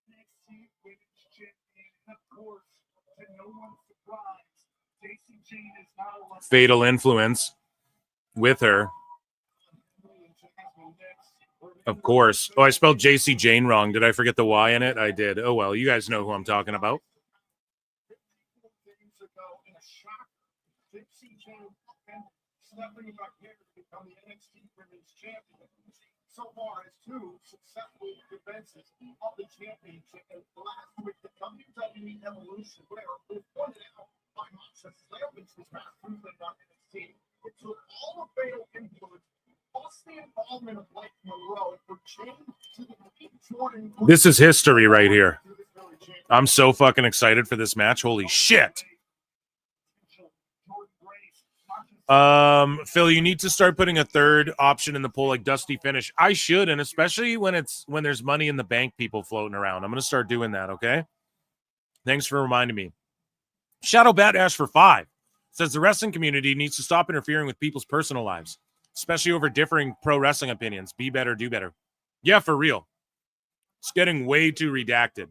NXT Women's Champion, and of course, to no one's surprise, JC Jane is not alone. Fatal Influence with her. Of course. Oh, I spelled JC Jane wrong. Did I forget the Y in it? I did. Oh, well, you guys know who I'm talking about. Stephanie McMahon to become the NXT Women's Champion. So far as 2 successful defenses of the championship, and last week the WWE Evolution, where it was pointed out by Masha Slamovich this past Tuesday on NXT, it took all the fatal influence, plus the involvement of Blake Monroe, for change to the Jordan. This is history right here. I'm so fucking excited for this match. Holy shit. Phil, you need to start putting a third option in the poll, like Dusty Finish. I should, and especially when there's money in the bank people floating around. I'm gonna start doing that, okay? Thanks for reminding me. Shadow Bat Ash for 5 says the wrestling community needs to stop interfering with people's personal lives, especially over differing pro wrestling opinions. Be better, do better. Yeah, for real. It's getting way too redacted.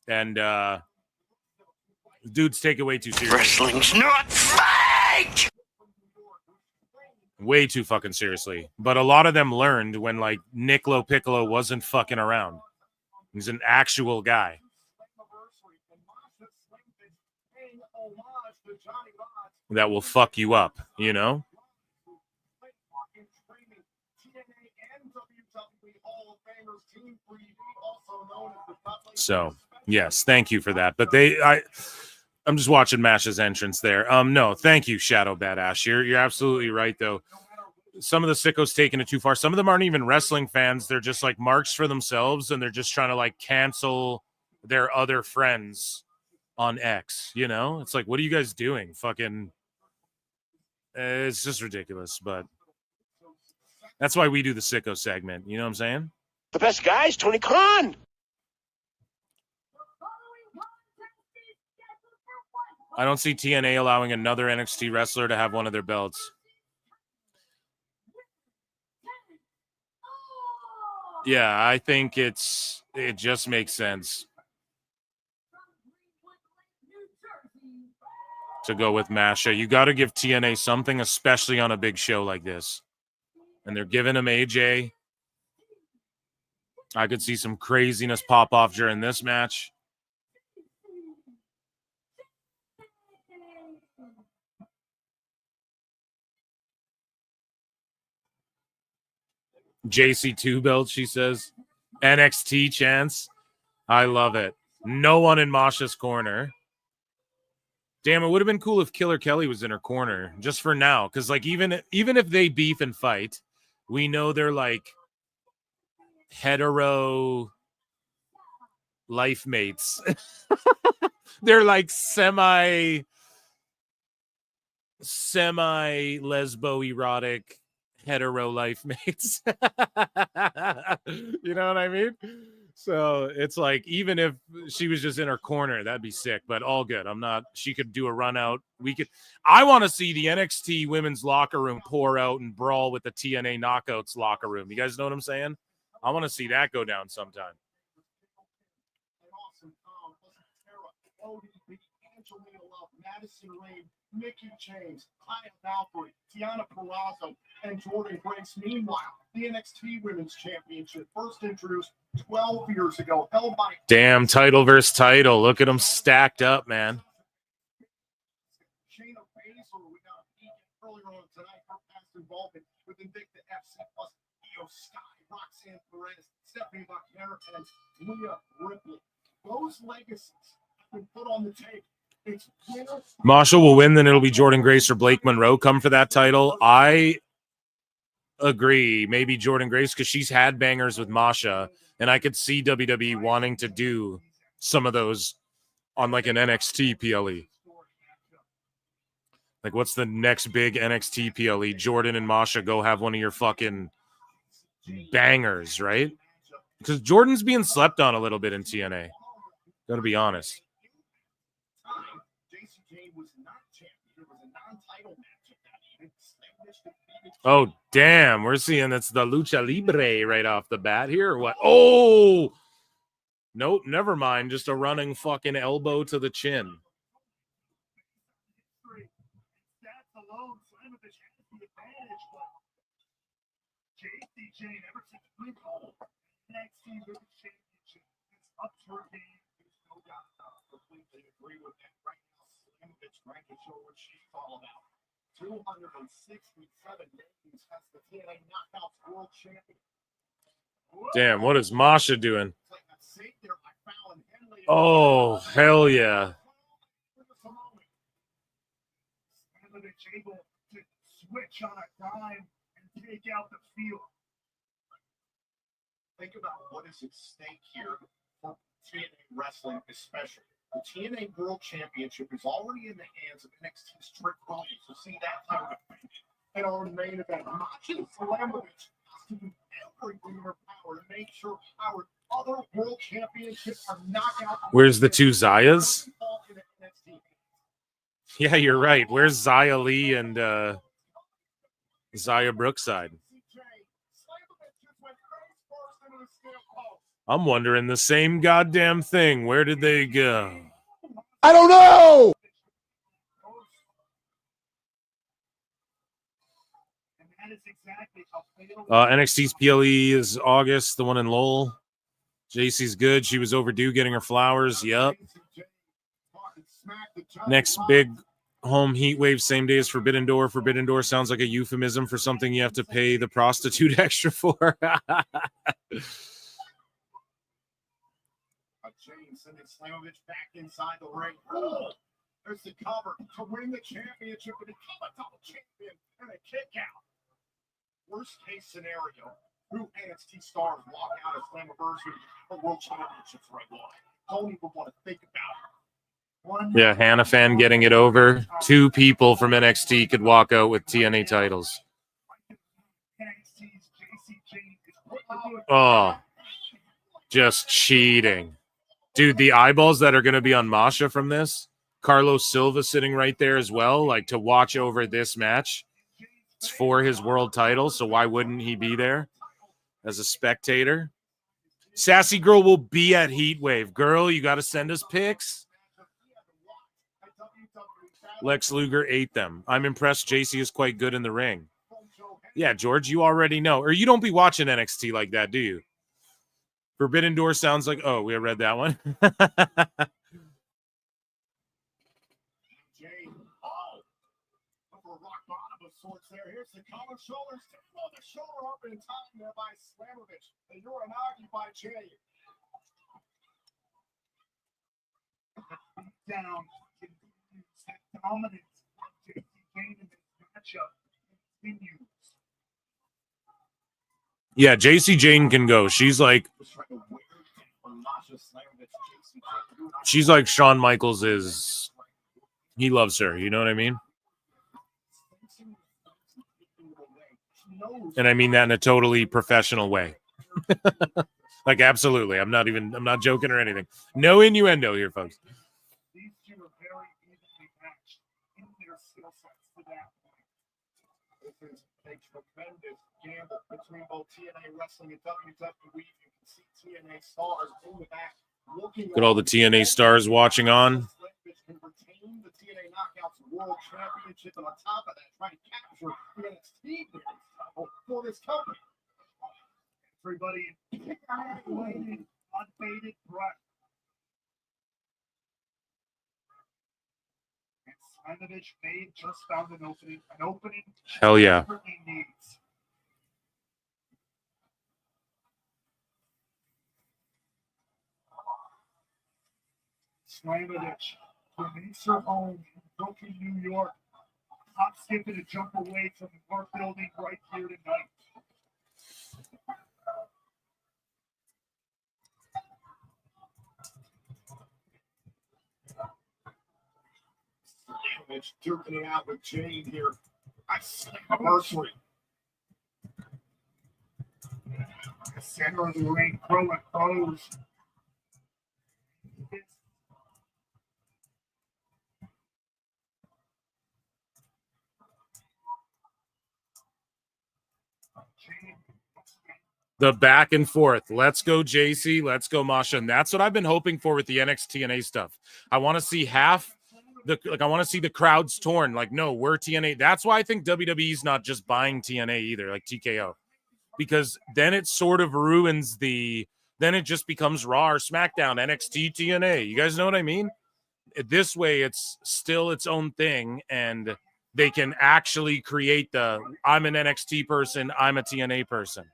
And dudes take it way too seriously. Wrestling's not fake! Way too fucking seriously. But a lot of them learned when, like, Niccolo Piccolo wasn't fucking around. He's an actual guy. That will fuck you up, you know? So, yes, thank you for that. But I'm just watching Mash's entrance there. No, thank you, Shadow Badass. You're absolutely right, though. Some of the sickos taking it too far. Some of them aren't even wrestling fans. They're just like marks for themselves, and they're just trying to like cancel their other friends on X. You know, it's like, what are you guys doing? Fucking, it's just ridiculous. But that's why we do the sicko segment. You know what I'm saying? The best guy is Tony Khan. I don't see TNA allowing another NXT wrestler to have one of their belts. Yeah, I think it just makes sense to go with Masha. You got to give TNA something, especially on a big show like this. And they're giving him AJ. I could see some craziness pop off during this match. JC2 belt, she says. NXT chance. I love it. No one in Masha's corner. Damn, it would have been cool if Killer Kelly was in her corner, just for now. Because, like, even if they beef and fight, we know they're, like, hetero life mates. They're, like, semi lesbo-erotic hetero life mates. You know what I mean? So it's like, even if she was just in her corner, that'd be sick, but all good. She could do a run out. I want to see the NXT women's locker room pour out and brawl with the TNA Knockouts locker room. You guys know what I'm saying? I want to see that go down sometime. Madison Reed, Mickey James, Kaya Valkyrie, Tiana Peraza, and Jordan Grace. Meanwhile, the NXT Women's Championship, first introduced 12 years ago, held by Damn, title versus title. Look at them stacked up, man. Shayna Baszler. We got earlier on tonight, her past involvement with Invicta FC plus Io Sky, Roxanne Perez, Stephanie Buckner, and Leah Ripley. Those legacies have been put on the table. Masha will win, then it'll be Jordan Grace or Blake Monroe come for that title. I agree. Maybe Jordan Grace, because she's had bangers with Masha, and I could see WWE wanting to do some of those on like an NXT PLE. Like, what's the next big NXT PLE? Jordan and Masha go have one of your fucking bangers, right? Because Jordan's being slept on a little bit in TNA. Gotta be honest. Oh, damn. We're seeing it's the Lucha Libre right off the bat here, or what? Oh! Nope, never mind. Just a running fucking elbow to the chin. All about 267 names as the TNA Knockouts World Champion. Damn, what is Masha doing? Oh, hell yeah. Able to switch on a dime and take out the field. Think about what is at stake here for TNA Wrestling, especially. The TNA World Championship is already in the hands of NXT's Trick Williams. So see that type of thing. And our main event, Masha Slamovich has to do everything in her power to make sure our other World Championships are knockout. Where's the two Zayas? Yeah, you're right. Where's Zaya Lee and Zaya Brookside? I'm wondering the same goddamn thing. Where did they go? I don't know! NXT's PLE is August, the one in Lowell. JC's good. She was overdue getting her flowers. Yep. Next big home heat wave, same day as Forbidden Door. Forbidden Door sounds like a euphemism for something you have to pay the prostitute extra for. James sending Slamovich back inside the ring. Oh, there's the cover to win the championship and become a double champion and a kick out. Worst case scenario, who NXT stars walk out of Slammiversary for World Championships right now? Don't even want to think about it. Yeah, Hannah fan getting it over. 2 people from NXT could walk out with TNA titles. Oh, just cheating. Dude, the eyeballs that are going to be on Masha from this, Carlos Silva sitting right there as well, like to watch over this match. It's for his world title, so why wouldn't he be there as a spectator? Sassy Girl will be at Heatwave. Girl, you got to send us pics. Lex Luger ate them. I'm impressed JC is quite good in the ring. Yeah, George, you already know. Or you don't be watching NXT like that, do you? Forbidden Door sounds like, oh, we read that one. rock bottom of sorts there. Here's the collar shoulders. Oh, the shoulder up in time there by Slammiversary. And Uranagi by Jay. Down. That dominance of JC Jane in this matchup continues. Yeah, JC Jane can go. She's like Shawn Michaels is. He loves her. You know what I mean? And I mean that in a totally professional way. Like, absolutely. I'm not joking or anything. No innuendo here, folks. These two are very evenly matched in their skill sets to that point. This is a tremendous gamble between both TNA Wrestling and WWE. You can see TNA stars in the back looking Look at all the TNA stars watching on. can retain the TNA Knockouts World Championship, and on top of that, try to capture the NXT title for this company. Everybody waiting, unbated breath. And Slammiversary may just found an opening. Hell yeah. Desperately needs. Slammiversary remains her home in Brooklyn, New York. Hop, skip, and a jump away from the Park Building right here tonight. Slammiversary duking it out with Jane here. Slammiversary. The center of the ring, pro and pros. The back and forth. Let's go, JC. Let's go, Masha. And that's what I've been hoping for with the NXT stuff. I want to see I want to see the crowds torn. Like, no, we're TNA. That's why I think WWE's not just buying TNA either, like TKO. Because then it sort of ruins then it just becomes Raw or SmackDown, NXT, TNA. You guys know what I mean? This way, it's still its own thing, and they can actually create I'm an NXT person, I'm a TNA person.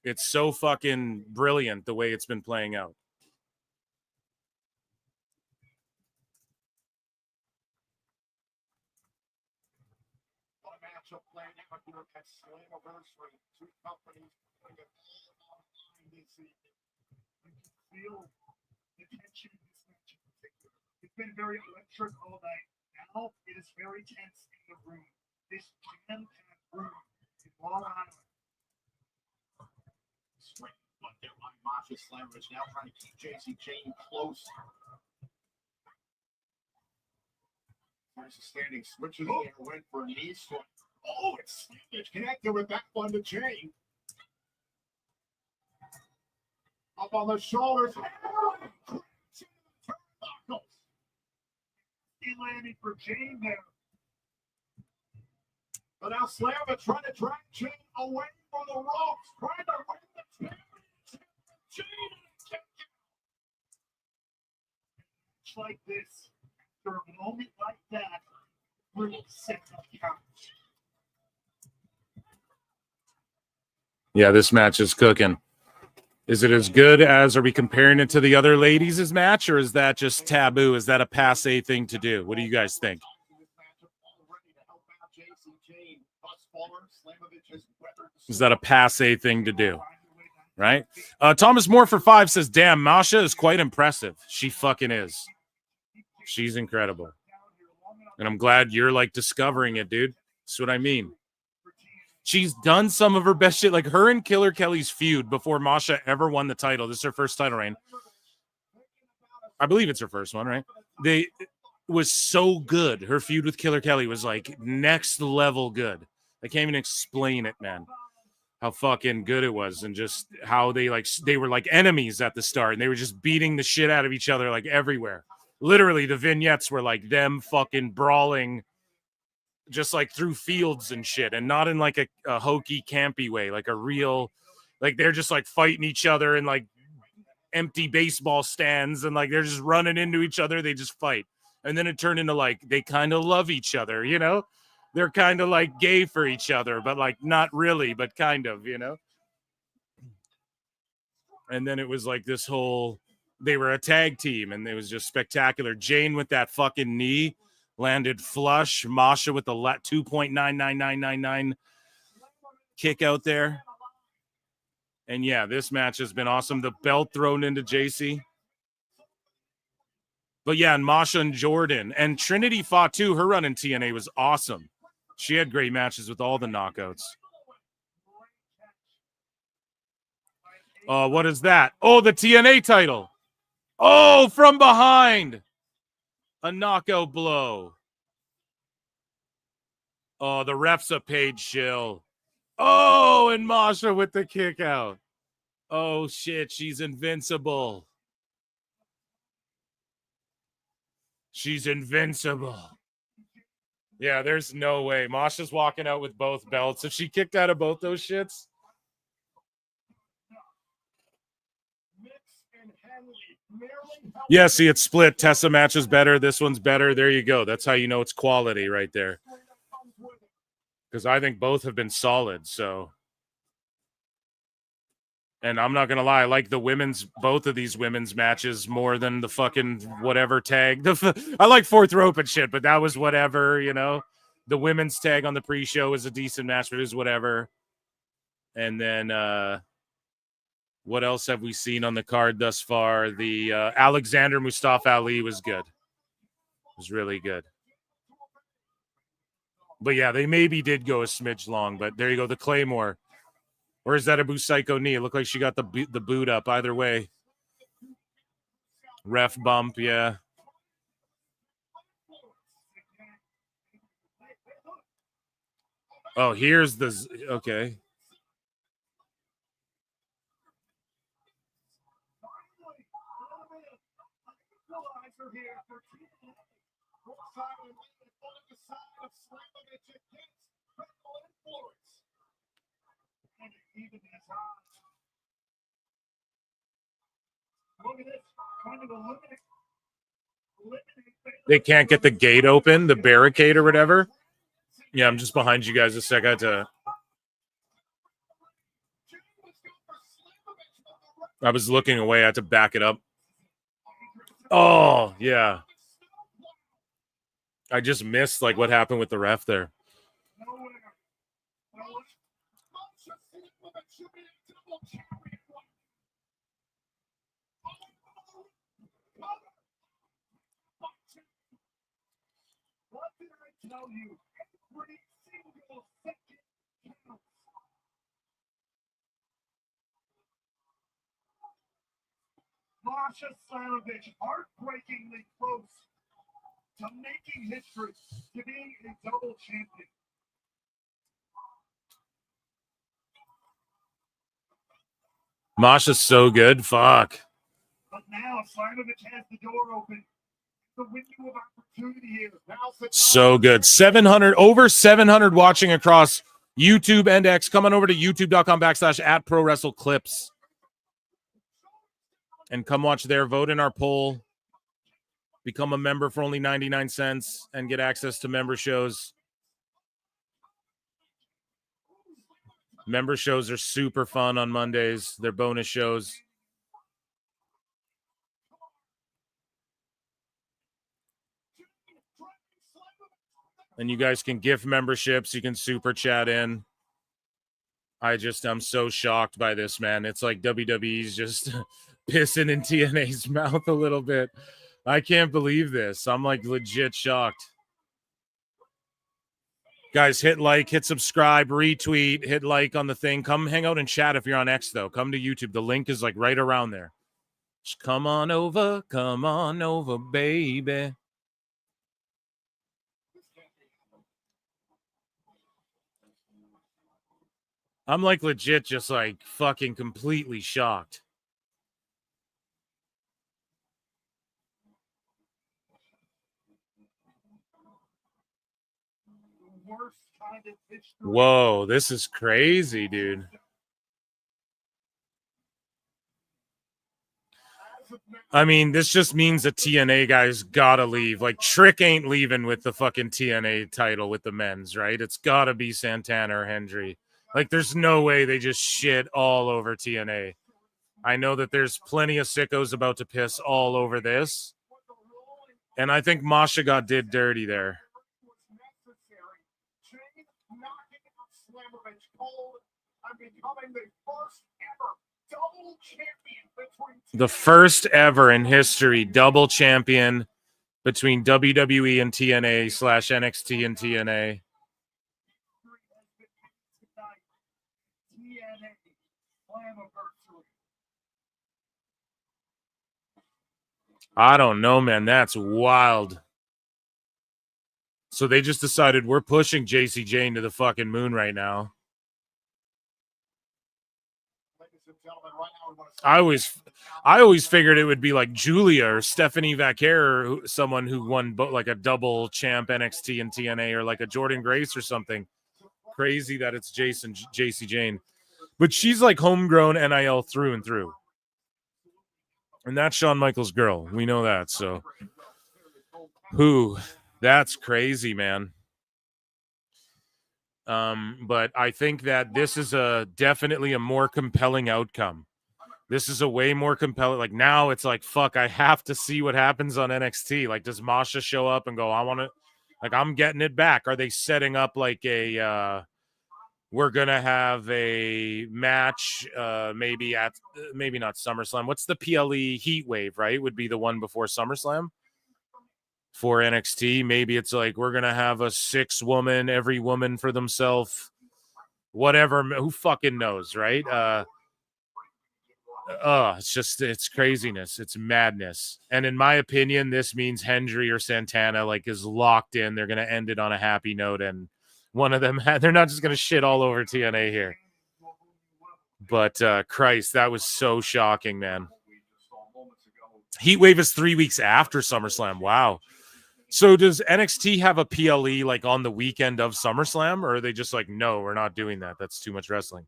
It's so fucking brilliant the way it's been playing out. What a matchup playing out here at Slammiversary. Two companies putting it all on the line this evening. You can feel the tension in this match in particular. It's been very electric all night. Now it is very tense in the room. This jam-packed room in Long Island. Straight but there by Masha Slammiversary, now trying to keep JC Jane close. There's a standing switches there, went for a knee swing. Oh, it's connected with that one to Jane. Up on the shoulders. He landing for Jane there. But now Slammiversary trying to drag Jane away from the ropes, trying to win the championship. Jane like this, after a moment like that, really set the couch. Yeah, this match is cooking. Is it as good as, are we comparing it to the other ladies' match, or is that just taboo? Is that a passé thing to do? What do you guys think? Is that a passé thing to do? Right? Thomas Moore for 5 says, damn, Masha is quite impressive. She fucking is. She's incredible. And I'm glad you're like discovering it, dude. That's what I mean. She's done some of her best shit. Like her and Killer Kelly's feud before Masha ever won the title. This is her first title reign. I believe it's her first one, right? It was so good. Her feud with Killer Kelly was like next level good. I can't even explain it, man. How fucking good it was, and just how they were like enemies at the start, and they were just beating the shit out of each other like everywhere. Literally, the vignettes were like them fucking brawling just like through fields and shit, and not in like a hokey campy way, like a real, like they're just like fighting each other in like empty baseball stands, and like they're just running into each other. They just fight. And then it turned into like they kind of love each other, you know? They're kind of like gay for each other, but like not really, but kind of, you know? And then it was like this whole, they were a tag team and it was just spectacular. Jane with that fucking knee landed flush. Masha with the 2.99999 kick out there. And yeah, this match has been awesome. The belt thrown into JC. But yeah, and Masha and Jordan. And Trinity fought too. Her run in TNA was awesome. She had great matches with all the knockouts. What is that? Oh, the TNA title. Oh, from behind. A knockout blow. Oh, the ref's a paid shill. Oh, and Masha with the kick out. Oh, shit. She's invincible. She's invincible. Yeah, there's no way. Masha's walking out with both belts. If she kicked out of both those shits. Yeah, see, it's split. Tessa matches better. This one's better. There you go. That's how you know it's quality right there. Because I think both have been solid, so. And I'm not going to lie, I like the both of these women's matches more than the fucking whatever tag. I like fourth rope and shit, but that was whatever, you know. The women's tag on the pre-show was a decent match, but it was whatever. And then what else have we seen on the card thus far? The Alexander Mustafa Ali was good. It was really good. But yeah, they maybe did go a smidge long, but there you go, the Claymore. Or is that a Busaiku knee? It looked like she got the boot up. Either way. Ref bump, yeah. Oh, here's the... Okay. They can't get the gate open, the barricade or whatever. Yeah, I'm just behind you guys a sec. I had to... I was looking away. I had to back it up. Oh, yeah. I just missed like what happened with the ref there. Masha Slamovich heartbreakingly close to making history, to being a double champion. Masha's so good. Fuck. But now Slamovich has the door open. The window of opportunity here. So good. 700, over 700 watching across YouTube and X. Come on over to youtube.com/@ProWrestleClips. And come watch there. Vote in our poll. Become a member for only 99 cents and get access to member shows. Member shows are super fun on Mondays. They're bonus shows. And you guys can gift memberships. You can super chat in. I'm so shocked by this, man. It's like WWE's just pissing in TNA's mouth a little bit. I can't believe this. I'm like legit shocked. Guys, hit like, hit subscribe, retweet, hit like on the thing. Come hang out and chat if you're on X, though. Come to YouTube. The link is like right around there. Just come on over, baby. I'm like legit just like fucking completely shocked. Whoa, this is crazy, dude. I mean, this just means the TNA guys gotta leave. Like, Trick ain't leaving with the fucking TNA title with the men's, right? It's gotta be Santana or Hendry. Like, there's no way they just shit all over TNA. I know that there's plenty of sickos about to piss all over this. And I think Masha got did dirty there. The first ever in history double champion between WWE and TNA / NXT and TNA. I don't know, man. That's wild. So they just decided we're pushing JC Jane to the fucking moon right now. I always figured it would be like Julia or Stephanie Vaquer, or someone who won like a double champ NXT and TNA, or like a Jordan Grace or something. Crazy that it's JC Jane. But she's like homegrown NIL through and through. And that's Shawn Michaels' girl. We know that. So, that's crazy, man. But I think that this is definitely a more compelling outcome. This is a way more compelling. Like, now it's like, fuck, I have to see what happens on NXT. Like, does Masha show up and go, I want to, like, I'm getting it back? Are they setting up like we're going to have a match, maybe not SummerSlam. What's the PLE Heat Wave, right? Would be the one before SummerSlam for NXT. Maybe it's like, we're going to have a 6-woman, every woman for themselves, whatever. Who fucking knows, right? It's craziness. It's madness. And in my opinion, this means Hendry or Santana like is locked in. They're going to end it on a happy note. And one of them, they're not just going to shit all over TNA here. But Christ, that was so shocking, man. Heatwave is 3 weeks after SummerSlam. Wow. So does NXT have a PLE like on the weekend of SummerSlam, or are they just like, no, we're not doing that? That's too much wrestling.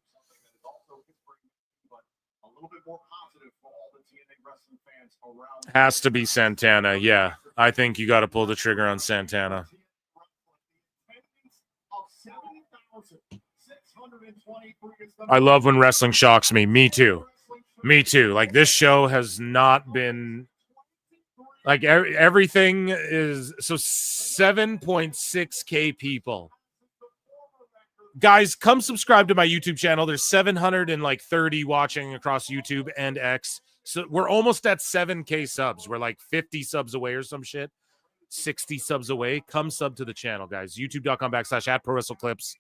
Has to be Santana. Yeah, I think you got to pull the trigger on Santana. I love when wrestling shocks me. Me too. Like, this show has not been like everything is so 7.6K people. Guys, come subscribe to my YouTube channel. There's 730 watching across YouTube and X. So we're almost at 7K subs. We're like 50 subs away or some shit. 60 subs away. Come sub to the channel, guys. YouTube.com/@ProWrestleClips.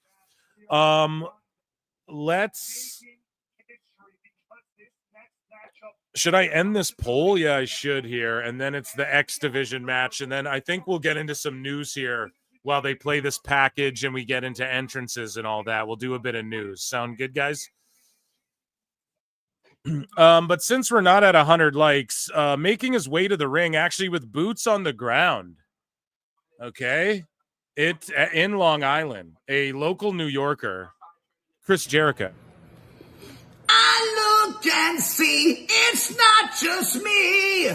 Should I end this poll? Yeah, I should here. And then it's the X Division match. And then I think we'll get into some news here while they play this package and we get into entrances and all that. We'll do a bit of news. Sound good, guys? But since we're not at 100 likes, making his way to the ring, actually with boots on the ground. Okay. It in Long Island, a local New Yorker, Chris Jericho. I look and see it's not just me.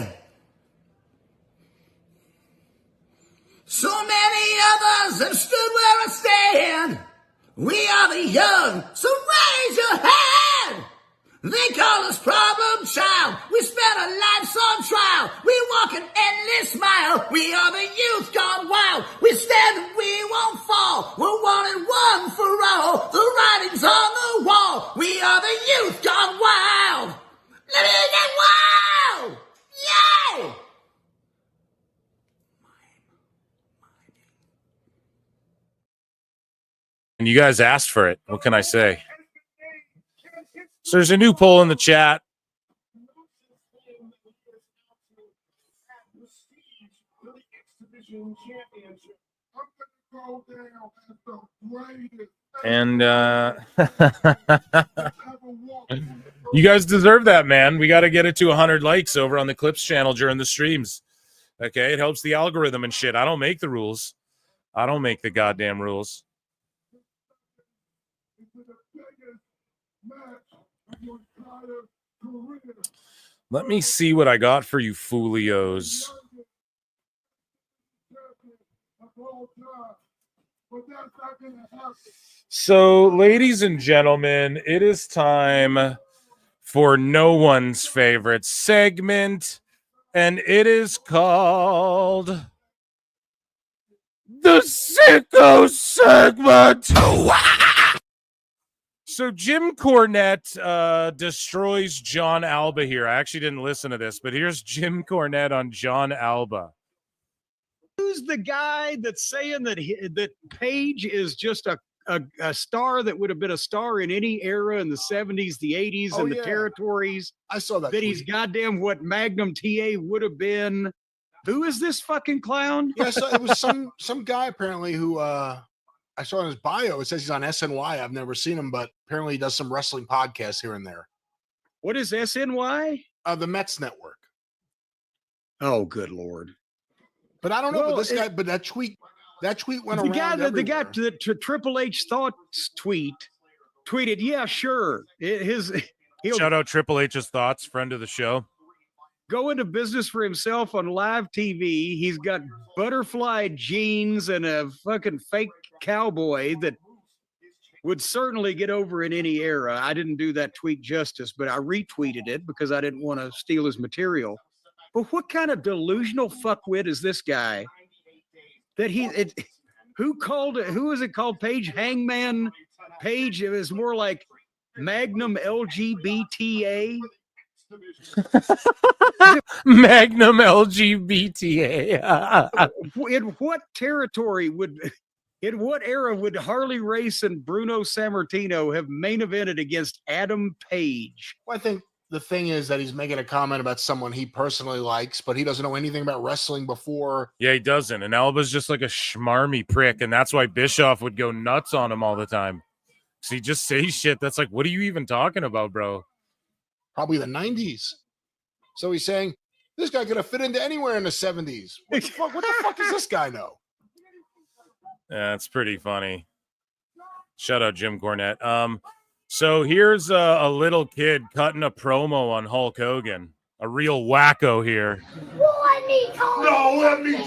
So many others have stood where I stand. We are the young, so raise your hand. They call us problem child. We spent our lives on trial. We walk an endless mile. We are the youth gone wild. We stand and we won't fall. We're one and one for all. The writing's on the wall. We are the youth gone wild. Let me get wild. Yay! And you guys asked for it. What can I say? So there's a new poll in the chat. And you guys deserve that, man. We got to get it to 100 likes over on the Clips channel during the streams. Okay, it helps the algorithm and shit. I don't make the rules. I don't make the goddamn rules. Let me see what I got for you, Foolios. So, ladies and gentlemen, it is time for no one's favorite segment, and it is called the Sicko Segment. So Jim Cornette destroys John Alba here. I actually didn't listen to this, but here's Jim Cornette on John Alba. Who's the guy that's saying that that Page is just a star that would have been a star in any era in the 70s, the 80s, and the territories? I saw that. That he's goddamn what Magnum TA would have been. Who is this fucking clown? Yeah, so it was some guy apparently who I saw in his bio. It says he's on SNY. I've never seen him, but apparently he does some wrestling podcasts here and there. What is SNY? The Mets Network. Oh, good Lord. But I don't know. But this guy, but that tweet went around. The guy that Triple H thoughts tweeted, yeah, sure. He'll Shout out Triple H's thoughts, friend of the show. Go into business for himself on live TV. He's got butterfly jeans and a fucking fake cowboy that would certainly get over in any era. I didn't do that tweet justice, but I retweeted it because I didn't want to steal his material. But what kind of delusional fuckwit is this guy? That who is it called? Page Hangman Page? It was more like Magnum LGBTA. Magnum LGBTA. In what era would Harley Race and Bruno Sammartino have main evented against Adam Page? Well, I think the thing is that he's making a comment about someone he personally likes, but he doesn't know anything about wrestling before. Yeah, he doesn't. And Alba's just like a schmarmy prick, and that's why Bischoff would go nuts on him all the time. So he just says shit that's like, what are you even talking about, bro? Probably the 90s. So he's saying, this guy could have fit into anywhere in the 70s. What the fuck does this guy know? Yeah, it's pretty funny. Shout out Jim Cornette. So here's a little kid cutting a promo on Hulk Hogan. A real wacko here. Let me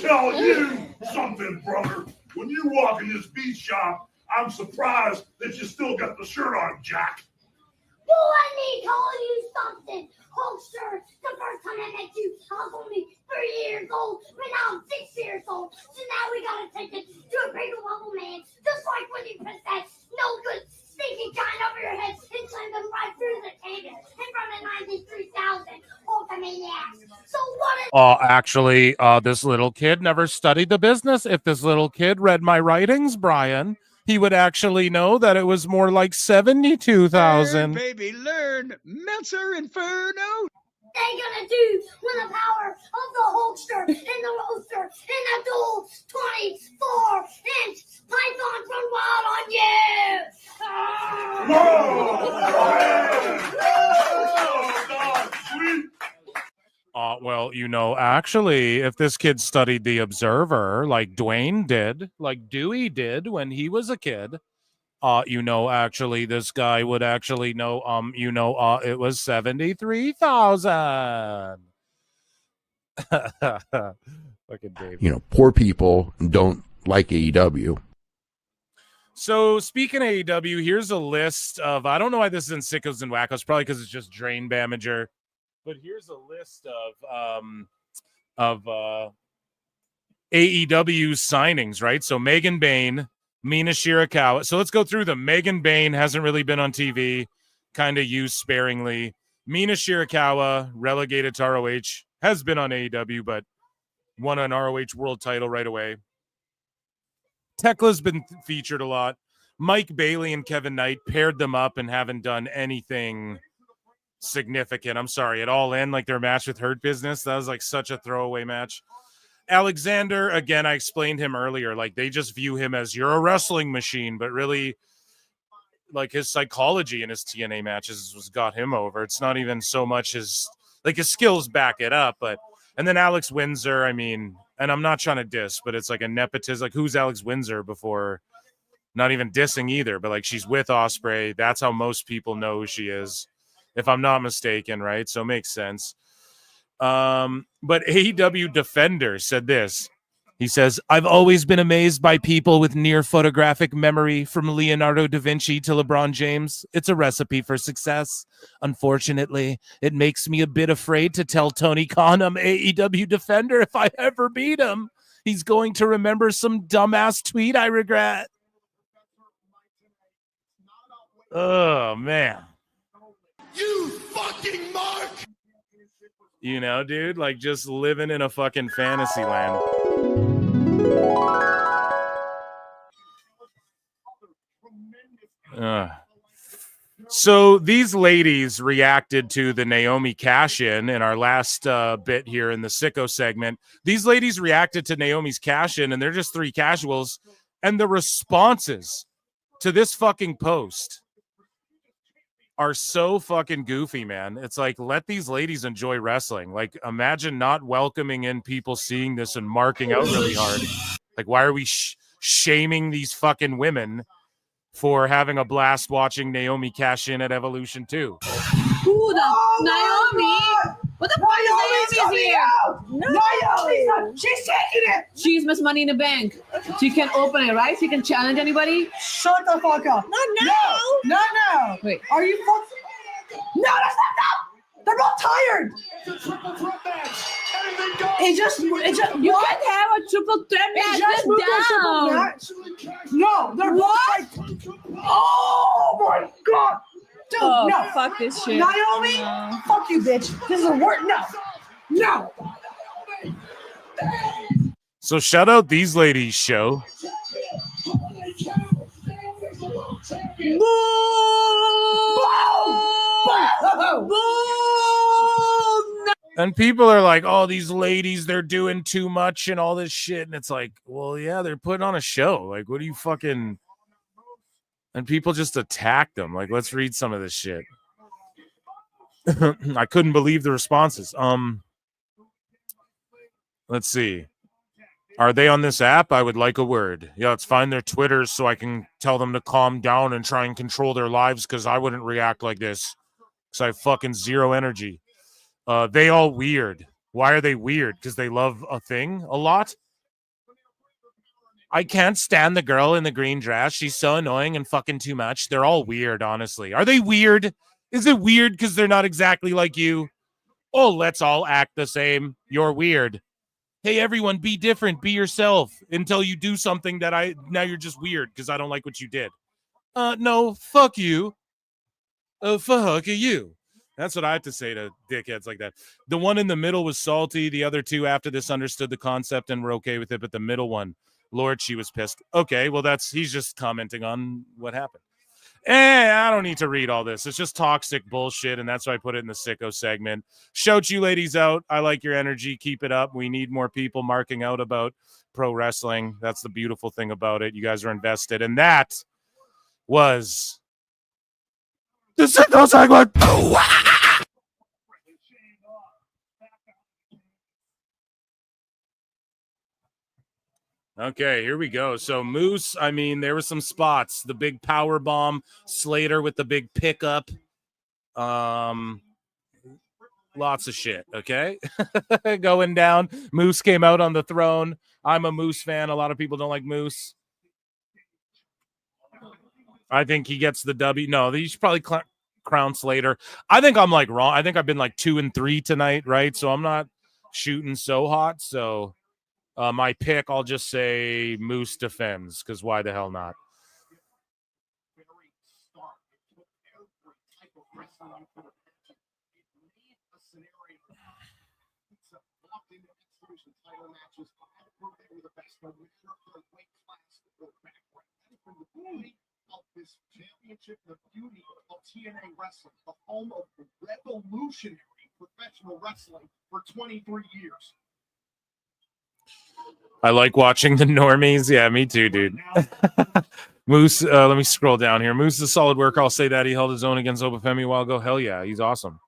tell you something, brother. When you walk in this beat shop, I'm surprised that you still got the shirt on, Jack. Well, let me tell you something, Hulkster. The first time I met you, I was only 3 years old, but now I'm 6 years old. So now we gotta take it to a bigger level, man. Just like when you put that no good stinking giant over your head and slammed them right through the table in front of 93,000 Hulkamaniacs. So what is... Actually, this little kid never studied the business. If this little kid read my writings, Brian, he would actually know that it was more like 72,000. Baby, learn Meltzer Inferno. They gonna do with the power of the Hulkster and the roaster and the dual 24-inch Python run wild on you. Well, actually, if this kid studied The Observer like Dwayne did, like Dewey did when he was a kid, actually, this guy would actually know, it was 73,000. Fucking Dave. Poor people don't like AEW. So speaking of AEW, here's a list of, I don't know why this is in Sickos and Wackos, probably because it's just Drain Bamager. But here's a list of AEW signings, right? So Megan Bain, Mina Shirakawa. So let's go through them. Megan Bain hasn't really been on TV, kind of used sparingly. Mina Shirakawa, relegated to ROH, has been on AEW, but won an ROH world title right away. Tekla's been featured a lot. Mike Bailey and Kevin Knight paired them up and haven't done anything significant. I'm sorry, at All In, like their match with Hurt Business, that was like such a throwaway match. Alexander, again, I explained him earlier, like they just view him as you're a wrestling machine, but really like his psychology in his TNA matches was got him over. It's not even so much his skills back it up, but and then Alex Windsor, I mean, and I'm not trying to diss, but it's like a nepotism, like who's Alex Windsor before, not even dissing either, but like she's with Ospreay. That's how most people know who she is, if I'm not mistaken, right? So it makes sense. But AEW Defender said this. He says, I've always been amazed by people with near photographic memory, from Leonardo da Vinci to LeBron James. It's a recipe for success. Unfortunately, it makes me a bit afraid to tell Tony Khan I'm AEW Defender if I ever beat him. He's going to remember some dumbass tweet I regret. Oh, man. You fucking mark! You know, dude, like just living in a fucking fantasy land. So these ladies reacted to the Naomi cash-in our last bit here in the Sicko segment. These ladies reacted to Naomi's cash-in, and they're just three casuals. And the responses to this fucking post are so fucking goofy, man. It's like, let these ladies enjoy wrestling. Like, imagine not welcoming in people seeing this and marking out really hard. Like, why are we shaming these fucking women for having a blast watching Naomi cash in at Evolution 2? Naomi! What the fuck is Naomi's here? No, she's taking it. She's Miss Money in the Bank. She can open it, right? She can challenge anybody. Shut the fuck up. No. Wait. Are you fucking? No, that's not that. They're both tired. It's a triple threat match. Anything goes. It just. You what? can have a triple threat match. It just moved a triple down. match. No, they're both. Oh my god. Dude, Oh, no. fuck this shit. Naomi, No. fuck you, bitch. This is a word. No. So shout out these ladies show. And people are like, oh, these ladies, they're doing too much and all this shit. And it's like, well, yeah, they're putting on a show. Like, what do you fucking... And people just attack them. Like, let's read some of this shit. I couldn't believe the responses. Let's see. Are they on this app? I would like a word. Yeah, let's find their Twitters so I can tell them to calm down and try and control their lives, because I wouldn't react like this. Because I have fucking zero energy. They all weird. Why are they weird? Because they love a thing a lot? I can't stand the girl in the green dress. She's so annoying and fucking too much. They're all weird, honestly. Are they weird? Is it weird because they're not exactly like you? Oh, let's all act the same. You're weird. Hey, everyone, be different. Be yourself until you do something that now you're just weird because I don't like what you did. No, fuck you. Fuck you. That's what I have to say to dickheads like that. The one in the middle was salty. The other two after this understood the concept and were okay with it. But the middle one, Lord, she was pissed. Okay, well, he's just commenting on what happened. I don't need to read all this. It's just toxic bullshit, and that's why I put it in the Sicko segment. Shout you ladies out. I like your energy. Keep it up. We need more people marking out about pro wrestling. That's the beautiful thing about it. You guys are invested. And that was the Sicko segment. Okay, here we go. So Moose, I mean, there were some spots. The big power bomb, Slater with the big pickup. Lots of shit, okay? Going down. Moose came out on the throne. I'm a Moose fan. A lot of people don't like Moose. I think he gets the W. No, he should probably crown Slater. I think I'm like wrong. I think I've been like 2-3 tonight, right? So I'm not shooting so hot. So my pick, I'll just say Moose defends, because why the hell not? This championship, the beauty of TNA Wrestling, the home of revolutionary professional wrestling for 23 years. I like watching the normies. Yeah, me too, dude. Moose, let me scroll down here. Moose is a solid worker. I'll say that. He held his own against Obafemi a while ago. Hell yeah, he's awesome.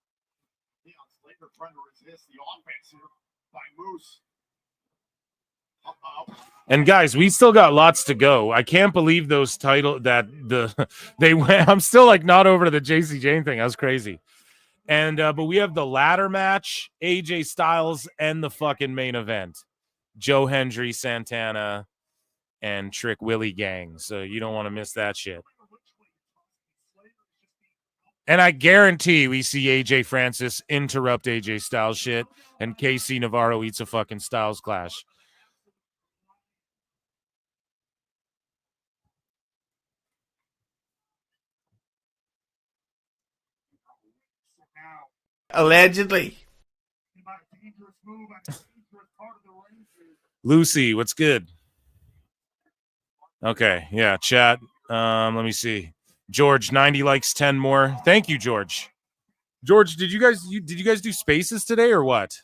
And guys, we still got lots to go. I can't believe those they went. I'm still like not over to the JC Jane thing. That was crazy. And but we have the ladder match, AJ Styles, and the fucking main event. Joe Hendry, Santana, and Trick Willie gang. So you don't want to miss that shit. And I guarantee we see AJ Francis interrupt AJ Styles shit, and KC Navarro eats a fucking Styles clash. Allegedly. Lucy, what's good? Okay, yeah, chat. Let me see. George, 90 likes, 10 more. Thank you, George. George, did you guys do spaces today or what?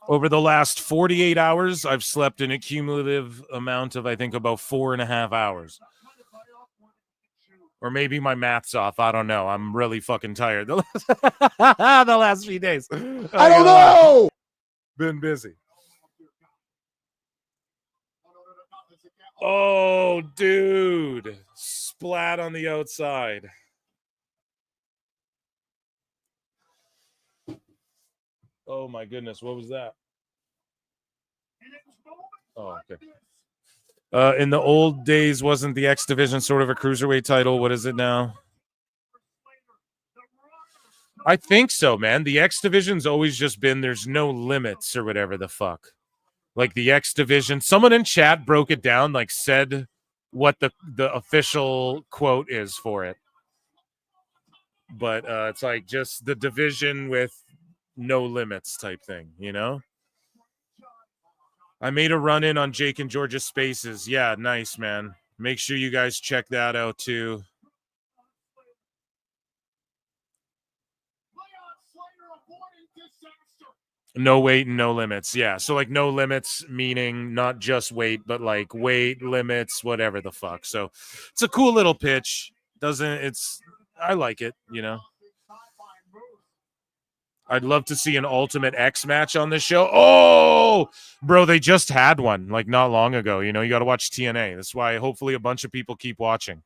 Over the last 48 hours, I've slept an accumulative amount of, I think, about 4.5 hours. Or maybe my math's off. I don't know. I'm really fucking tired. The last few days. I don't know. Been busy. Oh, dude. Splat on the outside. Oh, my goodness. What was that? Oh, okay. In the old days, wasn't the X Division sort of a cruiserweight title? What is it now? I think so, man. The X Division's always just been there's no limits or whatever the fuck. Like the X Division. Someone in chat broke it down, like said what the official quote is for it. But it's like just the division with no limits type thing, you know? I made a run-in on Jake and George's spaces. Yeah, nice, man. Make sure you guys check that out, too. No weight and no limits. Yeah, so, like, no limits meaning not just weight, but, like, weight, limits, whatever the fuck. So, it's a cool little pitch. I like it, you know? I'd love to see an Ultimate X match on this show. Oh, bro, they just had one like not long ago. You know, you got to watch TNA. That's why hopefully a bunch of people keep watching.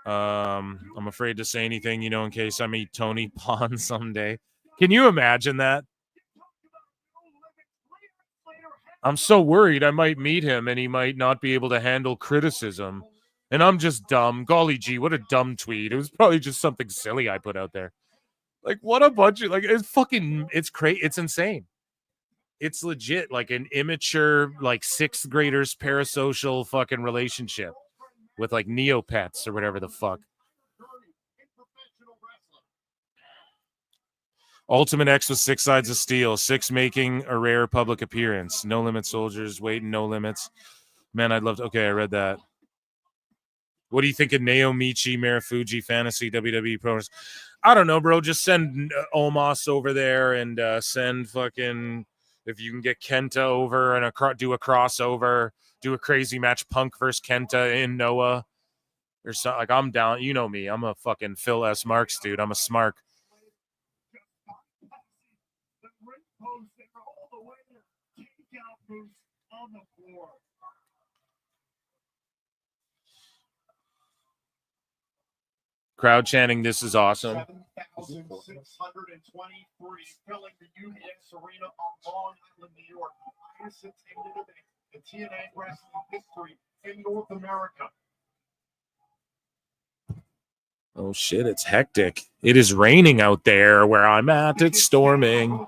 I'm afraid to say anything, you know, in case I meet Tony Khan someday. Can you imagine that? I'm so worried I might meet him and he might not be able to handle criticism. And I'm just dumb. Golly gee, what a dumb tweet. It was probably just something silly I put out there. Like, what a bunch of, like, it's crazy. It's insane. It's legit, like an immature, like, sixth graders parasocial fucking relationship with, like, Neopets or whatever the fuck. Ultimate X with 6 sides of steel. 6 making a rare public appearance. No Limit Soldiers. Waiting, no limits. Man, I'd love to. Okay, I read that. What do you think of Naomichi, Marufuji, Fantasy, WWE Pros? I don't know, bro. Just send Omos over there and send fucking, if you can get Kenta over and do a crossover, do a crazy match, Punk versus Kenta in Noah or something. Like, I'm down. You know me. I'm a fucking Phil S. Marks, dude. I'm a smark. Crowd chanting, "This is awesome." 7,623 filling the UBS Arena on Long Island, New York. Highest attended event in TNA Wrestling history in North America. Oh shit, it's hectic. It is raining out there where I'm at. It's storming.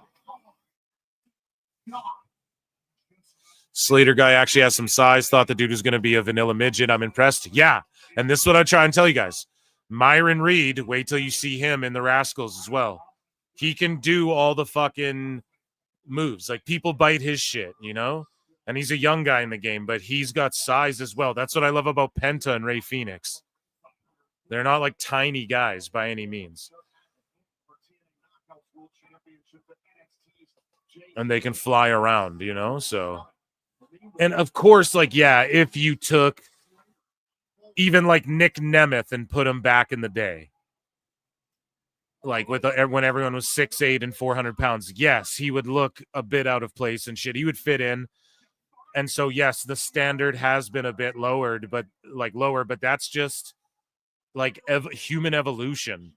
Slater guy actually has some size. Thought the dude was going to be a vanilla midget. I'm impressed. Yeah, and this is what I try and tell you guys. Myron Reed, wait till you see him in the Rascals as well. He can do all the fucking moves. Like, people bite his shit, you know? And he's a young guy in the game, but he's got size as well. That's what I love about Penta and Rey Fenix. They're not like tiny guys by any means. And they can fly around, you know? So, and of course, like, yeah, if you took even like Nick Nemeth and put him back in the day, like when everyone was 6'8" and 400 pounds, yes, he would look a bit out of place and shit. He would fit in. And so, yes, the standard has been a bit lowered, but that's just like human evolution.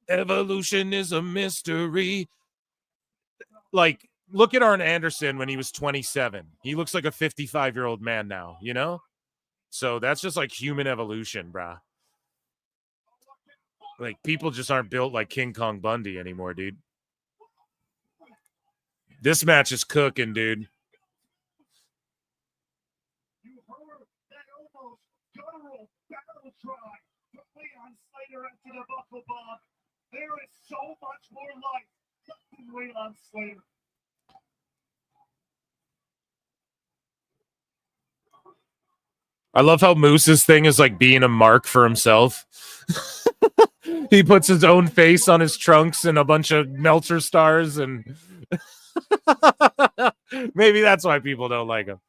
Evolution is a mystery. Like, look at Arn Anderson when he was 27. He looks like a 55-year-old man now, you know? So that's just like human evolution, brah. Like, people just aren't built like King Kong Bundy anymore, dude. This match is cooking, dude. There is so much more life than Leon Slater. I love how Moose's thing is like being a mark for himself. He puts his own face on his trunks and a bunch of Meltzer stars, and maybe that's why people don't like him.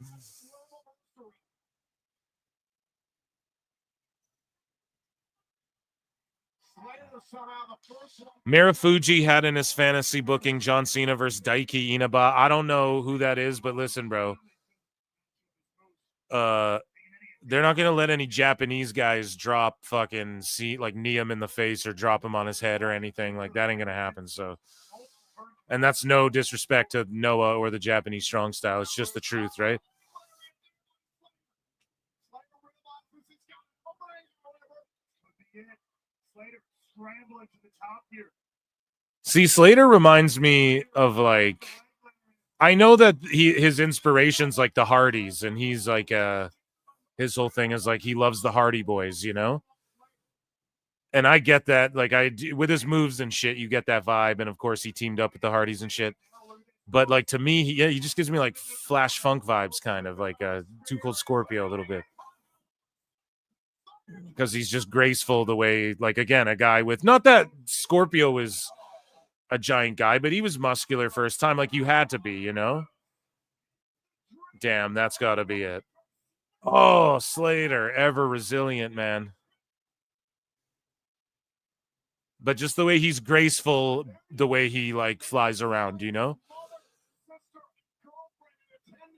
Marufuji had in his fantasy booking John Cena versus Daiki Inaba. I don't know who that is, but listen, bro. They're not gonna let any Japanese guys drop fucking like knee him in the face or drop him on his head or anything. Like, that ain't gonna happen. So, and that's no disrespect to Noah or the Japanese strong style. It's just the truth, right? See, Slater reminds me of, like, I know that his inspiration's like the Hardys, and he's like his whole thing is like he loves the Hardy Boys, you know? And I get that, like, with his moves and shit, you get that vibe, and of course he teamed up with the Hardys and shit. But like, to me, he just gives me like Flash Funk vibes, kind of like Too Cold Scorpio a little bit. Because he's just graceful the way, like, again, a guy with, not that Scorpio is a giant guy, but he was muscular for his time. Like, you had to be, you know? Damn, that's got to be it. Oh, Slater, ever resilient, man. But just the way he's graceful, the way he, like, flies around, you know?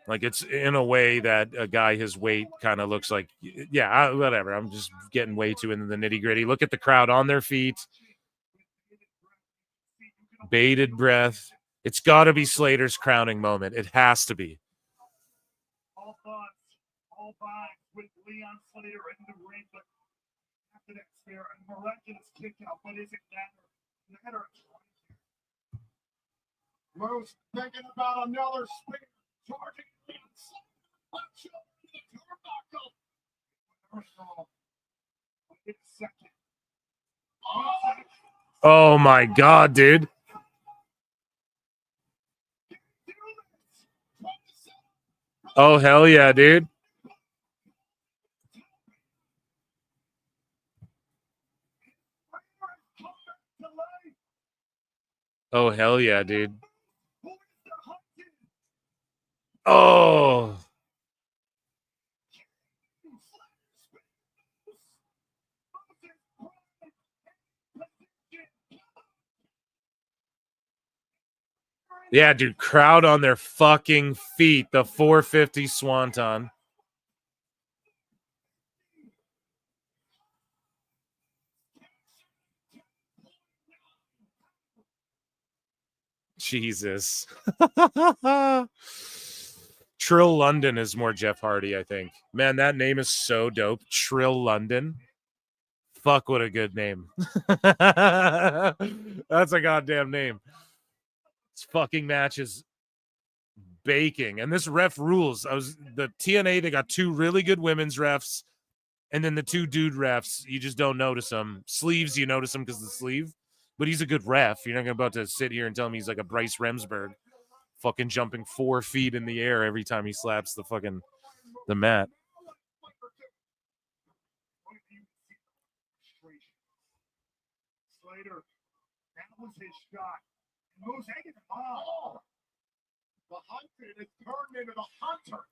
Like, it's in a way that a guy his weight kind of looks like, yeah, whatever. I'm just getting way too into the nitty-gritty. Look at the crowd on their feet. Bated breath. It's got to be Slater's crowning moment. It has to be. All thoughts, all vibes with Leon Slater in the ring, but after that spear and miraculous kick out, but is it matter? Moose thinking about another spear, charging Oh my God, dude. Oh, hell yeah, dude. Oh, hell yeah, dude. Oh. Yeah, dude, crowd on their fucking feet. The 450 Swanton. Jesus. Trill London is more Jeff Hardy, I think. Man, that name is so dope. Trill London. Fuck, what a good name. That's a goddamn name. This fucking match is baking. And this ref rules. The TNA, they got two really good women's refs. And then the two dude refs, you just don't notice them. Sleeves, you notice them because of the sleeve. But he's a good ref. You're not about to sit here and tell me he's like a Bryce Remsburg. Fucking jumping 4 feet in the air every time he slaps the mat. Slater, that was his shot. Moose hanging him on. The hunted has turned into the hunter.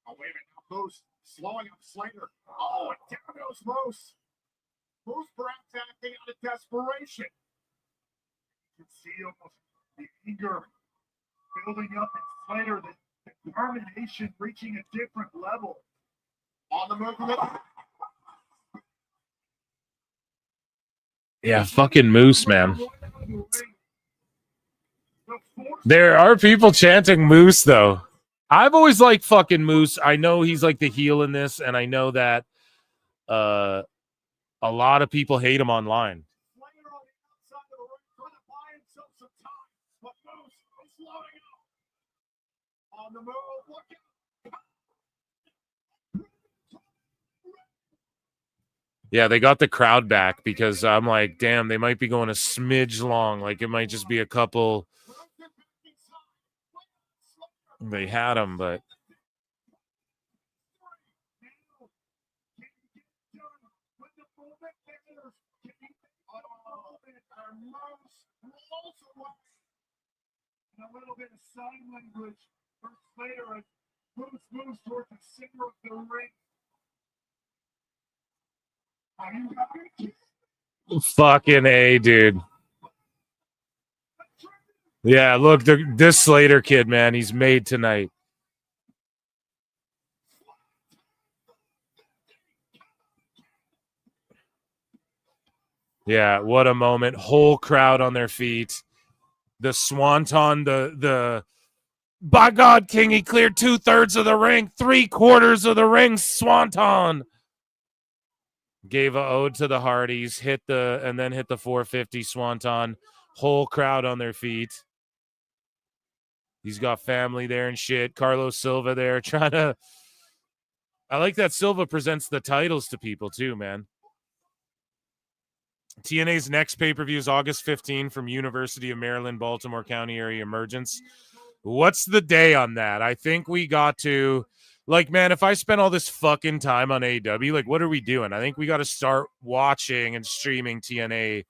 Oh, wait a minute. Moose slowing up Slater. Oh, and down goes Moose. Moose perhaps acting out of desperation. You can see almost the eager building up in Slater, the determination reaching a different level. On the move. Yeah, fucking Moose, man. There are people chanting Moose, though. I've always liked fucking Moose. I know he's like the heel in this, and I know that a lot of people hate him online. Yeah, they got the crowd back because I'm like, damn, they might be going a smidge long. Like, it might just be a couple. They had him, but. A little bit of sign language for Slater as moves towards the center of the ring. Are you happy? Fucking A, dude. Yeah, look, this Slater kid, man, he's made tonight. Yeah, what a moment. Whole crowd on their feet. The swanton, the by God, King, he cleared 2/3 of the ring, 3/4 of the ring, swanton. Gave a ode to the Hardys, hit the 450 swanton. Whole crowd on their feet. He's got family there and shit. Carlos Silva there trying to. I like that Silva presents the titles to people too, man. TNA's next pay-per-view is August 15 from University of Maryland, Baltimore County area emergence. What's the day on that? I think we got to, like, man, if I spend all this fucking time on AEW, like, what are we doing? I think we got to start watching and streaming TNA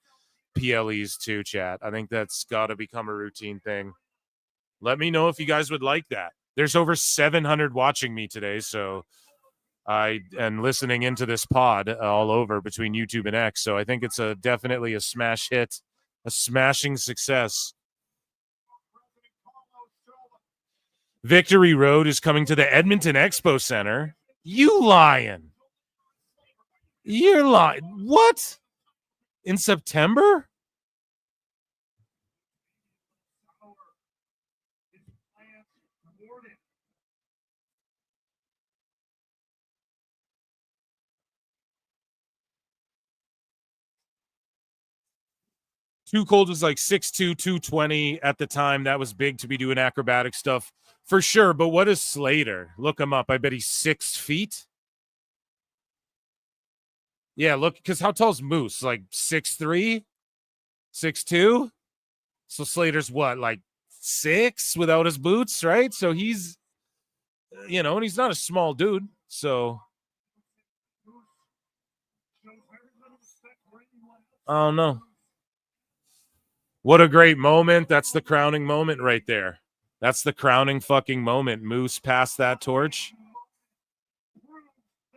PLEs too, chat. I think that's got to become a routine thing. Let me know if you guys would like that. There's over 700 watching me today, so and listening into this pod all over between YouTube and X. So I think it's definitely a smash hit, a smashing success. Victory Road is coming to the Edmonton Expo Center. You lying. You're lying. What? In September? Too Cold was like 6'2", 220 at the time. That was big to be doing acrobatic stuff for sure. But what is Slater? Look him up. I bet he's 6 feet. Yeah, look, because how tall is Moose? Like 6'3", 6'2"? So Slater's what, like 6 without his boots, right? So he's, and he's not a small dude. So I don't know. What a great moment. That's the crowning moment right there. That's the crowning fucking moment. Moose passed that torch.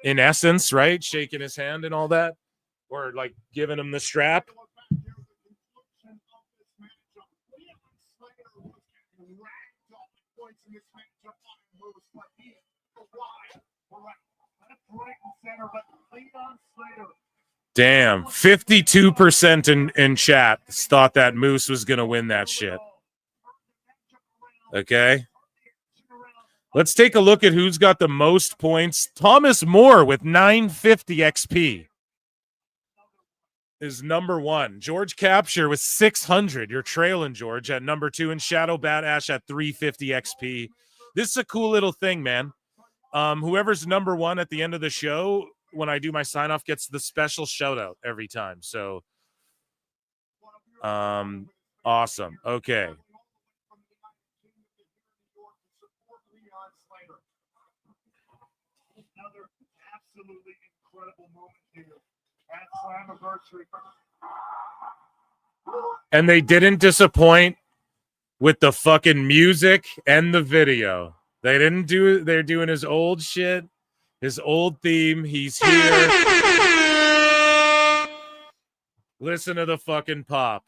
In essence, right? Shaking his hand and all that. Or like giving him the strap. Damn, 52% in chat thought that Moose was going to win that shit. Okay. Let's take a look at who's got the most points. Thomas Moore with 950 XP is number 1. George Capture with 600. You're trailing George at number 2, and Shadow Badass at 350 XP. This is a cool little thing, man. Whoever's number 1 at the end of the show, when I do my sign off, gets the special shout out every time. So, awesome. Okay. Another absolutely incredible moment here at Slammiversary. And they didn't disappoint with the fucking music and the video. They didn't do, they're doing his old shit, his old theme. He's here. Listen to the fucking pop.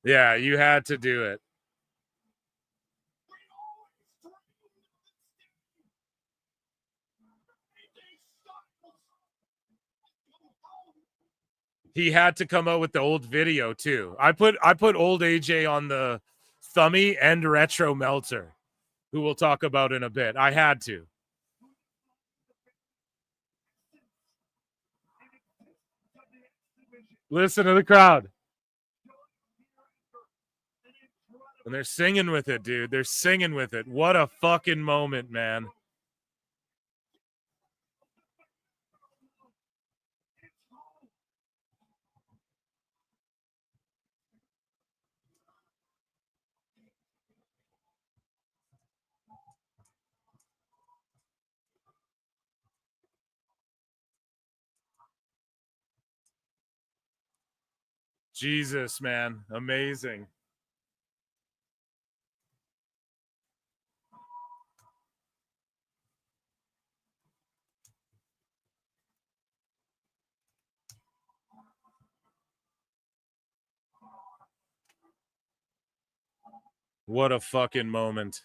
Yeah, you had to do it. He had to come out with the old video too. I put old AJ on the Thummy and retro Meltzer, who we'll talk about in a bit. I had to. Listen to the crowd. And they're singing with it, dude. They're singing with it. What a fucking moment, man. Jesus, man. Amazing. What a fucking moment.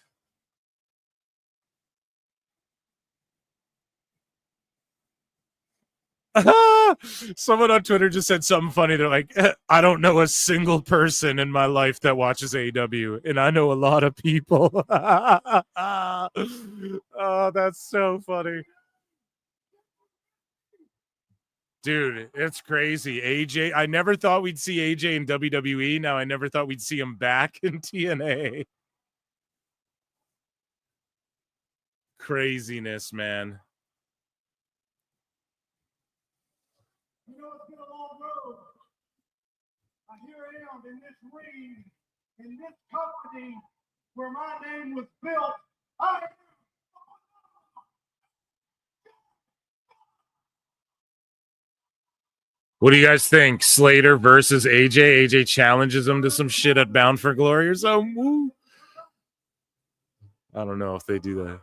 Someone on Twitter just said something funny. They're like, I don't know a single person in my life that watches AEW, and I know a lot of people. Oh, that's so funny. Dude, it's crazy. AJ, I never thought we'd see AJ in WWE. Now I never thought we'd see him back in TNA. Craziness, man. You know, it's been a long road. Here I am in this ring, in this company where my name was built. What do you guys think? Slater versus AJ? AJ challenges him to some shit at Bound for Glory or something? Woo. I don't know if they do that.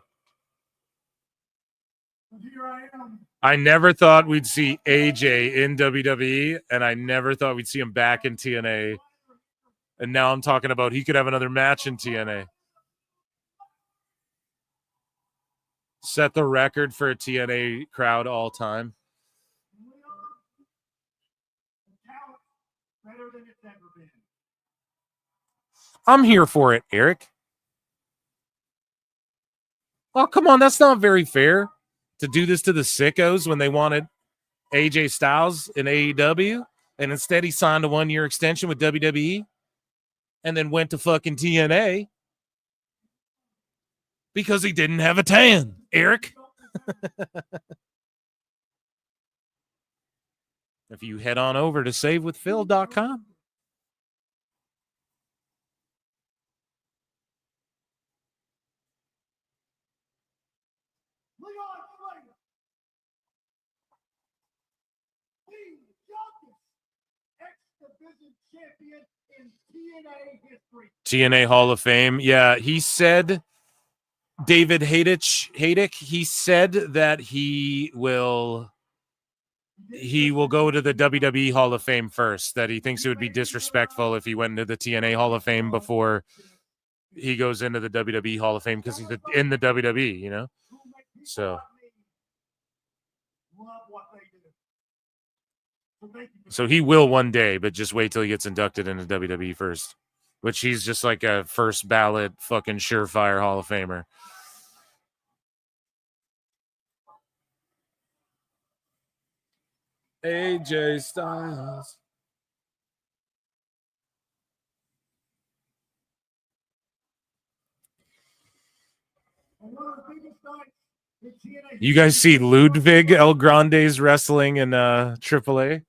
Here I am. I never thought we'd see AJ in WWE, and I never thought we'd see him back in TNA. And now I'm talking about he could have another match in TNA. Set the record for a TNA crowd all time. Better than it's ever been. I'm here for it, Eric. Oh, come on. That's not very fair to do this to the sickos when they wanted AJ Styles in AEW, and instead he signed a 1-year extension with WWE and then went to fucking TNA because he didn't have a tan, Eric. If you head on over to savewithphil.com. Champion in TNA history. TNA Hall of Fame. Yeah, he said, David Haydick, he said that he will go to the WWE Hall of Fame first, that he thinks it would be disrespectful if he went into the TNA Hall of Fame before he goes into the WWE Hall of Fame because he's in the WWE, you know? So he will one day, but just wait till he gets inducted into WWE first, which he's just like a first ballot fucking surefire Hall of Famer. AJ Styles. You guys see Ludwig El Grande's wrestling in AAA?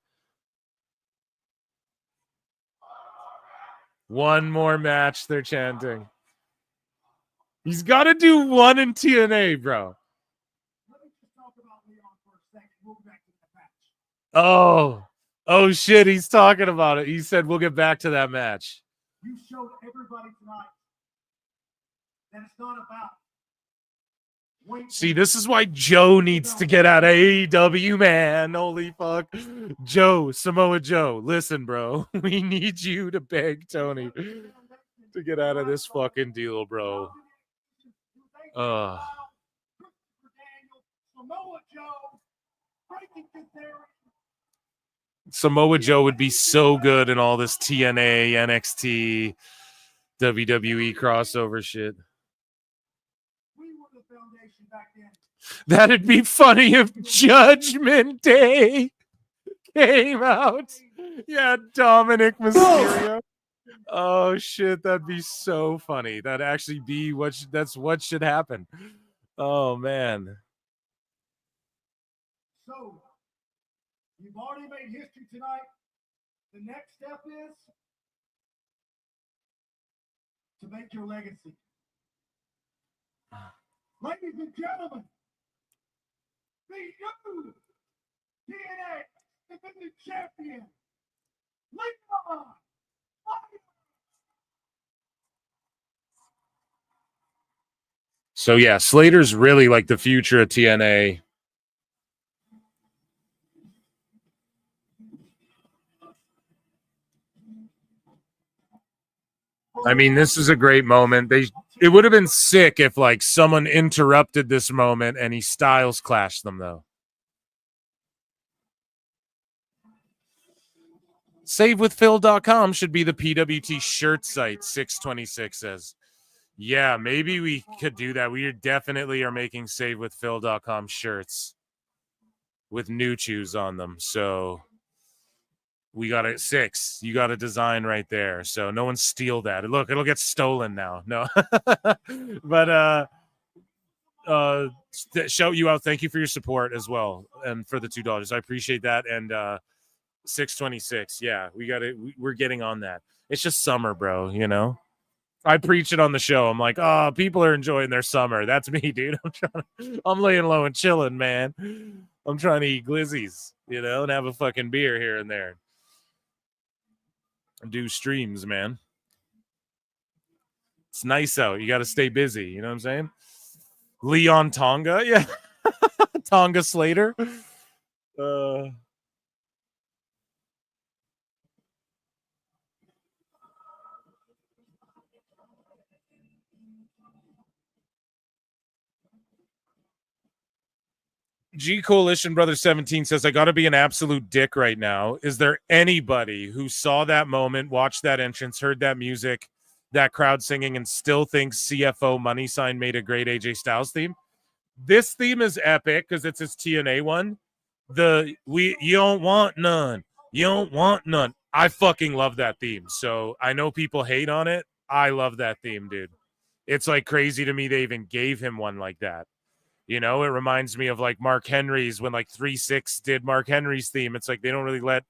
One more match, they're chanting. He's got to do one in TNA, bro. Oh shit, he's talking about it. He said we'll get back to that match. You showed everybody tonight that it's not about See, this is why Joe needs to get out of AEW, man. Holy fuck. Joe, Samoa Joe, listen, bro. We need you to beg Tony to get out of this fucking deal, bro. Samoa Joe would be so good in all this TNA, NXT, WWE crossover shit. That'd be funny if Judgment Day came out. Yeah, Dominic Mysterio. Oh shit, that'd be so funny. That'd actually be that's what should happen. Oh man. So, you've already made history tonight. The next step is to make your legacy. Ladies and gentlemen, the new TNA Defending Champion, Leon. So yeah, Slater's really like the future of TNA. I mean, this is a great moment. It would have been sick if like someone interrupted this moment and he Styles clashed them though. SaveWithPhil.com should be the PWT shirt site, 626 says. Yeah, maybe we could do that. We definitely are making SaveWithPhil.com shirts with new chews on them. So we got it 6. You got a design right there. So no one steal that. Look, it'll get stolen now. No. But shout you out. Thank you for your support as well. And for the $2. I appreciate that. And 626. Yeah, we got it. We're getting on that. It's just summer, bro, you know? I preach it on the show. I'm like, oh, people are enjoying their summer. That's me, dude. I'm laying low and chilling, man. I'm trying to eat glizzies, you know, and have a fucking beer here and there. And do streams, man. It's nice out. You got to stay busy. You know what I'm saying? Leon Tonga. Yeah. Tonga Slater. G Coalition Brother 17 says, I got to be an absolute dick right now. Is there anybody who saw that moment, watched that entrance, heard that music, that crowd singing, and still thinks CFO Money Sign made a great AJ Styles theme? This theme is epic because it's his TNA one. You don't want none. You don't want none. I fucking love that theme. So I know people hate on it. I love that theme, dude. It's like crazy to me they even gave him one like that. You know, it reminds me of like Mark Henry's when like 3-6 did Mark Henry's theme. It's like they don't really let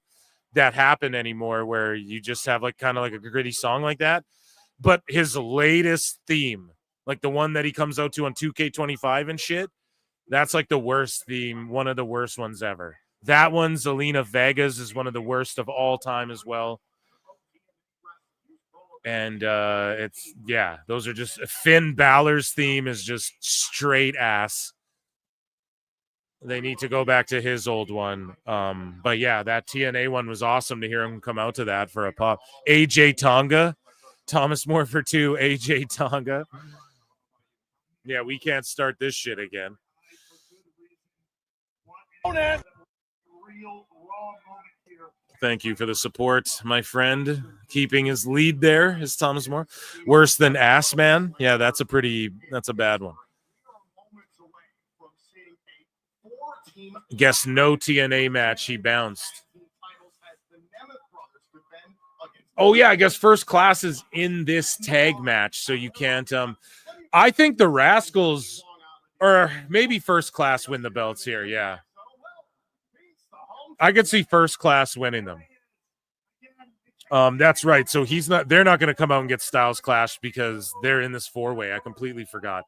that happen anymore where you just have like kind of like a gritty song like that. But his latest theme, like the one that he comes out to on 2K25 and shit, that's like the worst theme, one of the worst ones ever. That one, Zelina Vega's, is one of the worst of all time as well. And it's, yeah, those are just, Finn Balor's theme is just straight ass. They need to go back to his old one. But yeah, that TNA one was awesome to hear him come out to that for a pop. AJ Tonga, Thomas Morford 2, AJ Tonga. Yeah, we can't start this shit again. Thank you for the support, my friend. Keeping his lead there is Thomas Moore. Worse than Ass Man. Yeah, that's a bad one. Guess no TNA match. He bounced. Oh yeah, I guess First Class is in this tag match, so you can't. I think the Rascals, or maybe First Class, win the belts here. Yeah. I could see First Class winning them. That's right. So they're not going to come out and get Styles Clash because they're in this 4-way. I completely forgot.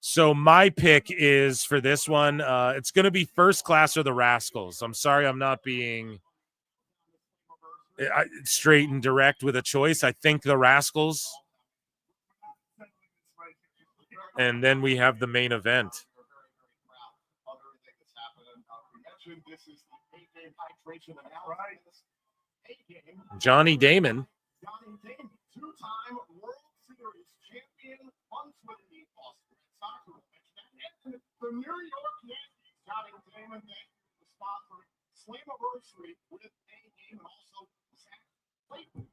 So my pick is for this one. It's going to be First Class or the Rascals. I'm sorry, I'm not being straight and direct with a choice. I think the Rascals. And then we have the main event. Johnny Damon. Two-time World Series champion, once with the Boston Red Sox. The New York Yankees, Johnny Damon, thank you for sponsoring Slammiversary with a game, and also Zach Clayton,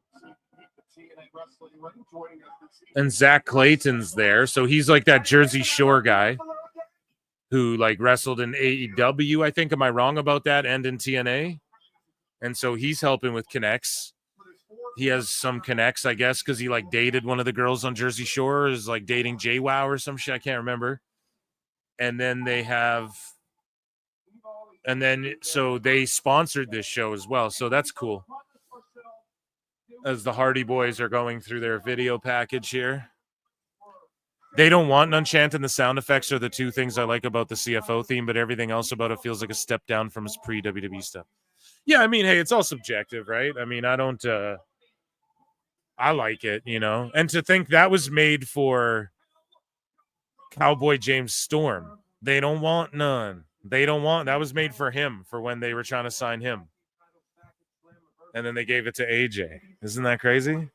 the TNA Wrestling ring, joining us this evening. And Zach Clayton's there. So he's like that Jersey Shore guy who like wrestled in AEW, I think. Am I wrong about that? And in TNA. And so he's helping with connects. He has some connects, I guess, because he like dated one of the girls on Jersey Shore, is like dating JWoww or some shit. I can't remember. And then so they sponsored this show as well. So that's cool. As the Hardy Boys are going through their video package here. They don't want none chant, and the sound effects are the two things I like about the CFO theme, but everything else about it feels like a step down from his pre-WWE stuff. Yeah, I mean, hey, it's all subjective, right? I mean, I like it, you know? And to think that was made for Cowboy James Storm. They don't want none. That was made for him, for when they were trying to sign him. And then they gave it to AJ. Isn't that crazy?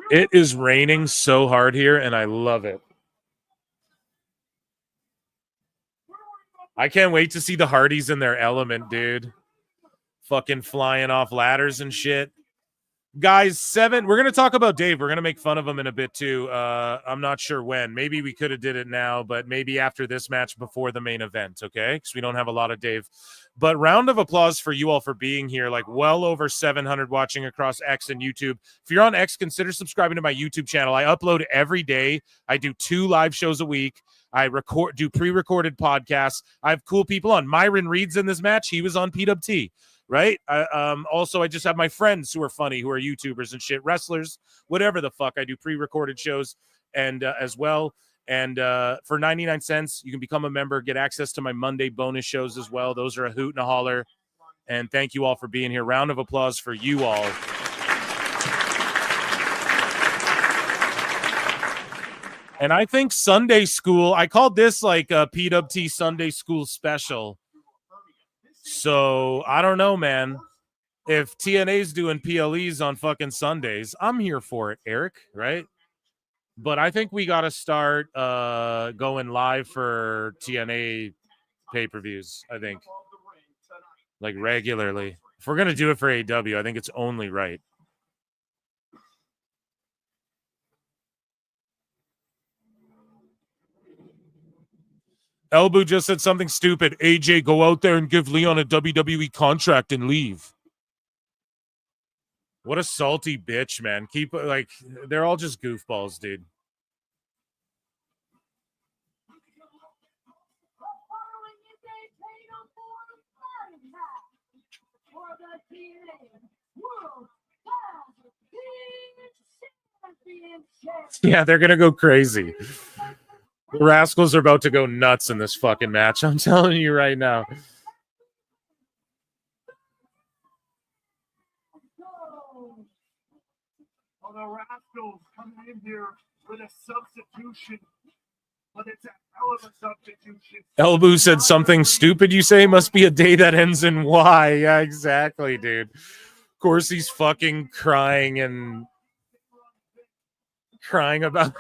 It is raining so hard here, and I love it. I can't wait to see the Hardys in their element, dude. Fucking flying off ladders and shit. Guys, 7. We're going to talk about Dave. We're going to make fun of him in a bit, too. I'm not sure when. Maybe we could have did it now, but maybe after this match before the main event, okay? Because we don't have a lot of Dave. But round of applause for you all for being here. Like, well over 700 watching across X and YouTube. If you're on X, consider subscribing to my YouTube channel. I upload every day. I do 2 live shows a week. I do pre-recorded podcasts. I have cool people on. Myron Reed's in this match. He was on PWT. Right? Also, I just have my friends who are funny, who are YouTubers and shit, wrestlers, whatever the fuck. I do pre-recorded shows and as well. And for 99 cents, you can become a member, get access to my Monday bonus shows as well. Those are a hoot and a holler. And thank you all for being here. Round of applause for you all. And I think Sunday School, I called this like a PWT Sunday School special. So, I don't know, man. If TNA's doing PLEs on fucking Sundays, I'm here for it, Eric, right? But I think we got to start going live for TNA pay-per-views, I think. Like, regularly. If we're going to do it for AEW, I think it's only right. Elbu just said something stupid. AJ, go out there and give Leon a WWE contract and leave. What a salty bitch, man. Keep like they're all just goofballs, dude. Yeah, they're gonna go crazy. The Rascals are about to go nuts in this fucking match. I'm telling you right now. Oh, the Rascals coming in here with a substitution, but it's a hell of a substitution. Elbu said something stupid you say must be a day that ends in Y. Yeah, exactly, dude. Of course he's fucking crying about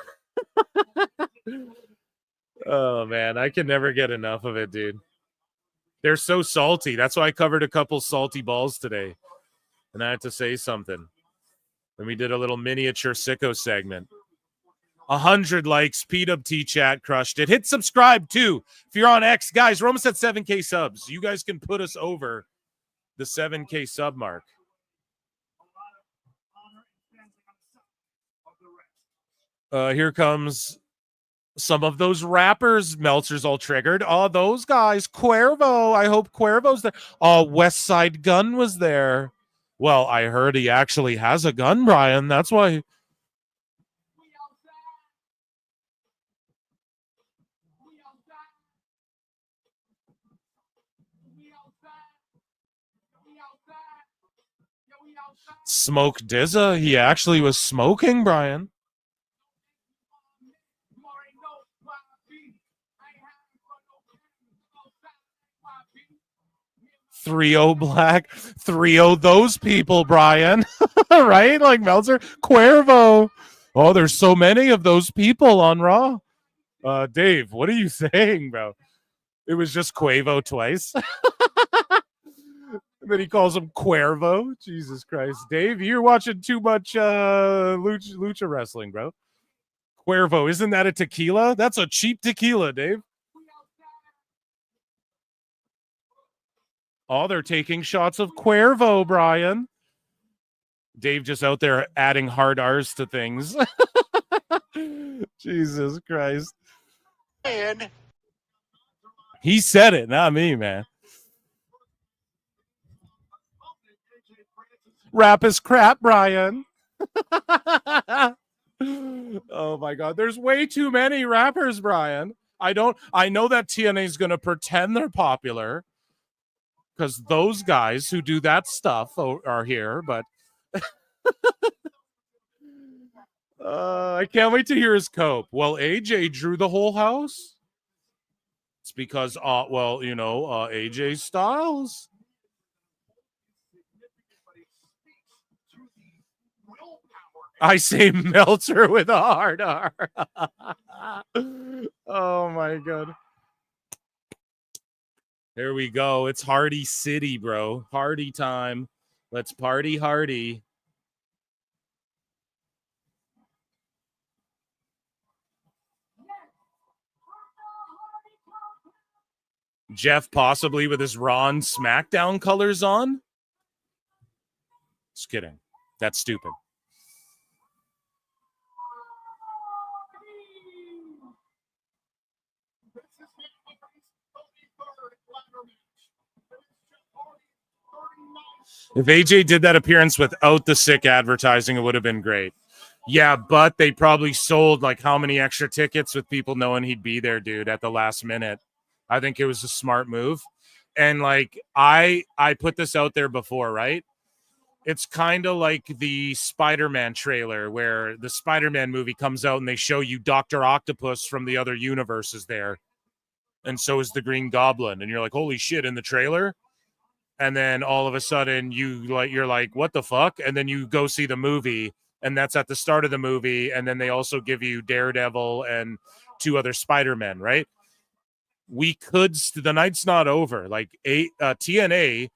Oh man, I can never get enough of it, dude. They're so salty. That's why I covered a couple salty balls today. And I had to say something. And we did a little miniature sicko segment. 100 likes. PWT chat crushed it. Hit subscribe too. If you're on X, guys, we're almost at 7K subs. You guys can put us over the 7K sub mark. Here comes some of those rappers. Meltzer's all triggered. Oh, those guys. Cuervo. I hope Cuervo's there. Oh, West Side Gun was there. Well, I heard he actually has a gun, Brian. That's why. Smoke Dizza. He actually was smoking, Brian. 3-0 Black, 3-0 those people, Brian. Right? Like Meltzer, Cuervo. Oh, there's so many of those people on Raw. Dave, what are you saying, bro? It was just Cuervo twice. And then he calls him Cuervo. Jesus Christ. Dave, you're watching too much lucha wrestling, bro. Cuervo, isn't that a tequila? That's a cheap tequila, Dave. Oh, they're taking shots of Cuervo, Brian. Dave just out there adding hard R's to things. Jesus Christ. And he said it, not me, man. Rap is crap, Brian. Oh my God. There's way too many rappers, Brian. I know that TNA is going to pretend they're popular because those guys who do that stuff are here, but I can't wait to hear his cope. Well, AJ drew the whole house. It's because, AJ Styles. I say Meltzer with a hard R. Oh my God. There we go. It's Hardy City, bro. Hardy time. Let's party hardy. Jeff possibly with his Raw and SmackDown colors on? Just kidding. That's stupid. If AJ did that appearance without the sick advertising, it would have been great. Yeah, but they probably sold like how many extra tickets with people knowing he'd be there, dude, at the last minute. I think it was a smart move. And like I put this out there before, right? It's kind of like the Spider-Man trailer where the Spider-Man movie comes out and they show you Dr. Octopus from the other universes there. And so is the Green Goblin. And you're like, holy shit, in the trailer? And then all of a sudden you're like, what the fuck? And then you go see the movie, and that's at the start of the movie. And then they also give you Daredevil and 2 other Spider-Men, right? We could, the night's not over. Like TNA's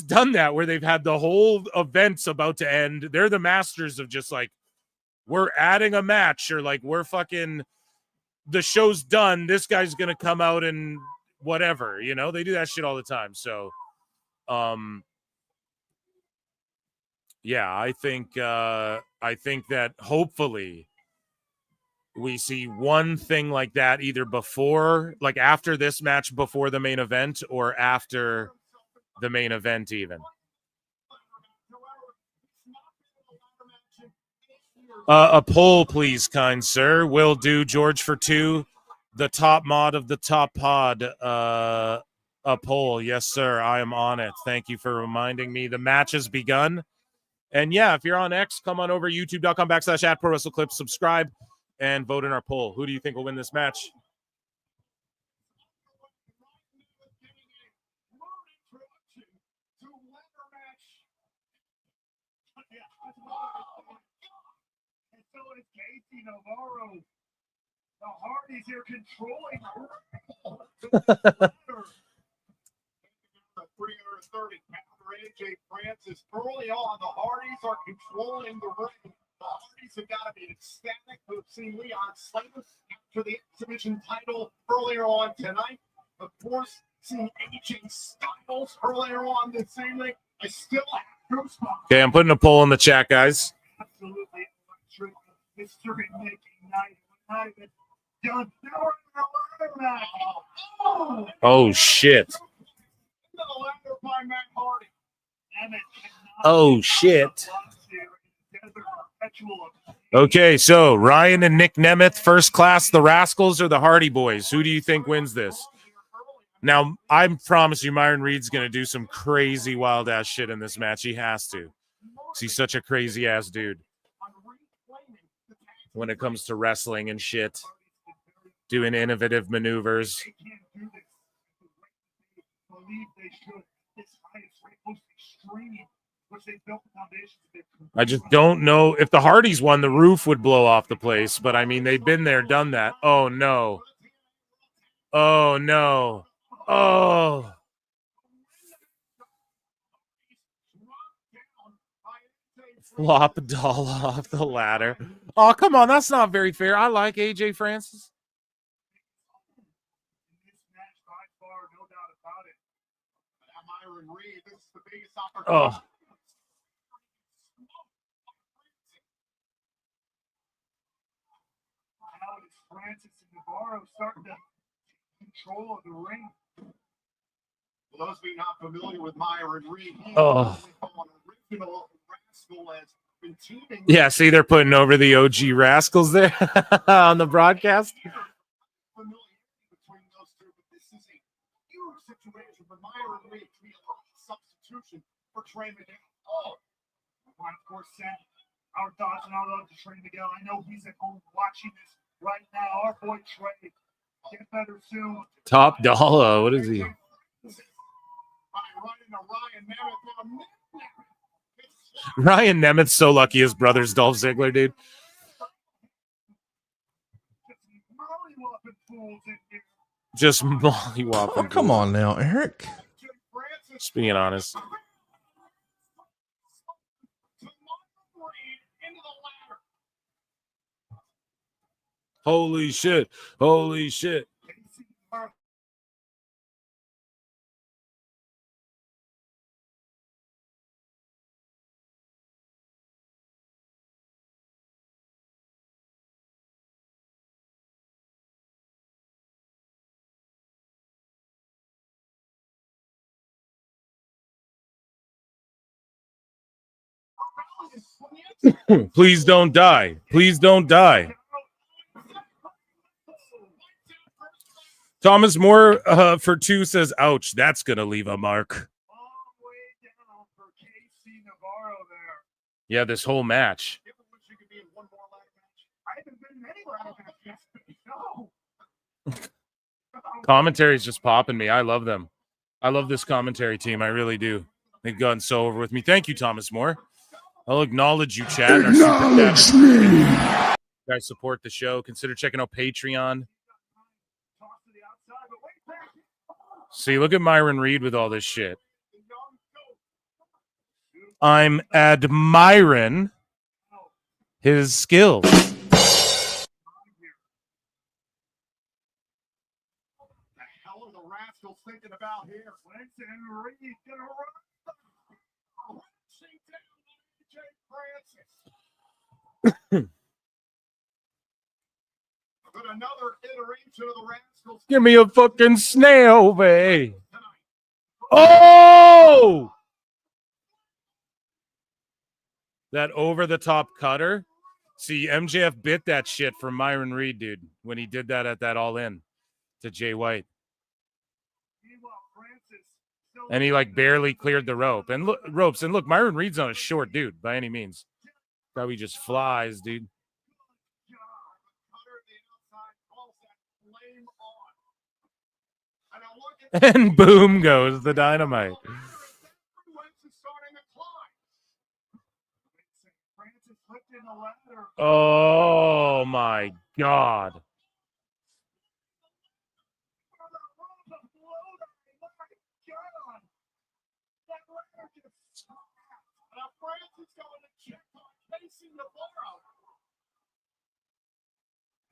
done that where they've had the whole event's about to end. They're the masters of just like, we're adding a match, or like we're fucking, the show's done. This guy's going to come out and whatever, they do that shit all the time. So, yeah, I think that hopefully we see one thing like that either before, like after this match, before the main event, or after the main event even. A poll, please, kind sir. Will do, George for 2. The top mod of the top pod. A poll. Yes, sir. I am on it. Thank you for reminding me. The match has begun. And yeah, if you're on X, come on over, youtube.com/@ProWrestleClips, subscribe, and vote in our poll. Who do you think will win this match? The Hardys here controlling 330 counter AJ Francis early on. The Hardys are controlling the ring. The Hardys have got to be ecstatic to have seen Leon Slater after the exhibition title earlier on tonight. Of course, seeing AJ Styles earlier on this evening, I still have goosebumps. Okay, I'm putting a poll in the chat, guys. Absolutely electric history-making night. Done. Now we're in the ladder match. Oh, shit. Oh, shit. Okay, so Ryan and Nick Nemeth, first class, the Rascals, or the Hardy Boys? Who do you think wins this? Now, I promise you, Myron Reed's going to do some crazy wild-ass shit in this match. He has to. He's such a crazy-ass dude when it comes to wrestling and shit. Doing innovative maneuvers. I just don't know. If the Hardys won, the roof would blow off the place. But, I mean, they've been there, done that. Oh, no. Oh, no. Oh. Flop a doll off the ladder. Oh, come on. That's not very fair. I like AJ Francis. Oh. Francis and Navarro starting to control of the ring. For those of you not familiar with Myron Reed, he Oh. original Rascal has been teaming. Yeah, see, they're putting over the OG Rascals there on the broadcast. Between those two, but this is a huge situation for Myron Reed to be a substitution for Trey Miguel. Oh, I of course send our thoughts and our love to Trey Miguel. I know he's at home watching this right now. Our boy Trey, get better soon. Top dollar. What is he? Ryan Nemeth's so lucky his brother's Dolph Ziggler, dude. Just mollywopping. Oh, come on now, Eric. Just being honest. Holy shit. Holy shit. Please don't die. Please don't die. Thomas Moore for 2 says, ouch, that's going to leave a mark. Yeah, this whole match. Commentary's just popping me. I love them. I love this commentary team. I really do. They've gotten so over with me. Thank you, Thomas Moore. I'll acknowledge you, chat. Acknowledge me. You guys support the show. Consider checking out Patreon. See, look at Myron Reed with all this shit. I'm admiring his skills. Thinking about here. Winston Reed gonna run. But another iteration of the Rascals. Give me a fucking snail, babe. Oh! That over-the-top cutter. See, MJF bit that shit from Myron Reed, dude, when he did that at that All-In to Jay White. And he like barely cleared the rope and ropes. And look, Myron Reed's not a short dude by any means. How he just flies, dude. And boom goes the dynamite. Oh my God.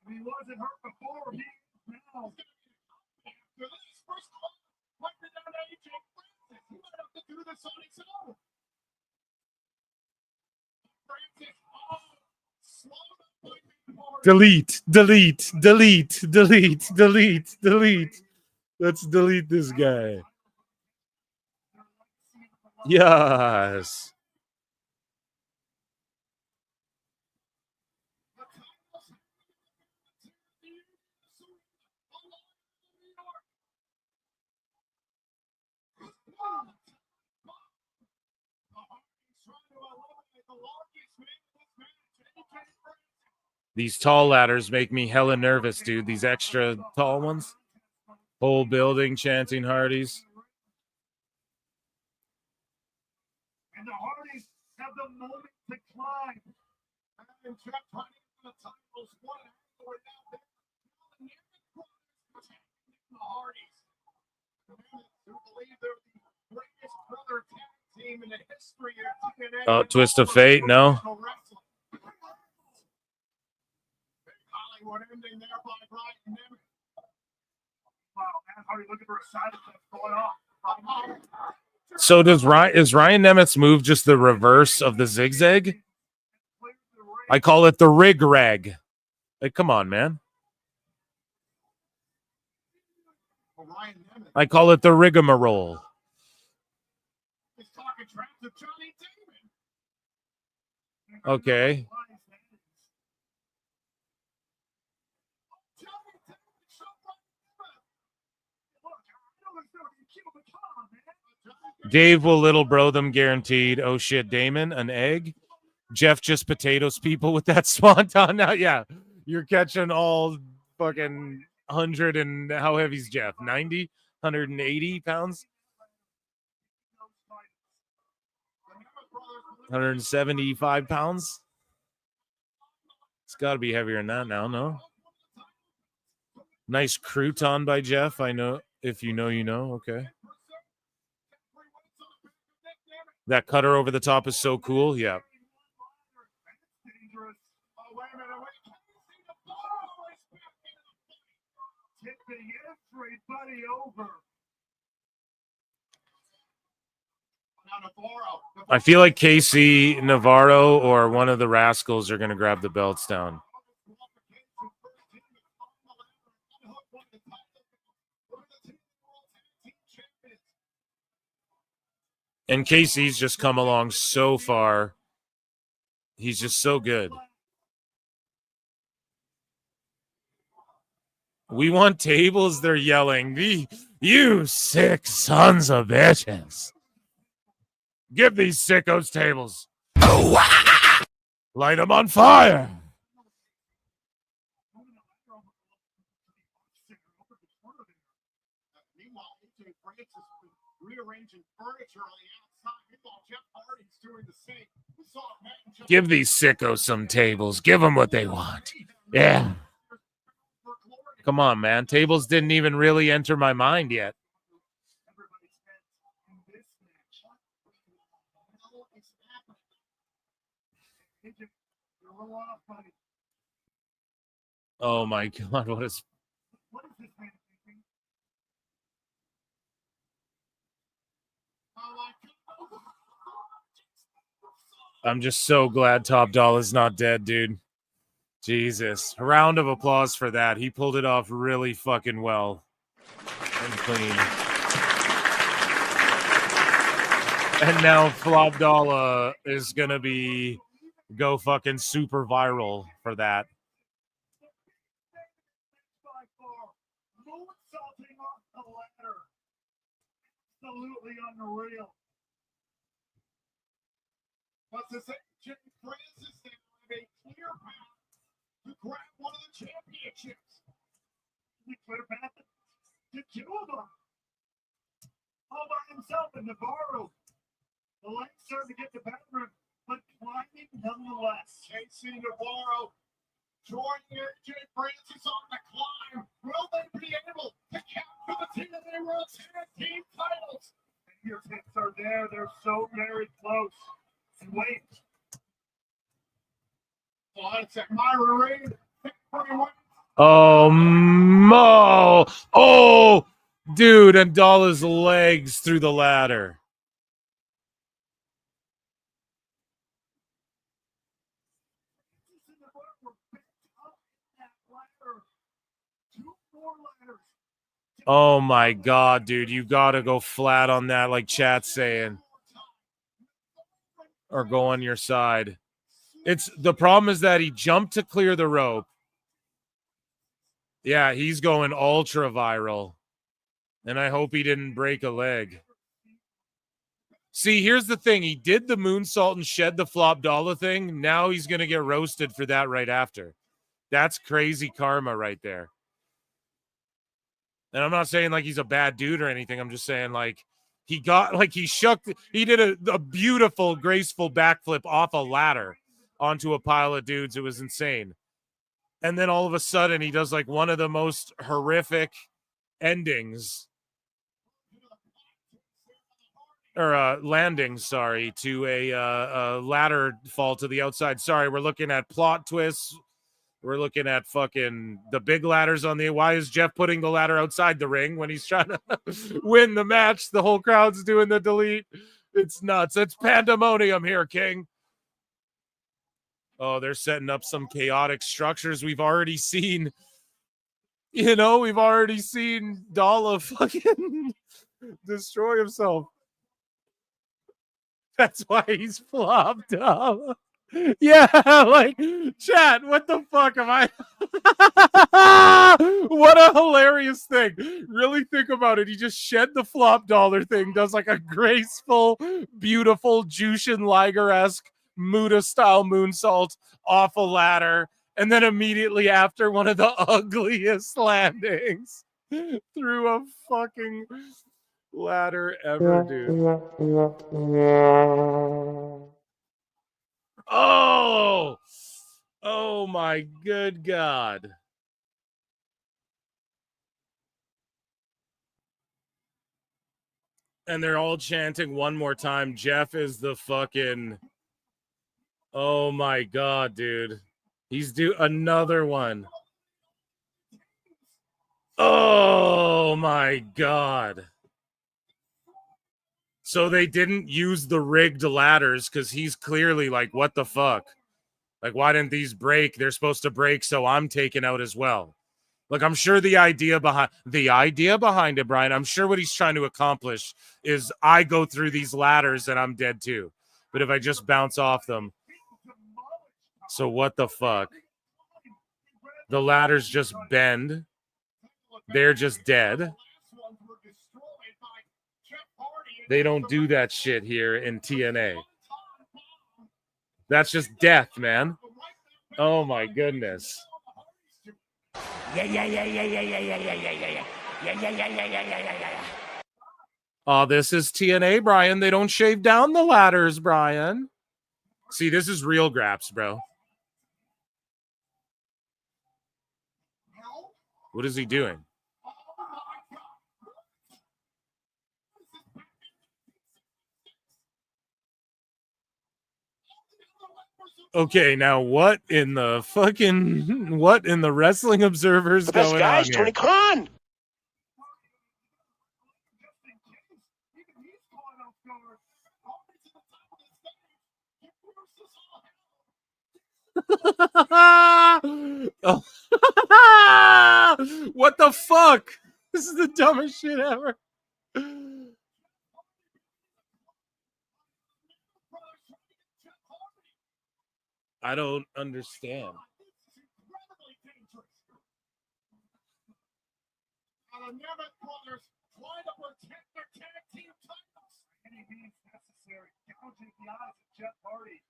He wasn't hurt before. He now. He might have to do this on his own. Delete, delete, delete, delete, delete, delete. Let's delete this guy. Yes. These tall ladders make me hella nervous, dude. These extra tall ones. Whole building chanting Hardys. And the Hardys have the moment to climb. And Jeff Hardy for the titles. One angle and now they're the Hardys. Who believe they're the greatest brother tag team in the history of TNA. Oh, Twist of Fate, no. Hollywood ending there by Ryan Nemeth. Wow, man, Hardy looking for a side effect going off. So is Ryan Nemeth's move just the reverse of the zigzag? I call it the rig rag. Like, come on, man. I call it the rigmarole. Okay. Dave will little bro them guaranteed. Oh shit, Damon, an egg. Jeff just potatoes people with that swanton. Now, yeah, you're catching all fucking 100 and how heavy's Jeff? 90, 180 pounds, 175 pounds. It's got to be heavier than that now. No. Nice crouton by Jeff. I know if you know, you know. Okay. That cutter over the top is so cool. Yeah. I feel like Casey Navarro or one of the Rascals are going to grab the belts down. And Casey's just come along so far. He's just so good. We want tables, they're yelling. You sick sons of bitches. Give these sickos tables. Light them on fire. Rearranging furniture on the outside. Meanwhile, Jeff Hardy's doing the same. Give these sickos some tables. Give them what they want. Yeah. Come on, man. Tables didn't even really enter my mind yet. Oh my God, what is this man thinking? I'm just so glad Top Dolla's not dead, dude. Jesus. A round of applause for that. He pulled it off really fucking well and clean. And now Flop Dollar is going to go fucking super viral for that. Absolutely unreal. But to say Jimmy Francis they have a clear path to grab one of the championships. The clear path to kill them. All by himself in Navarro. The legs starting to get the better of him, but climbing nonetheless. Chasing Navarro. Joining AJ Francis on the climb. Will they be able to capture the TNA World Tag Team titles? And your tips are there. They're so very close. Wait. Oh, it's at Myra Reed. Oh, Mo. Oh, dude. And Dolla's legs through the ladder. Oh my God, dude. You got to go flat on that, like chat's saying. Or go on your side. It's the problem is that he jumped to clear the rope. Yeah, he's going ultra viral. And I hope he didn't break a leg. See, here's the thing. He did the moonsault and shed the flop dollar thing. Now he's going to get roasted for that right after. That's crazy karma right there. And I'm not saying like he's a bad dude or anything. I'm just saying like he did a beautiful, graceful backflip off a ladder onto a pile of dudes. It was insane. And then all of a sudden he does like one of the most horrific endings or landings, sorry, to a ladder fall to the outside. Sorry, we're looking at plot twists. We're looking at fucking the big ladders on the... Why is Jeff putting the ladder outside the ring when he's trying to win the match? The whole crowd's doing the delete. It's nuts. It's pandemonium here, King. Oh, they're setting up some chaotic structures. We've already seen... we've already seen Dalla fucking destroy himself. That's why he's flopped up. Yeah, like, chat, what the fuck am I? What a hilarious thing. Really think about it. He just shed the flop dollar thing, does like a graceful, beautiful Jushin Liger-esque Muda-style moonsault off a ladder, and then immediately after one of the ugliest landings through a fucking ladder ever, dude. Oh my good God. And they're all chanting one more time. Jeff is the fucking... Oh my God, dude. He's due another one. Oh my God. So they didn't use the rigged ladders because he's clearly like, what the fuck? Like, why didn't these break? They're supposed to break, so I'm taken out as well. Like, I'm sure the idea behind it, Brian, I'm sure what he's trying to accomplish is I go through these ladders and I'm dead too. But if I just bounce off them. So what the fuck? The ladders just bend. They're just dead. They don't do that shit here in TNA. That's just death, man. Oh my goodness. Oh, this is TNA, Brian. They don't shave down the ladders, Brian. See, this is real graps, bro. What is he doing? Okay, now what in the Wrestling Observer's The best going guy on is here? Tony Khan. Oh. What the fuck? This is the dumbest shit ever. I don't understand.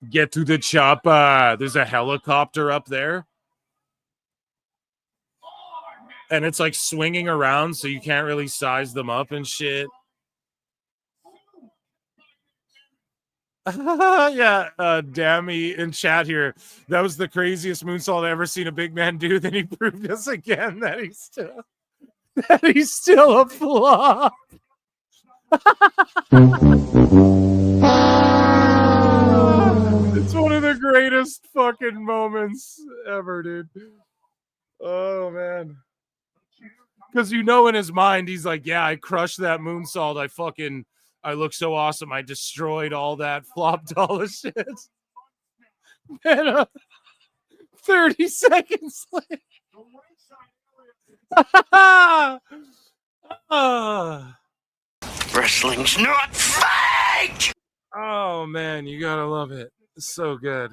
Get to the chopper. There's a helicopter up there. And it's like swinging around, so you can't really size them up and shit. Yeah, Dammy in chat here. That was the craziest moonsault I've ever seen a big man do. Then he proved us again that he's still a flop. It's one of the greatest fucking moments ever, dude. Oh man. Because in his mind, he's like, yeah, I crushed that moonsault. I look so awesome. I destroyed all that flop dollar shit. And 30 seconds later. Wrestling's not fake! Oh, man, you gotta love it. It's so good.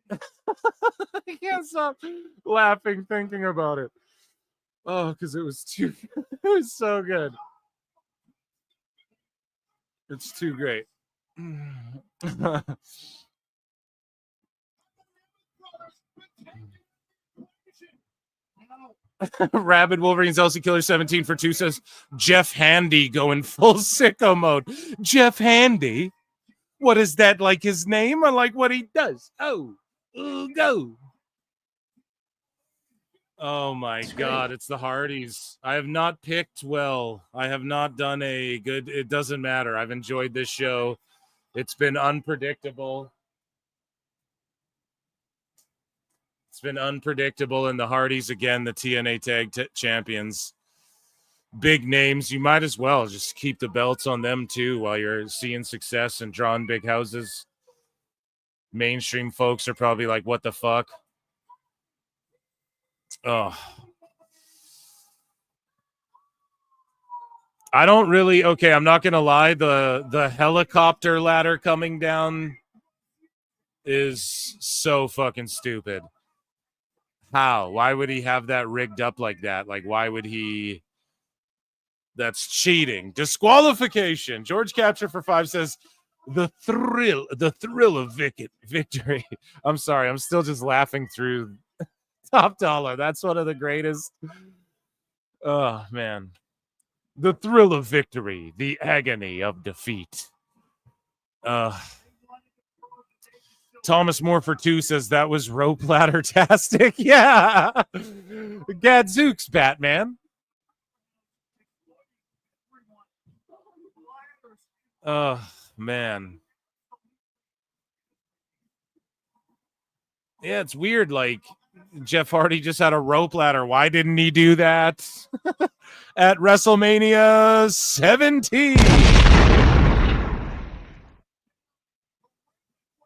I can't stop laughing thinking about it. Oh, because it was so good. It's too great. Rabid Wolverines Elsie Killer 17 for 2 says Jeff Handy going full sicko mode. Jeff Handy? What is that, like his name? I like what he does. Oh, go. Oh my God, it's the Hardys. I have not picked well. I have not done a good, it doesn't matter. I've enjoyed this show. It's been unpredictable. It's been unpredictable, and the Hardys, again, the TNA Tag Champions. Big names. You might as well just keep the belts on them, too, while you're seeing success and drawing big houses. Mainstream folks are probably like, what the fuck? Oh. I don't really, okay, I'm not going to lie. The helicopter ladder coming down is so fucking stupid. How? Why would he have that rigged up like that? Like, why would he? That's cheating. Disqualification. George Capture for 5 says, the thrill of victory. I'm sorry. I'm still just laughing through Top Dollar. That's one of the greatest. Oh, man. The thrill of victory. The agony of defeat. Thomas Moore for 2 says that was rope ladder-tastic. Yeah. Gadzooks, Batman. Oh, man. Yeah, it's weird. Like, Jeff Hardy just had a rope ladder. Why didn't he do that at WrestleMania 17?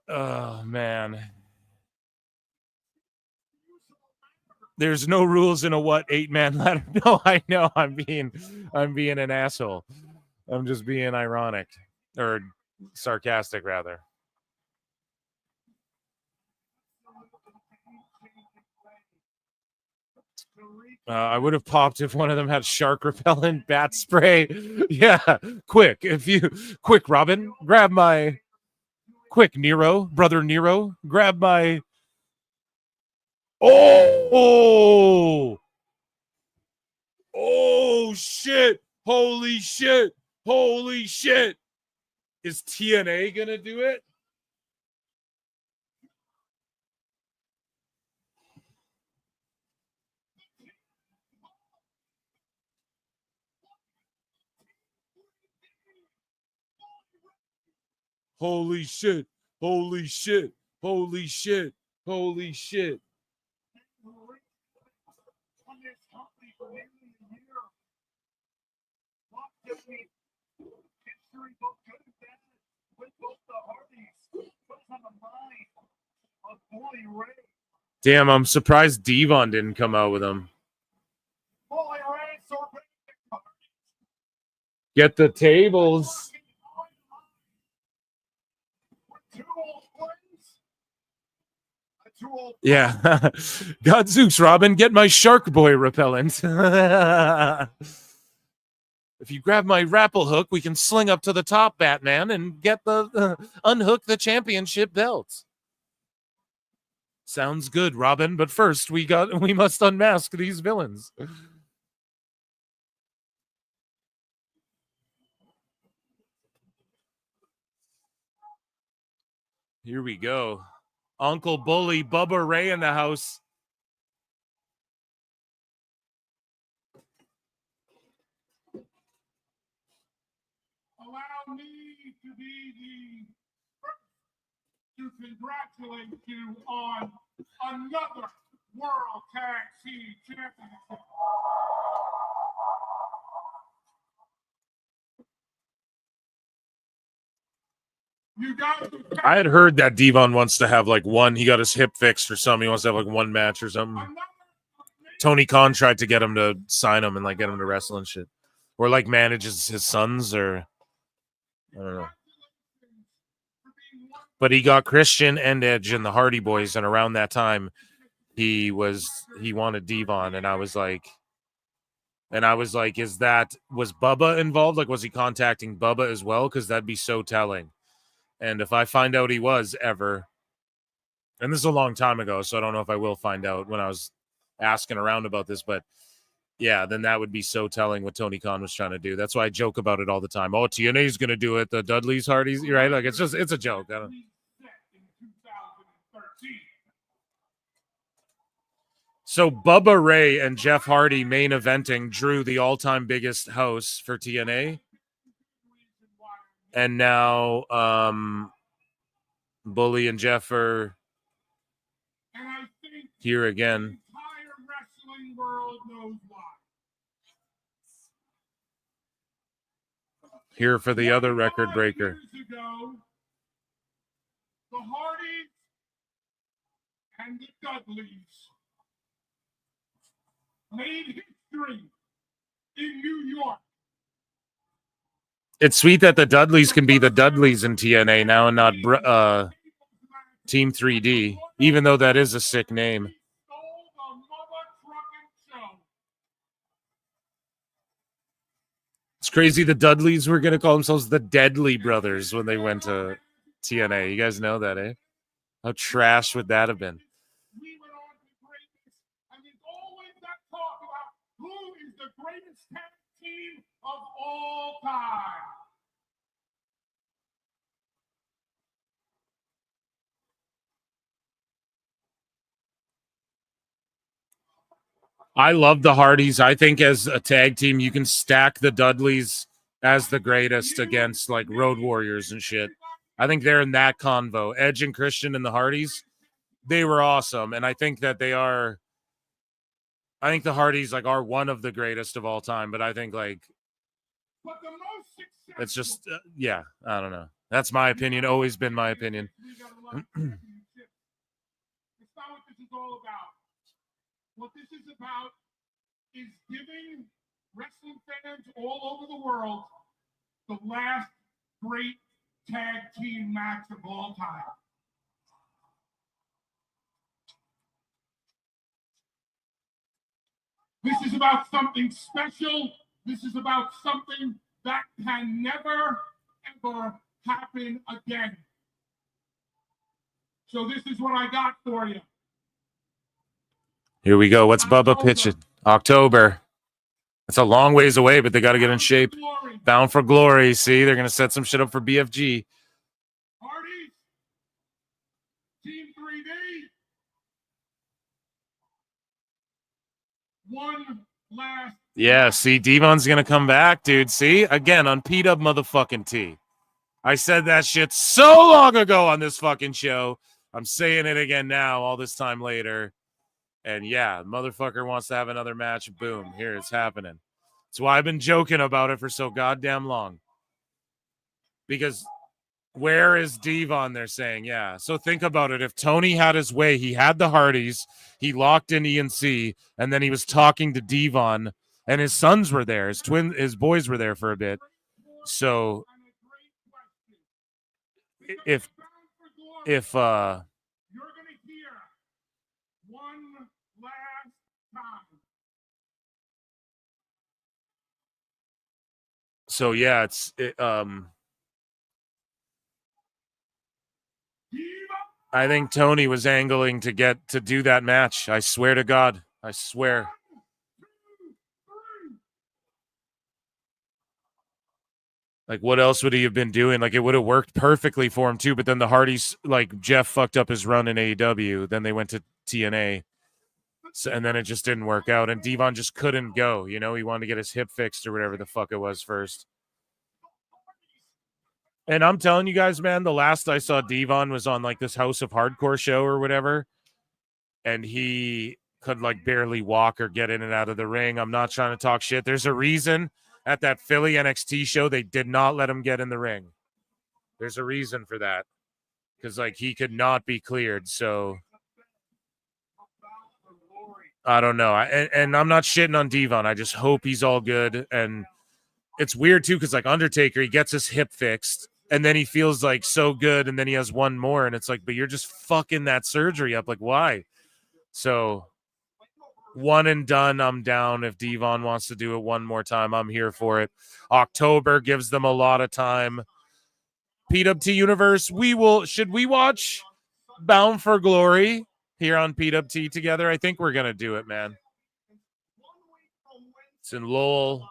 Oh, man. There's no rules in a 8-man ladder? No, I know. I'm being an asshole. I'm just being ironic or sarcastic, rather. I would have popped if one of them had shark repellent bat spray. Yeah, quick. Quick, Robin, grab my. Quick, Nero, brother Nero, grab my. Oh, shit. Holy shit. Is TNA going to do it? Holy shit. Damn, I'm surprised Devon didn't come out with him. Get the tables. Yeah. Gadzooks, Robin, get my Shark Boy repellent. If you grab my grapple hook, we can sling up to the top, Batman, and get the unhook the championship belt. Sounds good, Robin, but first we must unmask these villains. Here we go. Uncle Bully, Bubba Ray in the house. Allow me to be the first to congratulate you on another World Tag Team Championship. I had heard that Devon wants to have like one. He got his hip fixed or something. He wants to have like one match or something. Tony Khan tried to get him to sign him and like get him to wrestle and shit, or like manages his sons, or I don't know. But he got Christian and Edge and the Hardy Boys, and around that time, he wanted Devon, and I was like, And I was like, was Bubba involved? Like, was he contacting Bubba as well? Because that'd be so telling. And if I find out he was ever, and this is a long time ago, so I don't know if I will find out when I was asking around about this, but yeah, then that would be so telling what Tony Khan was trying to do. That's why I joke about it all the time. Oh, TNA's going to do it. The Dudleys, Hardys, right? Like, it's a joke. I don't... So Bubba Ray and Jeff Hardy main eventing drew the all-time biggest house for TNA. And now Bully and Jeff are here again. Here for the other record breaker. The Hardys and the Dudleys made history in New York. It's sweet that the Dudleys can be the Dudleys in TNA now and not Team 3D, even though that is a sick name. It's crazy the Dudleys were going to call themselves the Deadly Brothers when they went to TNA. You guys know that, eh? How trash would that have been? And there's always that talk about who is the greatest tag team of all time. I love the Hardys. I think as a tag team, you can stack the Dudleys as the greatest against like Road Warriors and shit. I think they're in that convo. Edge and Christian and the Hardys, they were awesome. And I think that the Hardys like are one of the greatest of all time. But I think like it's just, yeah, I don't know. That's my opinion. Always been my opinion. It's not what this is all about. What this is about is giving wrestling fans all over the world the last great tag team match of all time. This is about something special. This is about something that can never, ever happen again. So this is what I got for you. Here we go. What's Bubba pitching? October. It's a long ways away, but they got to get in shape. Bound for Glory. See, they're going to set some shit up for BFG. Hardys, Team 3D. One last. Yeah, see, Devon's going to come back, dude. See, again, on P-Dub motherfucking T. I said that shit so long ago on this fucking show. I'm saying it again now, all this time later. And yeah, motherfucker wants to have another match. Boom, here it's happening. That's why I've been joking about it for so goddamn long. Because where is Devon, they're saying? Yeah, so think about it. If Tony had his way, he had the Hardys, he locked in ENC, and then he was talking to Devon, and his sons were there. His boys were there for a bit. So if you're gonna hear one last time. So yeah, I think Tony was angling to get to do that match. I swear to God. I swear. Like, what else would he have been doing? Like, it would have worked perfectly for him, too. But then the Hardys, like, Jeff fucked up his run in AEW. Then they went to TNA. So, and then it just didn't work out. And Devon just couldn't go. You know, he wanted to get his hip fixed or whatever the fuck it was first. And I'm telling you guys, man, the last I saw Devon was on, like, this House of Hardcore show or whatever. And he could, like, barely walk or get in and out of the ring. I'm not trying to talk shit. There's a reason. At that Philly NXT show, they did not let him get in the ring. There's a reason for that. Because, like, he could not be cleared. So, I don't know. And I'm not shitting on Devon. I just hope he's all good. And it's weird, too, because, like, Undertaker, he gets his hip fixed. And then he feels, like, so good. And then he has one more. And it's like, but you're just fucking that surgery up. Like, why? So, One and done, I'm down. If Devon wants to do it one more time, I'm here for it. October gives them a lot of time. PWT Universe, should we watch Bound for Glory here on PWT together? I think we're going to do it, man. It's in Lowell.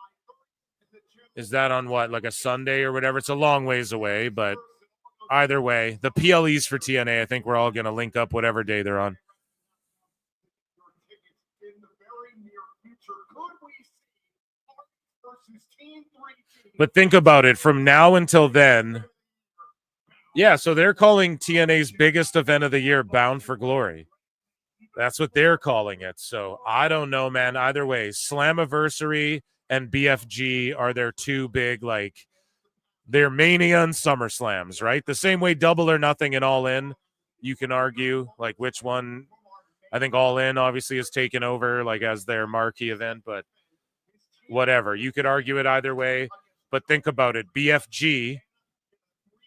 Is that on what, like a Sunday or whatever? It's a long ways away, but either way, the PLEs for TNA, I think we're all going to link up whatever day they're on. But think about it, from now until then. Yeah, so they're calling TNA's biggest event of the year Bound for Glory. That's what they're calling it. So I don't know, man. Either way, Slammiversary and BFG are their two big, like, they're Mania and SummerSlams, right? The same way Double or Nothing and All In, you can argue, like, which one. I think All In obviously has taken over, like, as their marquee event, but whatever. You could argue it either way. But think about it. BFG,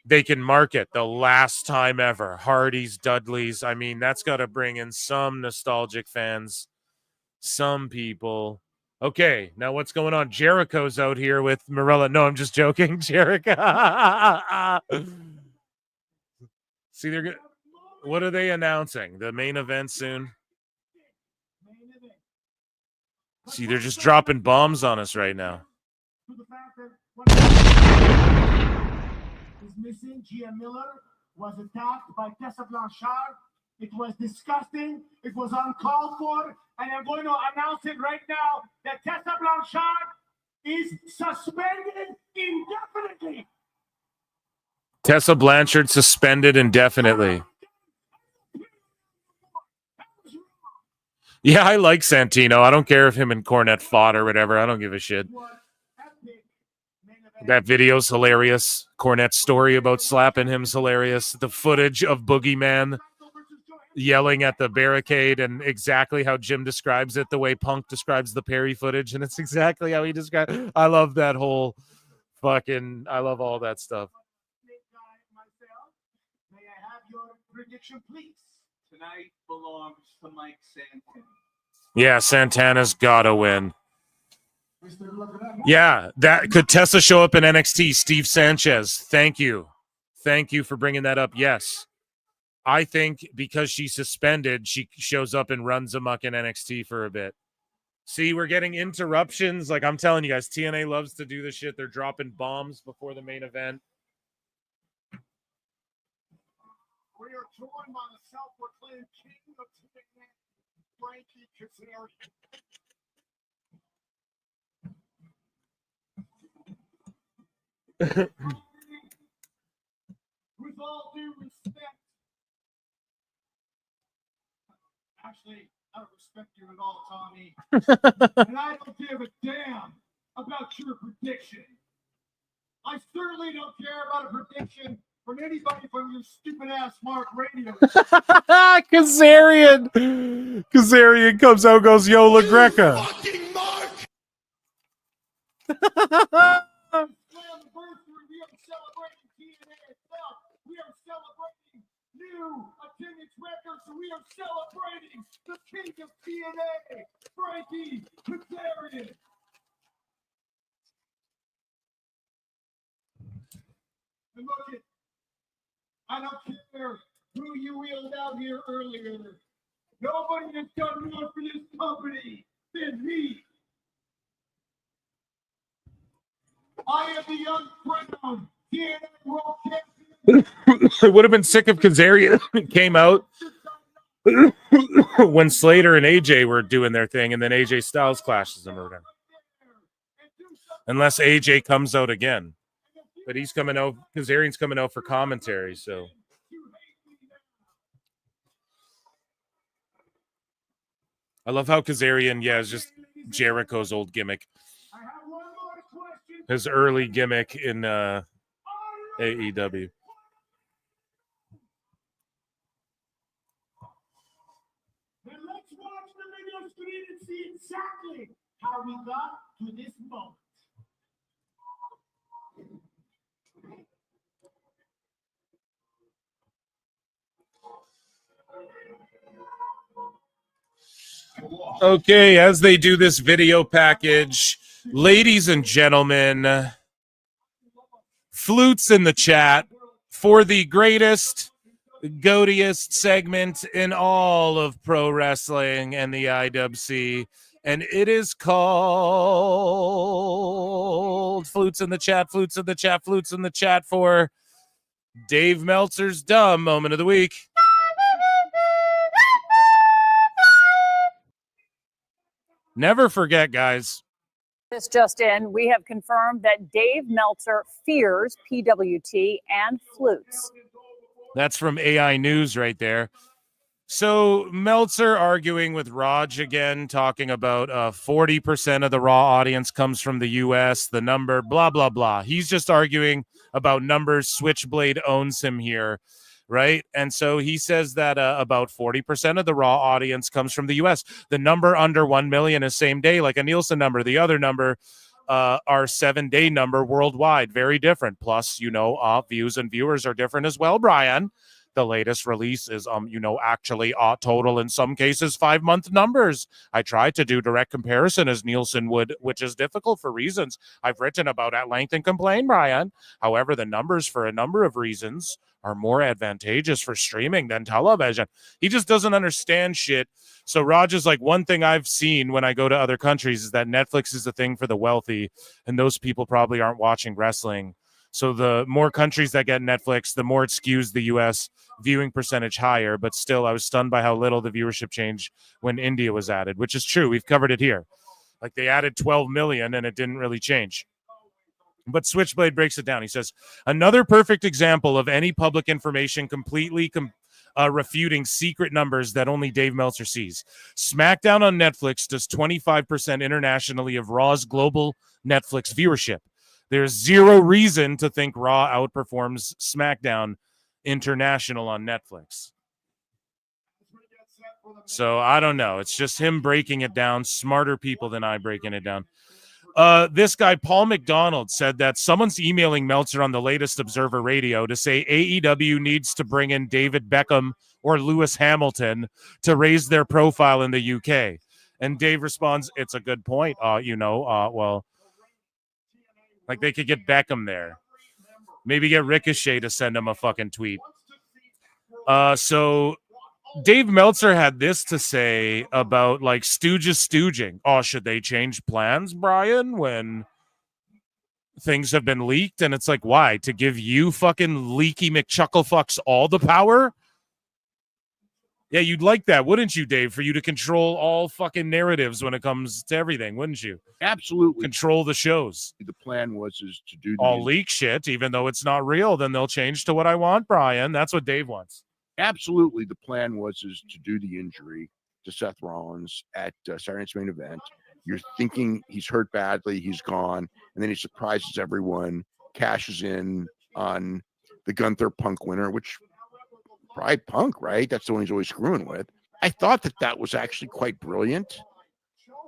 they can market the last time ever. Hardy's, Dudley's. I mean, that's got to bring in some nostalgic fans, some people. Okay, now what's going on? Jericho's out here with Morella. No, I'm just joking. Jericho. See, they're good. What are they announcing? The main event soon? See, they're just dropping bombs on us right now. Is missing. Gia Miller was attacked by Tessa Blanchard. It was disgusting. It was uncalled for. And I'm going to announce it right now that Tessa Blanchard is suspended indefinitely. Tessa Blanchard suspended indefinitely. Yeah, I like Santino. I don't care if him and Cornette fought or whatever. I don't give a shit. That video's hilarious. Cornette's story about slapping him's hilarious. The footage of Boogeyman yelling at the barricade and exactly how Jim describes it, the way Punk describes the Perry footage, and it's exactly how he describes it. I love that whole fucking, I love all that stuff. May I have your prediction, please? Tonight belongs to Mike Santana. Yeah, Santana's gotta win. Yeah, that could Tessa show up in NXT? Steve Sanchez, thank you for bringing that up. Yes, I think because she's suspended, she shows up and runs amok in NXT for a bit. See, we're getting interruptions. Like I'm telling you guys, TNA loves to do this shit. They're dropping bombs before the main event. We are joined by the self-proclaimed king of TNA, Frankie Kazarian. With all due respect, actually, I don't respect you at all, Tommy. And I don't give a damn about your prediction. I certainly don't care about a prediction from anybody from your stupid ass Mark Radio. Kazarian comes out and goes, yo, La Greca. Fucking Mark! We are celebrating TNA itself. We are celebrating new attendance records. We are celebrating the king of TNA, Frankie Kazarian. And look it, I don't care who you wheeled out here earlier. Nobody has done more for this company than me. I am the young crown TNA World Champion. It would have been sick if Kazarian came out when Slater and AJ were doing their thing, and then AJ Styles clashes them or whatever. Unless AJ comes out again. But he's coming out, Kazarian's coming out for commentary, so. I love how Kazarian, is just Jericho's old gimmick. His early gimmick in AEW. And let's watch the video screen and see exactly how we got to this moment. Okay, as they do this video package, ladies and gentlemen, flutes in the chat for the greatest, goatiest segment in all of pro wrestling and the IWC. And it is called Flutes in the Chat, Flutes in the Chat, Flutes in the Chat for Dave Meltzer's Dumb Moment of the Week. Never forget, guys. This just in, we have confirmed that Dave Meltzer fears PWT and flutes. That's from AI News right there. So Meltzer arguing with Raj again, talking about 40% of the Raw audience comes from the U.S., the number, blah, blah, blah. He's just arguing about numbers. Switchblade owns him here, right? And so he says that about 40% of the Raw audience comes from the U.S. The number under 1 million is same day, like a Nielsen number. The other number, our 7-day number worldwide, very different. Plus, views and viewers are different as well, Brian. The latest release is, actually total in some cases 5-month numbers. I tried to do direct comparison as Nielsen would, which is difficult for reasons I've written about at length and complain, Brian. However, the numbers for a number of reasons are more advantageous for streaming than television. He just doesn't understand shit. So Raj is like, one thing I've seen when I go to other countries is that Netflix is a thing for the wealthy, and those people probably aren't watching wrestling. So the more countries that get Netflix, the more it skews the U.S. viewing percentage higher. But still, I was stunned by how little the viewership changed when India was added, which is true. We've covered it here. Like they added 12 million and it didn't really change. But Switchblade breaks it down. He says, another perfect example of any public information completely refuting secret numbers that only Dave Meltzer sees. SmackDown on Netflix does 25% internationally of Raw's global Netflix viewership. There's zero reason to think Raw outperforms SmackDown International on Netflix. So I don't know. It's just him breaking it down. Smarter people than I breaking it down. This guy, Paul McDonald, said that someone's emailing Meltzer on the latest Observer Radio to say AEW needs to bring in David Beckham or Lewis Hamilton to raise their profile in the UK. And Dave responds, it's a good point. Well, like they could get Beckham there. Maybe get Ricochet to send him a fucking tweet. So Dave Meltzer had this to say about like Stooges stooging. Oh, should they change plans, Brian, when things have been leaked? And it's like, why? To give you fucking leaky McChucklefucks all the power? Yeah, you'd like that, wouldn't you, Dave? For you to control all fucking narratives when it comes to everything, wouldn't you? Absolutely. Control the shows. The plan was to do all leak shit, even though it's not real. Then they'll change to what I want, Brian. That's what Dave wants. Absolutely. The plan was to do the injury to Seth Rollins at Saturday Night's Main Event. You're thinking he's hurt badly, he's gone, and then he surprises everyone, cashes in on the Gunther Punk winner, which probably Punk, right? That's the one he's always screwing with. I thought that was actually quite brilliant,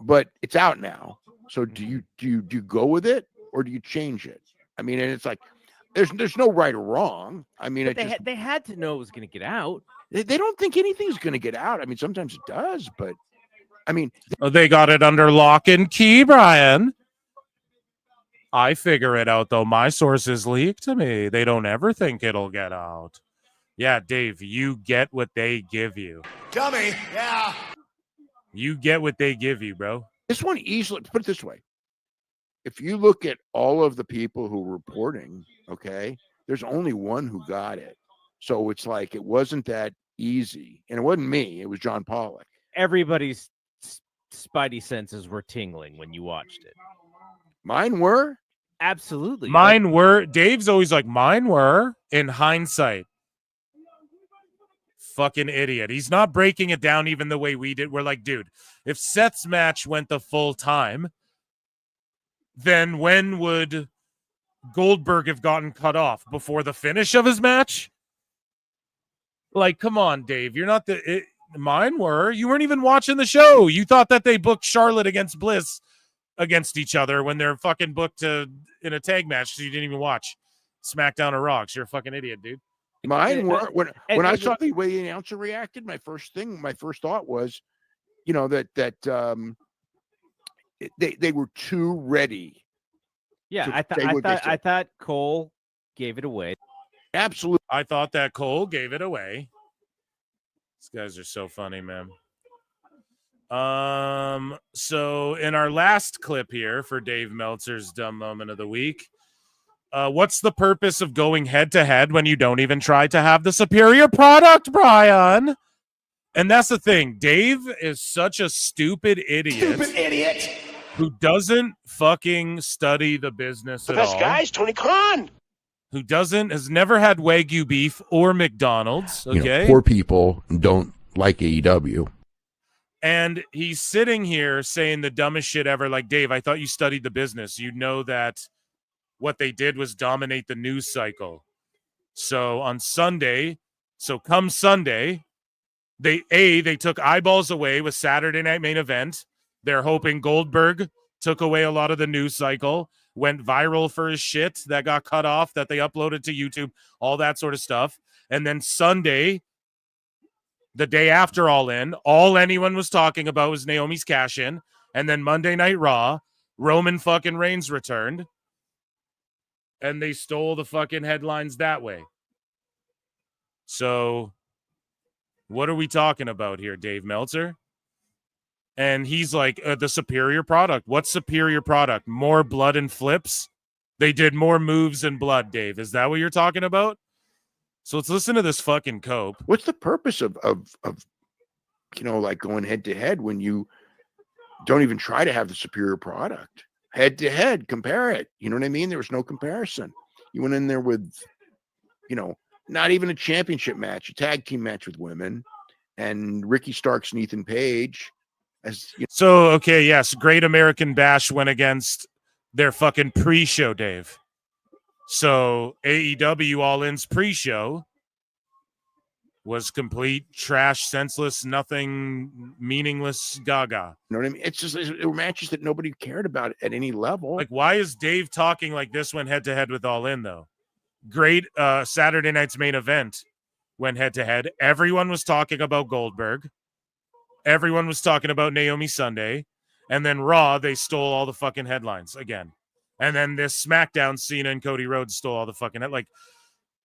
but it's out now. So do you go with it or do you change it? I mean, and it's like there's no right or wrong. I mean, they had to know it was going to get out. They don't think anything's going to get out. I mean, sometimes it does, but I mean, they got it under lock and key, Brian. I figure it out, though. My sources leak to me. They don't ever think it'll get out. Yeah, Dave, you get what they give you. Dummy, yeah. You get what they give you, bro. This one easily, put it this way. If you look at all of the people who were reporting, okay, there's only one who got it. So it's like it wasn't that easy. And it wasn't me. It was John Pollock. Everybody's spidey senses were tingling when you watched it. Mine were? Absolutely. Mine were. Dave's always like, mine were in hindsight. Fucking idiot. He's not breaking it down even the way we did. We're like, dude, if Seth's match went the full time, then when would Goldberg have gotten cut off? Before the finish of his match? Like, come on, Dave. You're not mine were. You weren't even watching the show. You thought that they booked Charlotte against Bliss against each other when they're fucking booked in a tag match, so you didn't even watch SmackDown or Raw. You're a fucking idiot, dude. Mine were when I saw the way the announcer reacted. My first thought was, you know, they were too ready. Yeah, to I say what they thought said. Cole gave it away. Absolutely. I thought that Cole gave it away. These guys are so funny, man. So in our last clip here for Dave Meltzer's dumb moment of the week, what's the purpose of going head to head when you don't even try to have the superior product, Brian? And that's the thing. Dave is such a stupid idiot. Who doesn't fucking study the business at all. The best guy is Tony Khan. Who has never had Wagyu beef or McDonald's. Okay. You know, poor people don't like AEW. And he's sitting here saying the dumbest shit ever. Like, Dave, I thought you studied the business. You know that what they did was dominate the news cycle. So on Sunday, come Sunday, they took eyeballs away with Saturday Night Main Event. They're hoping Goldberg took away a lot of the news cycle, went viral for his shit that got cut off, that they uploaded to YouTube, all that sort of stuff. And then Sunday, the day after All In, all anyone was talking about was Naomi's cash-in. And then Monday Night Raw, Roman fucking Reigns returned. And they stole the fucking headlines that way. So what are we talking about here, Dave Meltzer? And he's like, the superior product. What's superior product? More blood and flips? They did more moves and blood, Dave. Is that what you're talking about? So let's listen to this fucking cope. What's the purpose of you know, like going head to head when you don't even try to have the superior product? Head to head, compare it. You know what I mean? There was no comparison. You went in there with, you know, not even a championship match, a tag team match with women, and Ricky Starks and Ethan Page. So, okay, yes, Great American Bash went against their fucking pre-show, Dave. So AEW All In's pre-show was complete trash, senseless, nothing, meaningless gaga. You know what I mean? It's just, it were matches that nobody cared about at any level. Like, why is Dave talking like this when head-to-head with All In, though? Great Saturday night's main event went head-to-head. Everyone was talking about Goldberg. Everyone was talking about Naomi Sunday. And then Raw, they stole all the fucking headlines again. And then this SmackDown, Cena and Cody Rhodes stole all the fucking like,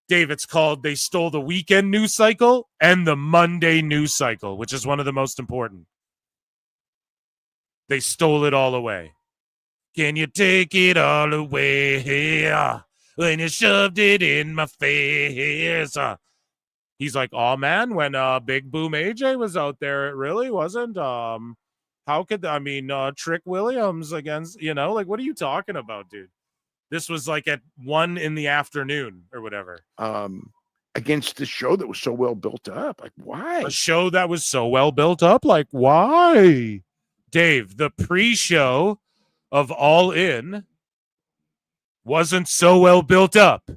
Dave, it's called, they stole the weekend news cycle and the Monday news cycle, which is one of the most important. They stole it all away. Can you take it all away when you shoved it in my face? He's like, oh man, when Big Boom AJ was out there, it really wasn't. How could, Trick Williams against, like, what are you talking about, dude? This was like at 1 p.m. or whatever. Against the show that was so well built up. Like, why? A show that was so well built up? Like, why? Dave, the pre-show of All In wasn't so well built up.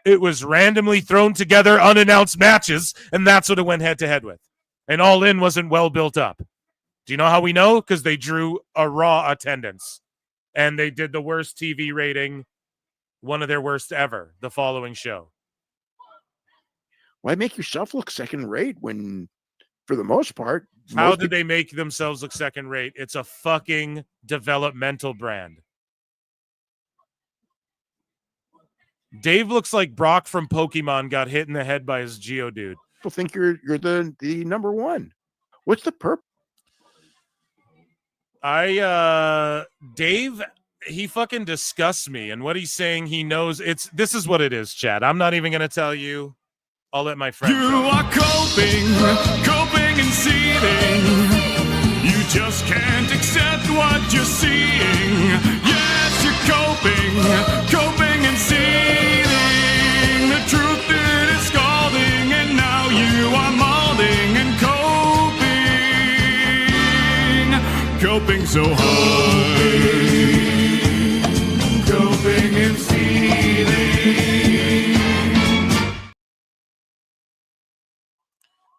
It was randomly thrown together, unannounced matches, and that's what it went head-to-head with. And All In wasn't well built up. Do you know how we know? Because they drew a Raw attendance. And they did the worst TV rating, one of their worst ever, the following show. Why make yourself look second rate when, for the most part... How did they make themselves look second rate? It's a fucking developmental brand. Dave looks like Brock from Pokemon got hit in the head by his Geodude. People think you're the number one. What's the purpose? Dave, he fucking disgusts me, and what he's saying, he knows this is what it is, Chad. I'm not even gonna tell you. I'll let my friend. You are coping and seething. You just can't accept what you're seeing. Yes, you're coping and seething. The truth it is scalding, and now you are molding and coping so hard, coping and seething.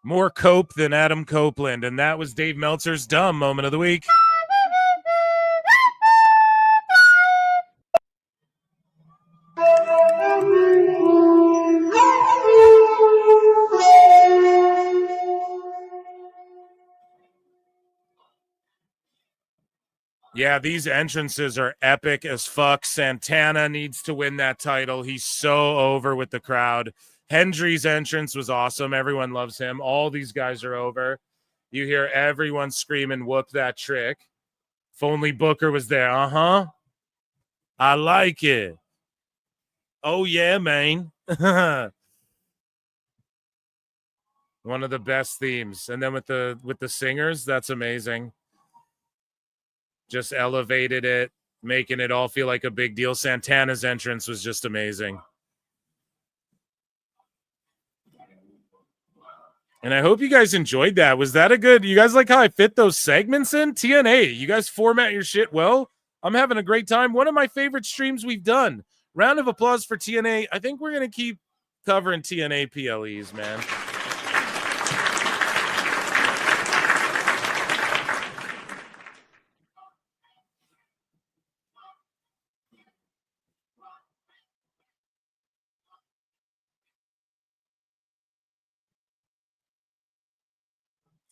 More cope than Adam Copeland, and that was Dave Meltzer's dumb moment of the week. Yeah, these entrances are epic as fuck. Santana needs to win that title. He's so over with the crowd. Hendry's entrance was awesome. Everyone loves him. All these guys are over. You hear everyone screaming, whoop that trick. If only Booker was there. Uh-huh. I like it. Oh, yeah, man. One of the best themes. And then with the singers, that's amazing. Just elevated it, making it all feel like a big deal. Santana's entrance was just amazing. And I hope you guys enjoyed that. Was that a good... You guys like how I fit those segments in? TNA, you guys format your shit well. I'm having a great time. One of my favorite streams we've done. Round of applause for TNA. I think we're going to keep covering TNA PLEs, man.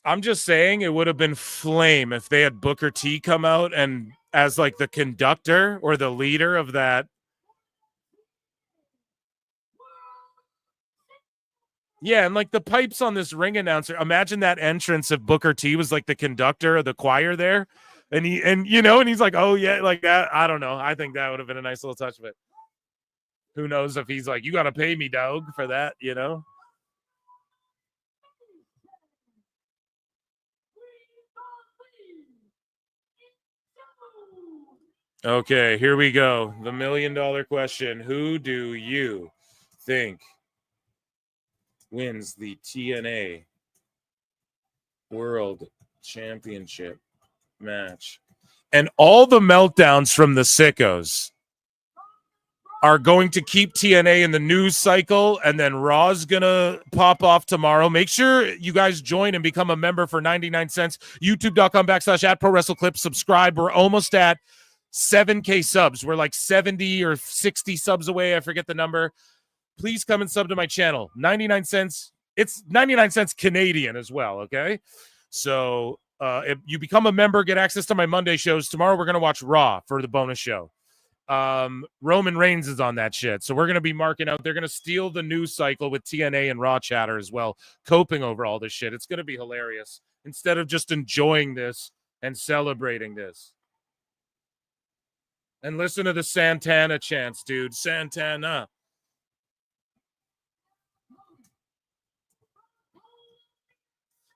I'm just saying it would have been flame if they had Booker T come out and as like the conductor or the leader of that. Yeah, and like the pipes on this ring announcer. Imagine that entrance if Booker T was like the conductor of the choir there. And he's like, oh yeah, like that. I don't know. I think that would have been a nice little touch of it. Who knows if he's like, you got to pay me, dog, for that, Okay, here we go. The $1 million question. Who do you think wins the TNA World Championship match? And all the meltdowns from the sickos are going to keep TNA in the news cycle, and then Raw's going to pop off tomorrow. Make sure you guys join and become a member for 99 cents. YouTube.com/@ProWrestleClips. Subscribe. We're almost at 7K subs. We're like 70 or 60 subs away. I forget the number. Please come and sub to my channel. 99 cents. It's 99 cents Canadian as well, okay? So if you become a member, get access to my Monday shows. Tomorrow we're going to watch Raw for the bonus show. Roman Reigns is on that shit. So we're going to be marking out. They're going to steal the news cycle with TNA and Raw chatter as well, coping over all this shit. It's going to be hilarious instead of just enjoying this and celebrating this. And listen to the Santana chants, dude. Santana.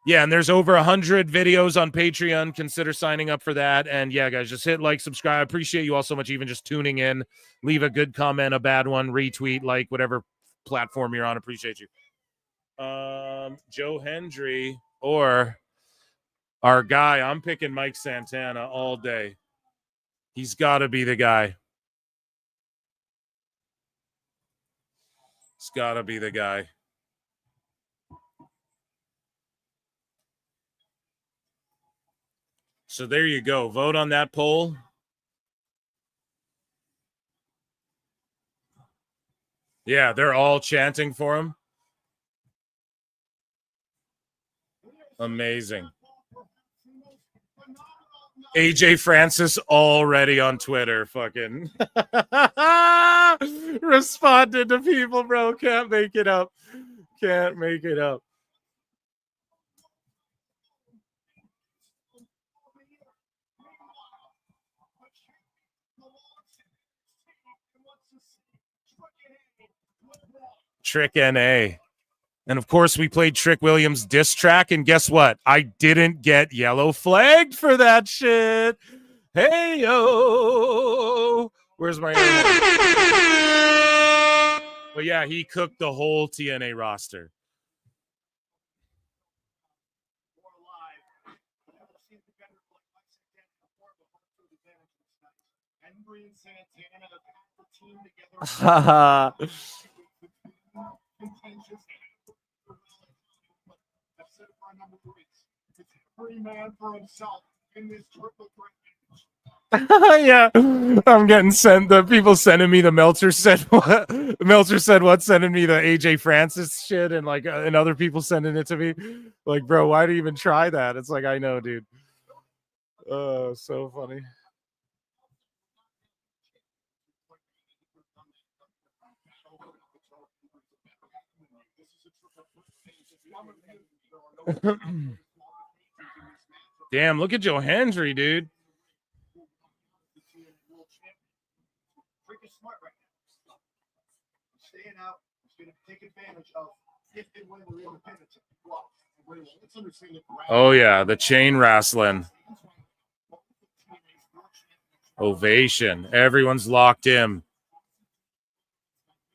Yeah, and there's over 100 videos on Patreon. Consider signing up for that. And yeah, guys, just hit like, subscribe. I appreciate you all so much, even just tuning in. Leave a good comment, a bad one, retweet, like, whatever platform you're on. Appreciate you. Joe Hendry or our guy. I'm picking Mike Santana all day. He's got to be the guy. He's got to be the guy. So there you go. Vote on that poll. Yeah, they're all chanting for him. Amazing. AJ Francis already on Twitter. Fucking responded to people, bro. Can't make it up. Can't make it up. Trick NA. And of course, we played Trick Williams' diss track. And guess what? I didn't get yellow flagged for that shit. Hey, yo. Where's my. But yeah, he cooked the whole TNA roster. Haha. Yeah, I'm getting sent the people sending me the Meltzer said what sending me the AJ Francis shit and like and other people sending it to me like, bro, why do you even try that? It's like, I know, dude. So funny. Damn, look at Joe Hendry, dude. Trick is smart right now. Staying out. He's going to take advantage of if and when we're independent. Let's understand it. Oh, yeah, the chain wrestling. Ovation. Everyone's locked in.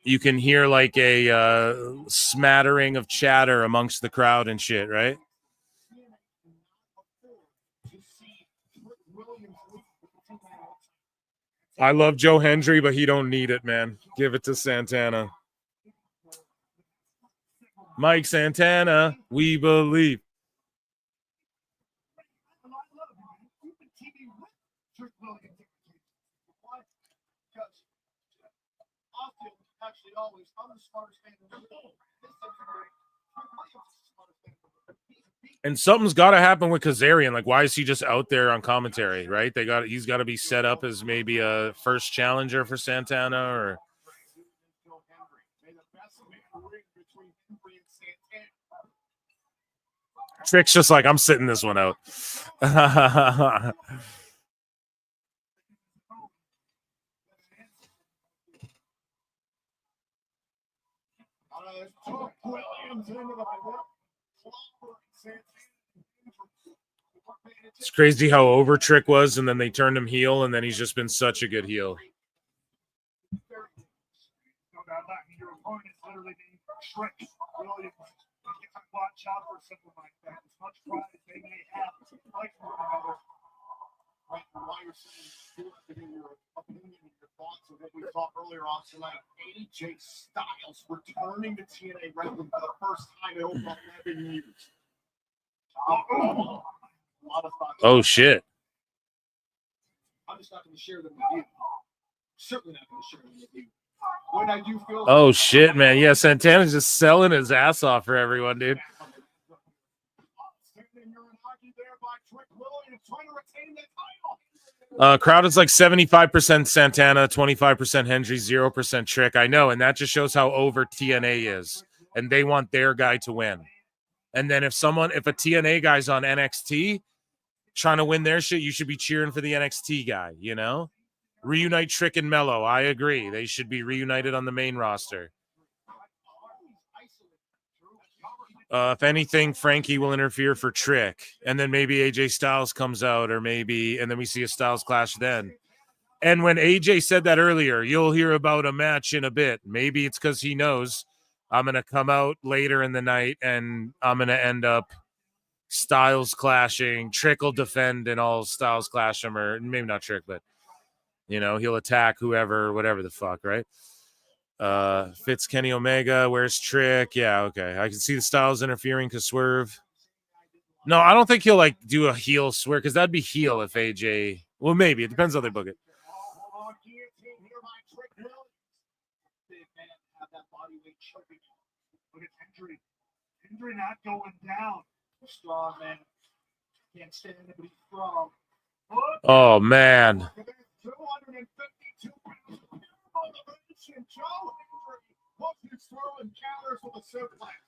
You can hear like a smattering of chatter amongst the crowd and shit, right? I love Joe Hendry, but he don't need it, man. Give it to Santana. Mike Santana, we believe. And something's got to happen with Kazarian. Like, why is he just out there on commentary, right? He's got to be set up as maybe a first challenger for Santana, or Trick's just like, I'm sitting this one out. It's crazy how over Trick was, and then they turned him heel, and then he's just been such a good heel. Watch out for something like that. As much pride as they may have, like one another. Right, why you're saying your opinion and your thoughts of what we saw earlier on tonight. AJ Styles returning to TNA Wrestling for the first time in over 11 years. Oh shit! I'm just not going to share them with you. Certainly not going to share them with you. When I do feel. Oh shit, man! Yeah, Santana's just selling his ass off for everyone, dude. Crowd is like 75% Santana, 25% Hendry, 0% Trick. I know, and that just shows how over TNA is, and they want their guy to win. And then if a TNA guy's on NXT trying to win their shit, you should be cheering for the NXT guy, you know? Reunite Trick and Mello. I agree. They should be reunited on the main roster. If anything, Frankie will interfere for Trick. And then maybe AJ Styles comes out, and then we see a Styles clash then. And when AJ said that earlier, you'll hear about a match in a bit. Maybe it's because he knows I'm going to come out later in the night and I'm going to end up Styles clashing. Trick will defend and all Styles clash him, or maybe not Trick, but, you know, he'll attack whoever, whatever the fuck, right? Fitz Kenny Omega, where's Trick? Yeah, okay. I can see the Styles interfering to Swerve. No, I don't think he'll like do a heel Swerve, because that'd be heel if AJ. Well, maybe. It depends how they book it. Hendry not going down. Strong man. Can't stand it, but he's strong. Oh man. 252 pounds. Joe Hendry was throwing counters with a suplex.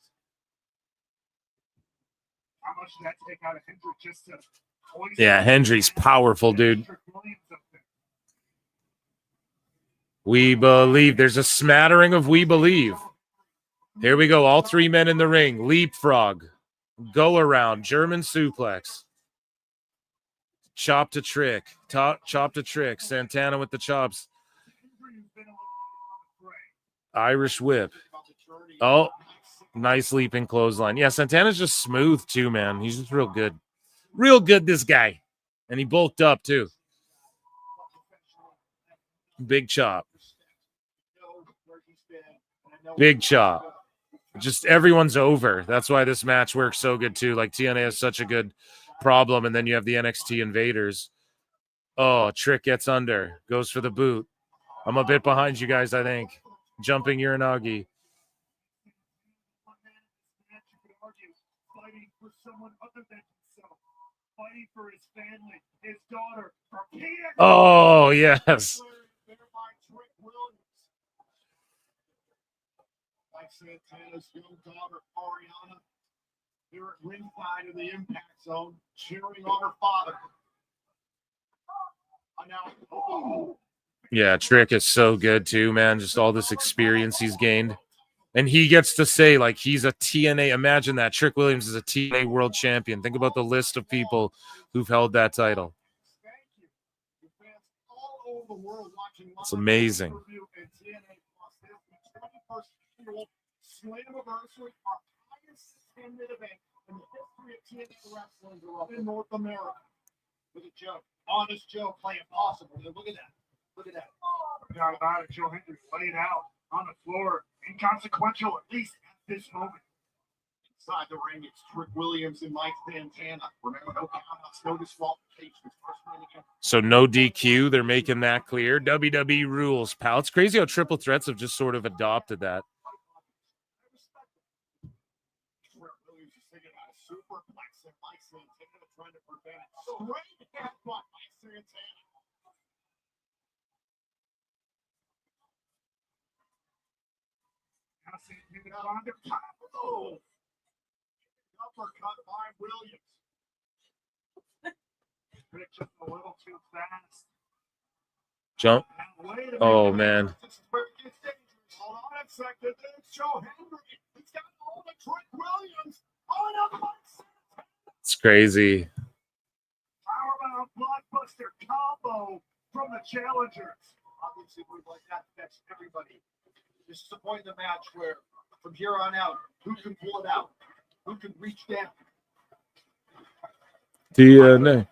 How much did that take out of Hendry just to? Yeah, Hendry's powerful, dude. We believe. There's a smattering of we believe. Here we go. All three men in the ring. Leapfrog. Go around. German suplex. Chop to Trick. Chop to Trick. Santana with the chops. Irish whip. Oh, nice leaping clothesline. Yeah, Santana's just smooth too, man. He's just real good. Real good, this guy. And he bulked up too. Big chop. Big chop. Just everyone's over. That's why this match works so good too. Like TNA has such a good problem, and then you have the NXT invaders. Oh, Trick gets under. Goes for the boot. I'm a bit behind you guys, I think. Jumping Uranagi. Fighting for someone other than himself. Fighting for his family, his daughter. Oh, yes. Mike Santana's young daughter, Ariana, here at ringside in the Impact Zone, cheering on her father. Yeah, Trick is so good too, man. Just all this experience he's gained. And he gets to say, like, he's a TNA. Imagine that. Trick Williams is a TNA world champion. Think about the list of people who've held that title. It's amazing. Slammiversary, our highest attended event in the history of TNA Wrestling in North America. Look at Joe. Honest Joe playing possible. Look at that. Look at that. Got about it. Joe Hendry laid out on the floor. Inconsequential, at least at this moment. Inside the ring, it's Trick Williams and Mike Santana. Remember, no countouts, no disqualifications. So no DQ. They're making that clear. WWE rules, pal. It's crazy how triple threats have just sort of adopted that. Trick Williams is thinking about a superplex and Mike Santana trying to prevent it. Straight headbutt by Santana. Now Santana on the top. Uppercut by Williams. Trick just a little too fast. Jump. Oh, man. This is where it gets dangerous. Hold on a second. There's Joe Hendry. He's got all the Trick Williams. Oh, no, It's crazy. Powerbound blockbuster combo from the challengers. Obviously, we like that. That's everybody. This is the point of the match where, from here on out, who can pull it out? Who can reach down? TNA.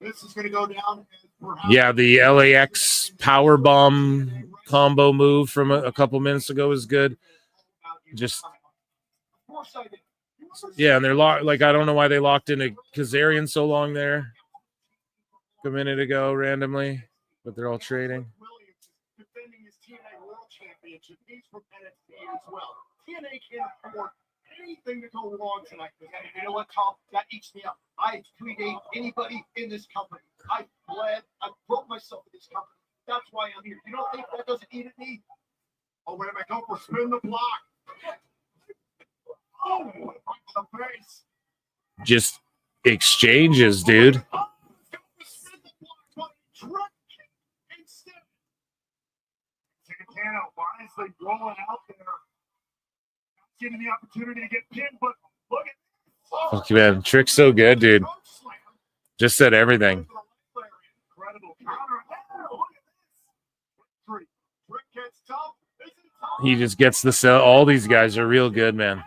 This is going to go down. Yeah, the LAX powerbomb combo move from a couple minutes ago is good. Just yeah, and they're locked. Like, I don't know why they locked into Kazarian so long there a minute ago randomly, but they're all trading. Defending his TNA World Championship. He's from NXT as well. TNA can't afford anything to go wrong tonight. You know what, Tom? That eats me up. I predate anybody in this company. I bled. I broke myself in this company. That's why I'm here. You don't think that doesn't eat at me? Oh, wait a minute. Go for spin the block. Oh, the face. Just exchanges, dude. Santana wisely rolling out there. Getting the opportunity to get pinned, but look at this. Fuck, man. Trick's so good, dude. Just said everything. Incredible counter. Look at this. Trick gets tough. He just gets the sell. All these guys are real good, man.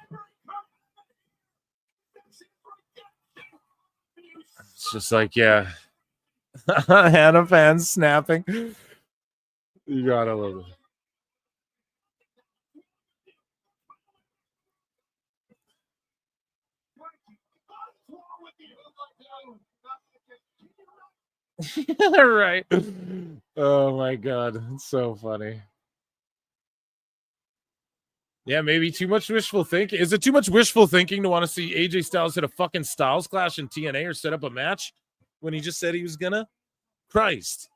It's just like, yeah. Hannah fans snapping. You gotta love it. Right. Oh my god, it's so funny. Yeah, maybe too much wishful thinking. Is it too much wishful thinking to want to see AJ Styles hit a fucking Styles Clash in TNA or set up a match when he just said he was gonna? Christ.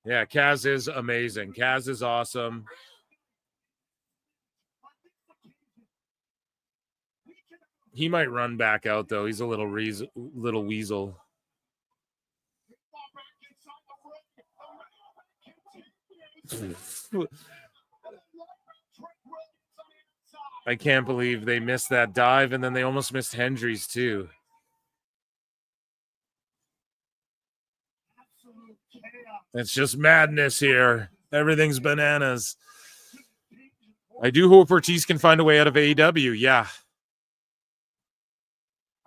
Yeah, Kaz is amazing. Kaz is awesome. He might run back out though. He's a little weasel. I can't believe they missed that dive, and then they almost missed Hendry's too. It's just madness here. Everything's bananas. I do hope Ortiz can find a way out of AEW. Yeah.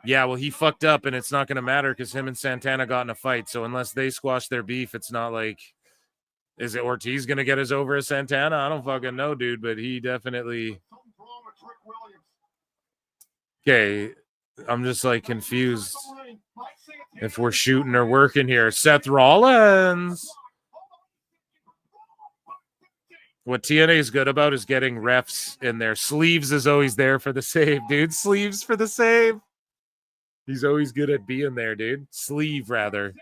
Yeah, well, he fucked up, and it's not going to matter because him and Santana got in a fight. So unless they squash their beef, it's not like... Is it Ortiz going to get us over as Santana? I don't fucking know, dude, but he definitely... Okay, I'm just, like, confused if we're shooting or working here. Seth Rollins. What TNA is good about is getting refs in there. Sleeves is always there for the save, dude. Sleeves for the save. He's always good at being there, dude. Sleeve, rather.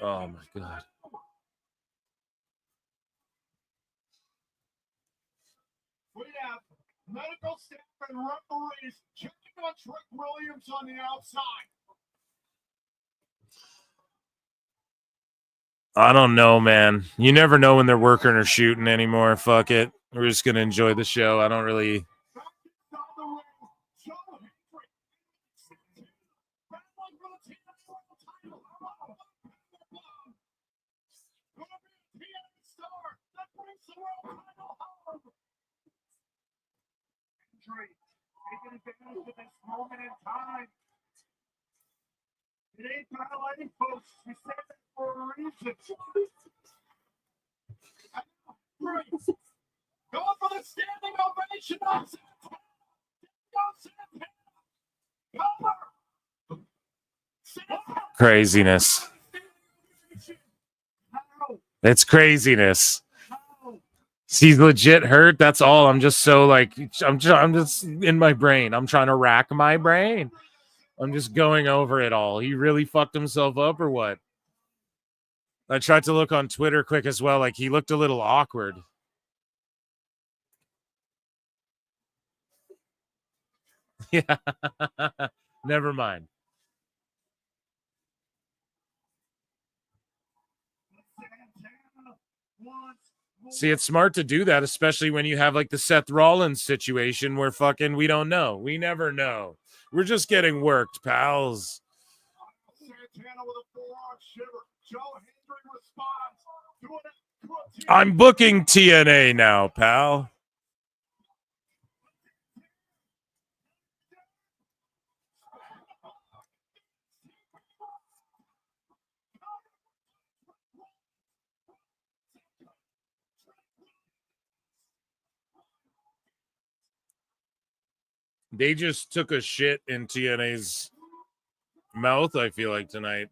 Oh my god. We have medical staff and referees checking on Trick Williams on the outside. I don't know, man. You never know when they're working or shooting anymore. Fuck it. We're just gonna enjoy the show. I don't really. Taking advantage of this moment in time. It ain't violating, folks. We said that for a reason. Going for the standing ovation on Santana. Craziness. It's craziness. He's legit hurt. That's all. I'm just so like I'm just in my brain. I'm trying to rack my brain. I'm just going over it all. He really fucked himself up or what? I tried to look on Twitter quick as well. Like he looked a little awkward. Yeah. Never mind. See, it's smart to do that, especially when you have like the Seth Rollins situation where fucking we don't know. We never know. We're just getting worked, pals. I'm booking TNA now, pal. They just took a shit in TNA's mouth, I feel like, tonight.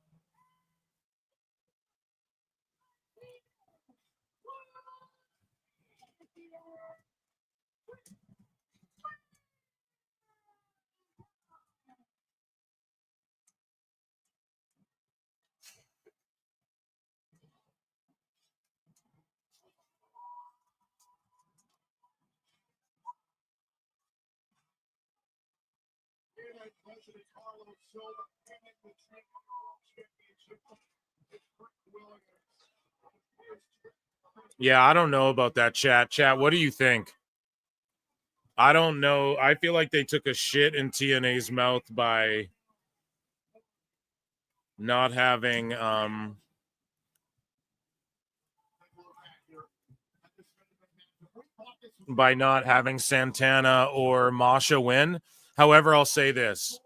Yeah, I don't know about that, chat. Chat, what do you think? I don't know. I feel like they took a shit in TNA's mouth by not having Santana or Masha win. However, I'll say this.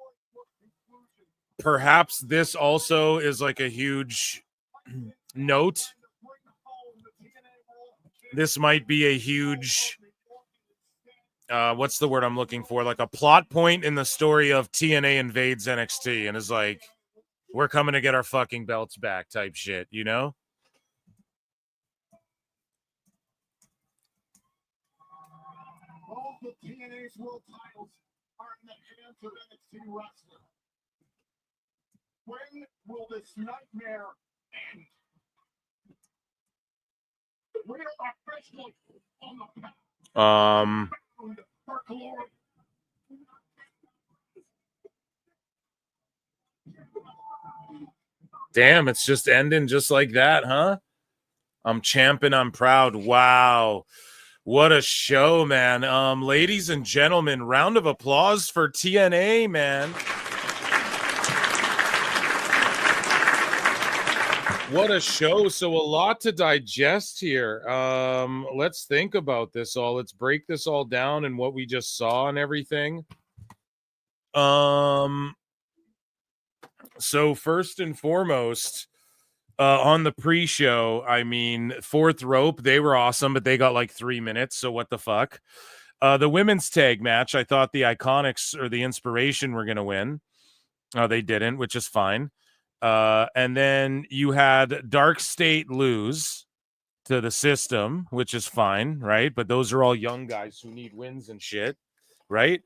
Perhaps this also is like a huge note. This might be a huge what's the word I'm looking for? Like a plot point in the story of TNA invades NXT and is like, we're coming to get our fucking belts back type shit, you know? All the TNA's world titles are in the hands of NXT wrestling. When will this nightmare end? We are officially on the path. For glory. Damn, it's just ending just like that, huh? I'm champing, I'm proud. Wow. What a show, man. Ladies and gentlemen, round of applause for TNA, man. What a show. So a lot to digest here. Let's think about this all. Let's break this all down and what we just saw and everything. So first and foremost, on the pre-show, I mean, Fourth Rope, they were awesome, but they got like 3 minutes, so what the fuck? The women's tag match, I thought the Iconics or the Inspiration were going to win. They didn't, which is fine. And then you had Dark State lose to the System, which is fine, right? But those are all young guys who need wins and shit, right?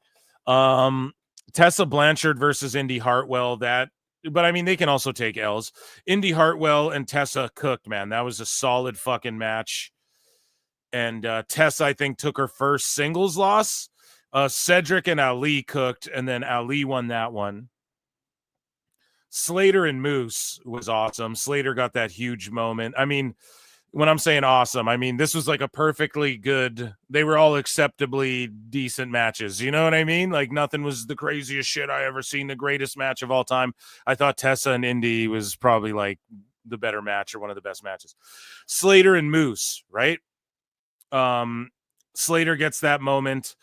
Tessa Blanchard versus Indy Hartwell, that But I mean, they can also take L's. Indy Hartwell and Tessa cooked, man. That was a solid fucking match. And Tessa, I think, took her first singles loss. Cedric and Ali cooked, and then Ali won that one. Slater and Moose was awesome. Slater got that huge moment. I mean, when I'm saying awesome, I mean, this was like a perfectly good, they were all acceptably decent matches. You know what I mean? Like nothing was the craziest shit I ever seen, the greatest match of all time. I thought Tessa and Indy was probably like the better match or one of the best matches. Slater and Moose, right? Slater gets that moment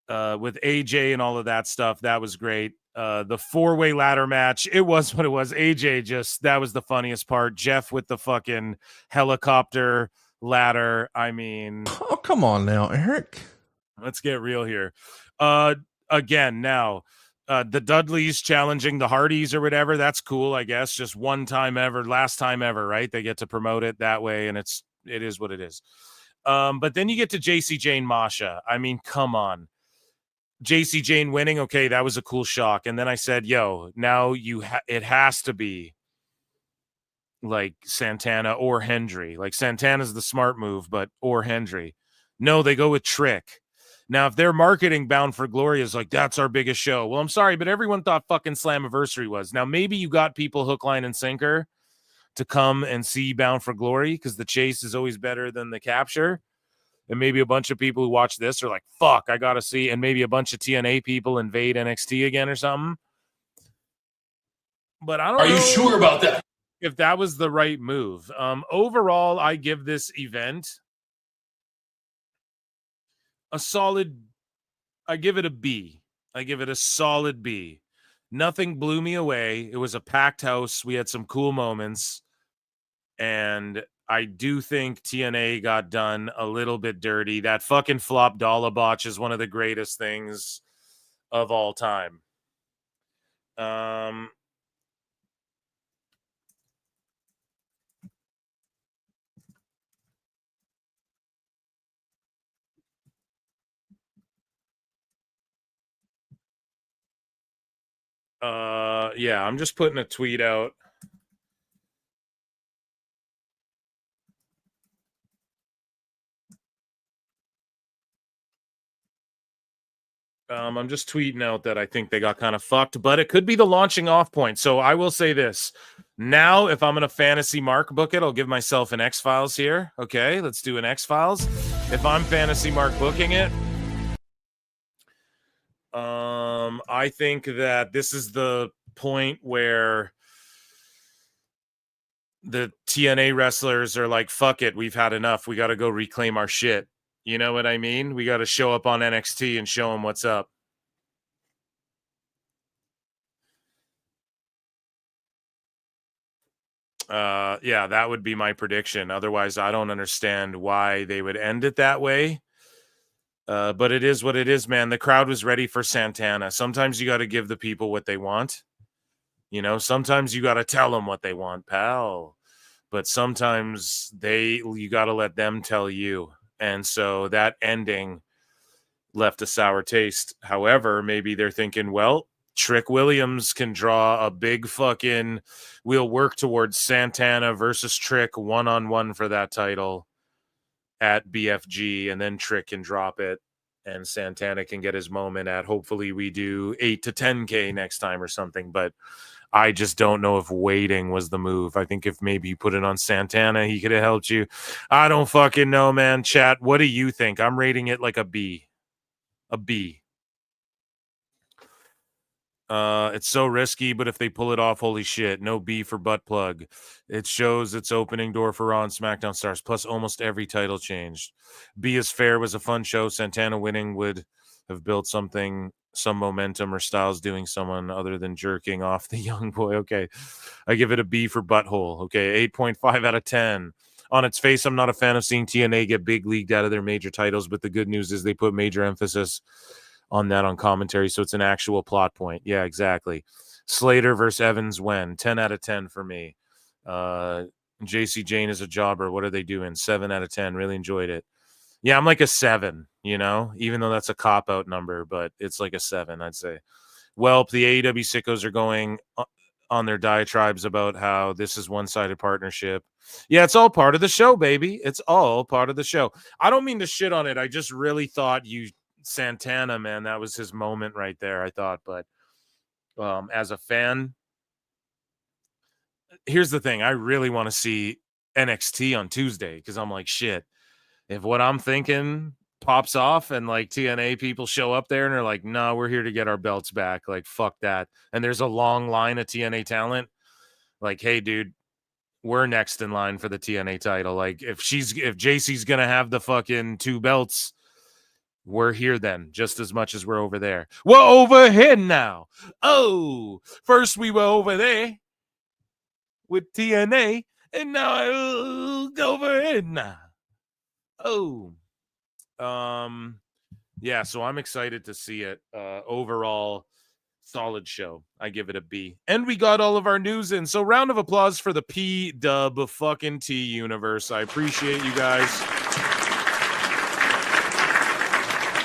with AJ and all of that stuff. That was great. The 4-way ladder match, it was what it was. AJ just, that was the funniest part. Jeff with the fucking helicopter ladder. I mean, oh, come on now, Eric. Let's get real here. Again, now, the Dudleys challenging the Hardys or whatever. That's cool, I guess. Just one time ever, last time ever, right? They get to promote it that way, and it is what it is. But then you get to JC Jane Masha. I mean, come on. JC Jane winning, okay, that was a cool shock. And then I said, yo, now it has to be like Santana or Hendry. Like Santana's the smart move, but or Hendry. No, they go with Trick. Now, if their marketing Bound for Glory is like, that's our biggest show. Well, I'm sorry, but everyone thought fucking Slammiversary was. Now, maybe you got people hook, line, and sinker to come and see Bound for Glory because the chase is always better than the capture. And maybe a bunch of people who watch this are like, fuck, I got to see. And maybe a bunch of TNA people invade NXT again or something. But I don't know. Are you sure about that? If that was the right move. Overall, I give this event a solid, I give it a B. I give it a solid B. Nothing blew me away. It was a packed house. We had some cool moments. And I do think TNA got done a little bit dirty. That fucking flop dollar botch is one of the greatest things of all time. Yeah, I'm just putting a tweet out. I'm just tweeting out that I think they got kind of fucked, but it could be the launching off point. So I will say this. Now, if I'm going to fantasy mark book it, I'll give myself an X-Files here. Okay, let's do an X-Files. If I'm fantasy mark booking it, I think that this is the point where the TNA wrestlers are like, fuck it, we've had enough. We got to go reclaim our shit. You know what I mean? We got to show up on NXT and show them what's up. Yeah, that would be my prediction. Otherwise, I don't understand why they would end it that way. But it is what it is, man. The crowd was ready for Santana. Sometimes you got to give the people what they want. You know, sometimes you got to tell them what they want, pal. But sometimes you got to let them tell you. And so that ending left a sour taste. However, maybe they're thinking, well, Trick Williams can draw a big fucking, we'll work towards Santana versus Trick one-on-one for that title at BFG, and then Trick can drop it and Santana can get his moment at, hopefully we do 8 to 10K next time or something. But I just don't know if waiting was the move. I think if maybe you put it on Santana, he could have helped you. I don't fucking know, man. Chat, what do you think? I'm rating it like a B. A B. It's so risky, but if they pull it off, holy shit. No B for butt plug. It shows its opening door for Raw and SmackDown stars, plus almost every title changed. B is fair, was a fun show. Santana winning would have built something, some momentum, or Styles doing someone other than jerking off the young boy. Okay. I give it a B for butthole. Okay. 8.5 out of 10. On its face, I'm not a fan of seeing TNA get big leagued out of their major titles, but the good news is they put major emphasis on that on commentary, so it's an actual plot point. Yeah, exactly. Slater versus Evans when? 10 out of 10 for me. JC Jane is a jobber. What are they doing? 7 out of 10. Really enjoyed it. Yeah, I'm like a 7, you know, even though that's a cop-out number, but it's like a 7, I'd say. Welp, the AEW sickos are going on their diatribes about how this is one-sided partnership. Yeah, it's all part of the show, baby. It's all part of the show. I don't mean to shit on it. I just really thought Santana, man, that was his moment right there, I thought. But as a fan, here's the thing. I really want to see NXT on Tuesday because I'm like, shit, if what I'm thinking pops off and like TNA people show up there and they're like, no, we're here to get our belts back. Like, fuck that. And there's a long line of TNA talent. Like, hey, dude, we're next in line for the TNA title. Like, if JC's going to have the fucking 2 belts, we're here then, just as much as we're over there. We're over here now. Oh, first we were over there with TNA, and now I go over here now. Oh, yeah, so I'm excited to see it. Overall, solid show. I give it a B. And we got all of our news in. So round of applause for the PWT universe. I appreciate you guys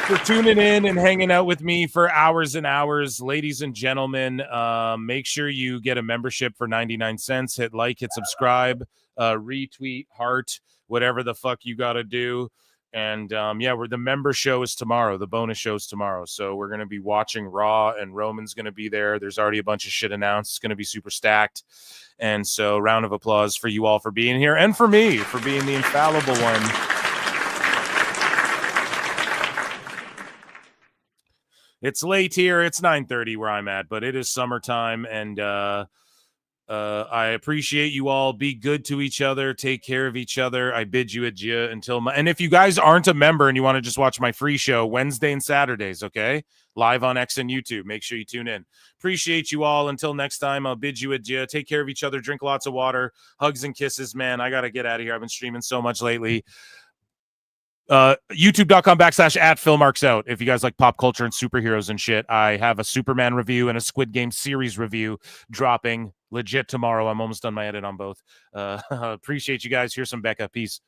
for tuning in and hanging out with me for hours and hours. Ladies and gentlemen, make sure you get a membership for 99 cents. Hit like, hit subscribe, retweet, heart, whatever the fuck you got to do. And yeah, the member show is tomorrow. The bonus show is tomorrow. So we're going to be watching Raw, and Roman's going to be there. There's already a bunch of shit announced. It's going to be super stacked. And so round of applause for you all for being here, and for me for being the infallible one. It's late here. It's 9:30 where I'm at, but it is summertime, and I appreciate you all. Be good to each other. Take care of each other. I bid you adieu until and if you guys aren't a member and you want to just watch my free show Wednesday and Saturdays, okay? Live on X and YouTube. Make sure you tune in. Appreciate you all. Until next time, I'll bid you adieu. Take care of each other. Drink lots of water. Hugs and kisses, man. I got to get out of here. I've been streaming so much lately. YouTube.com/@PhilMarksOut. If you guys like pop culture and superheroes and shit, I have a Superman review and a Squid Game series review dropping legit tomorrow. I'm almost done my edit on both. Appreciate you guys. Here's some Becca. Peace.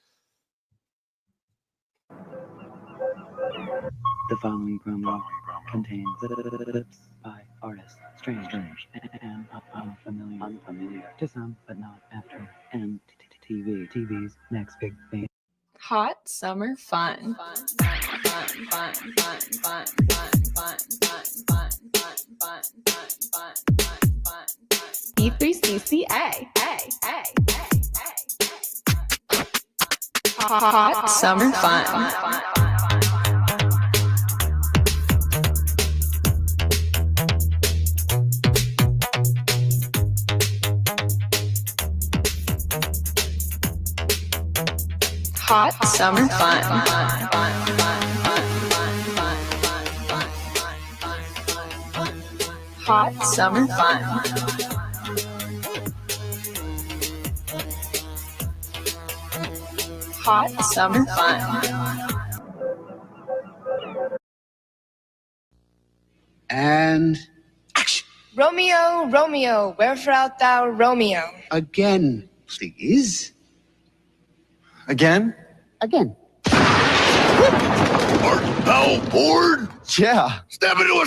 The following promo contains clips by artists strange and unfamiliar to some, but not after TV's next big thing. Hot summer fun. E3CCA. Hot summer fun. Hot summer fun. Hot summer fun. Hot summer fun. And Romeo, Romeo, wherefore art thou, Romeo? again, please. Again? Again. Art thou bored? Yeah. Step into a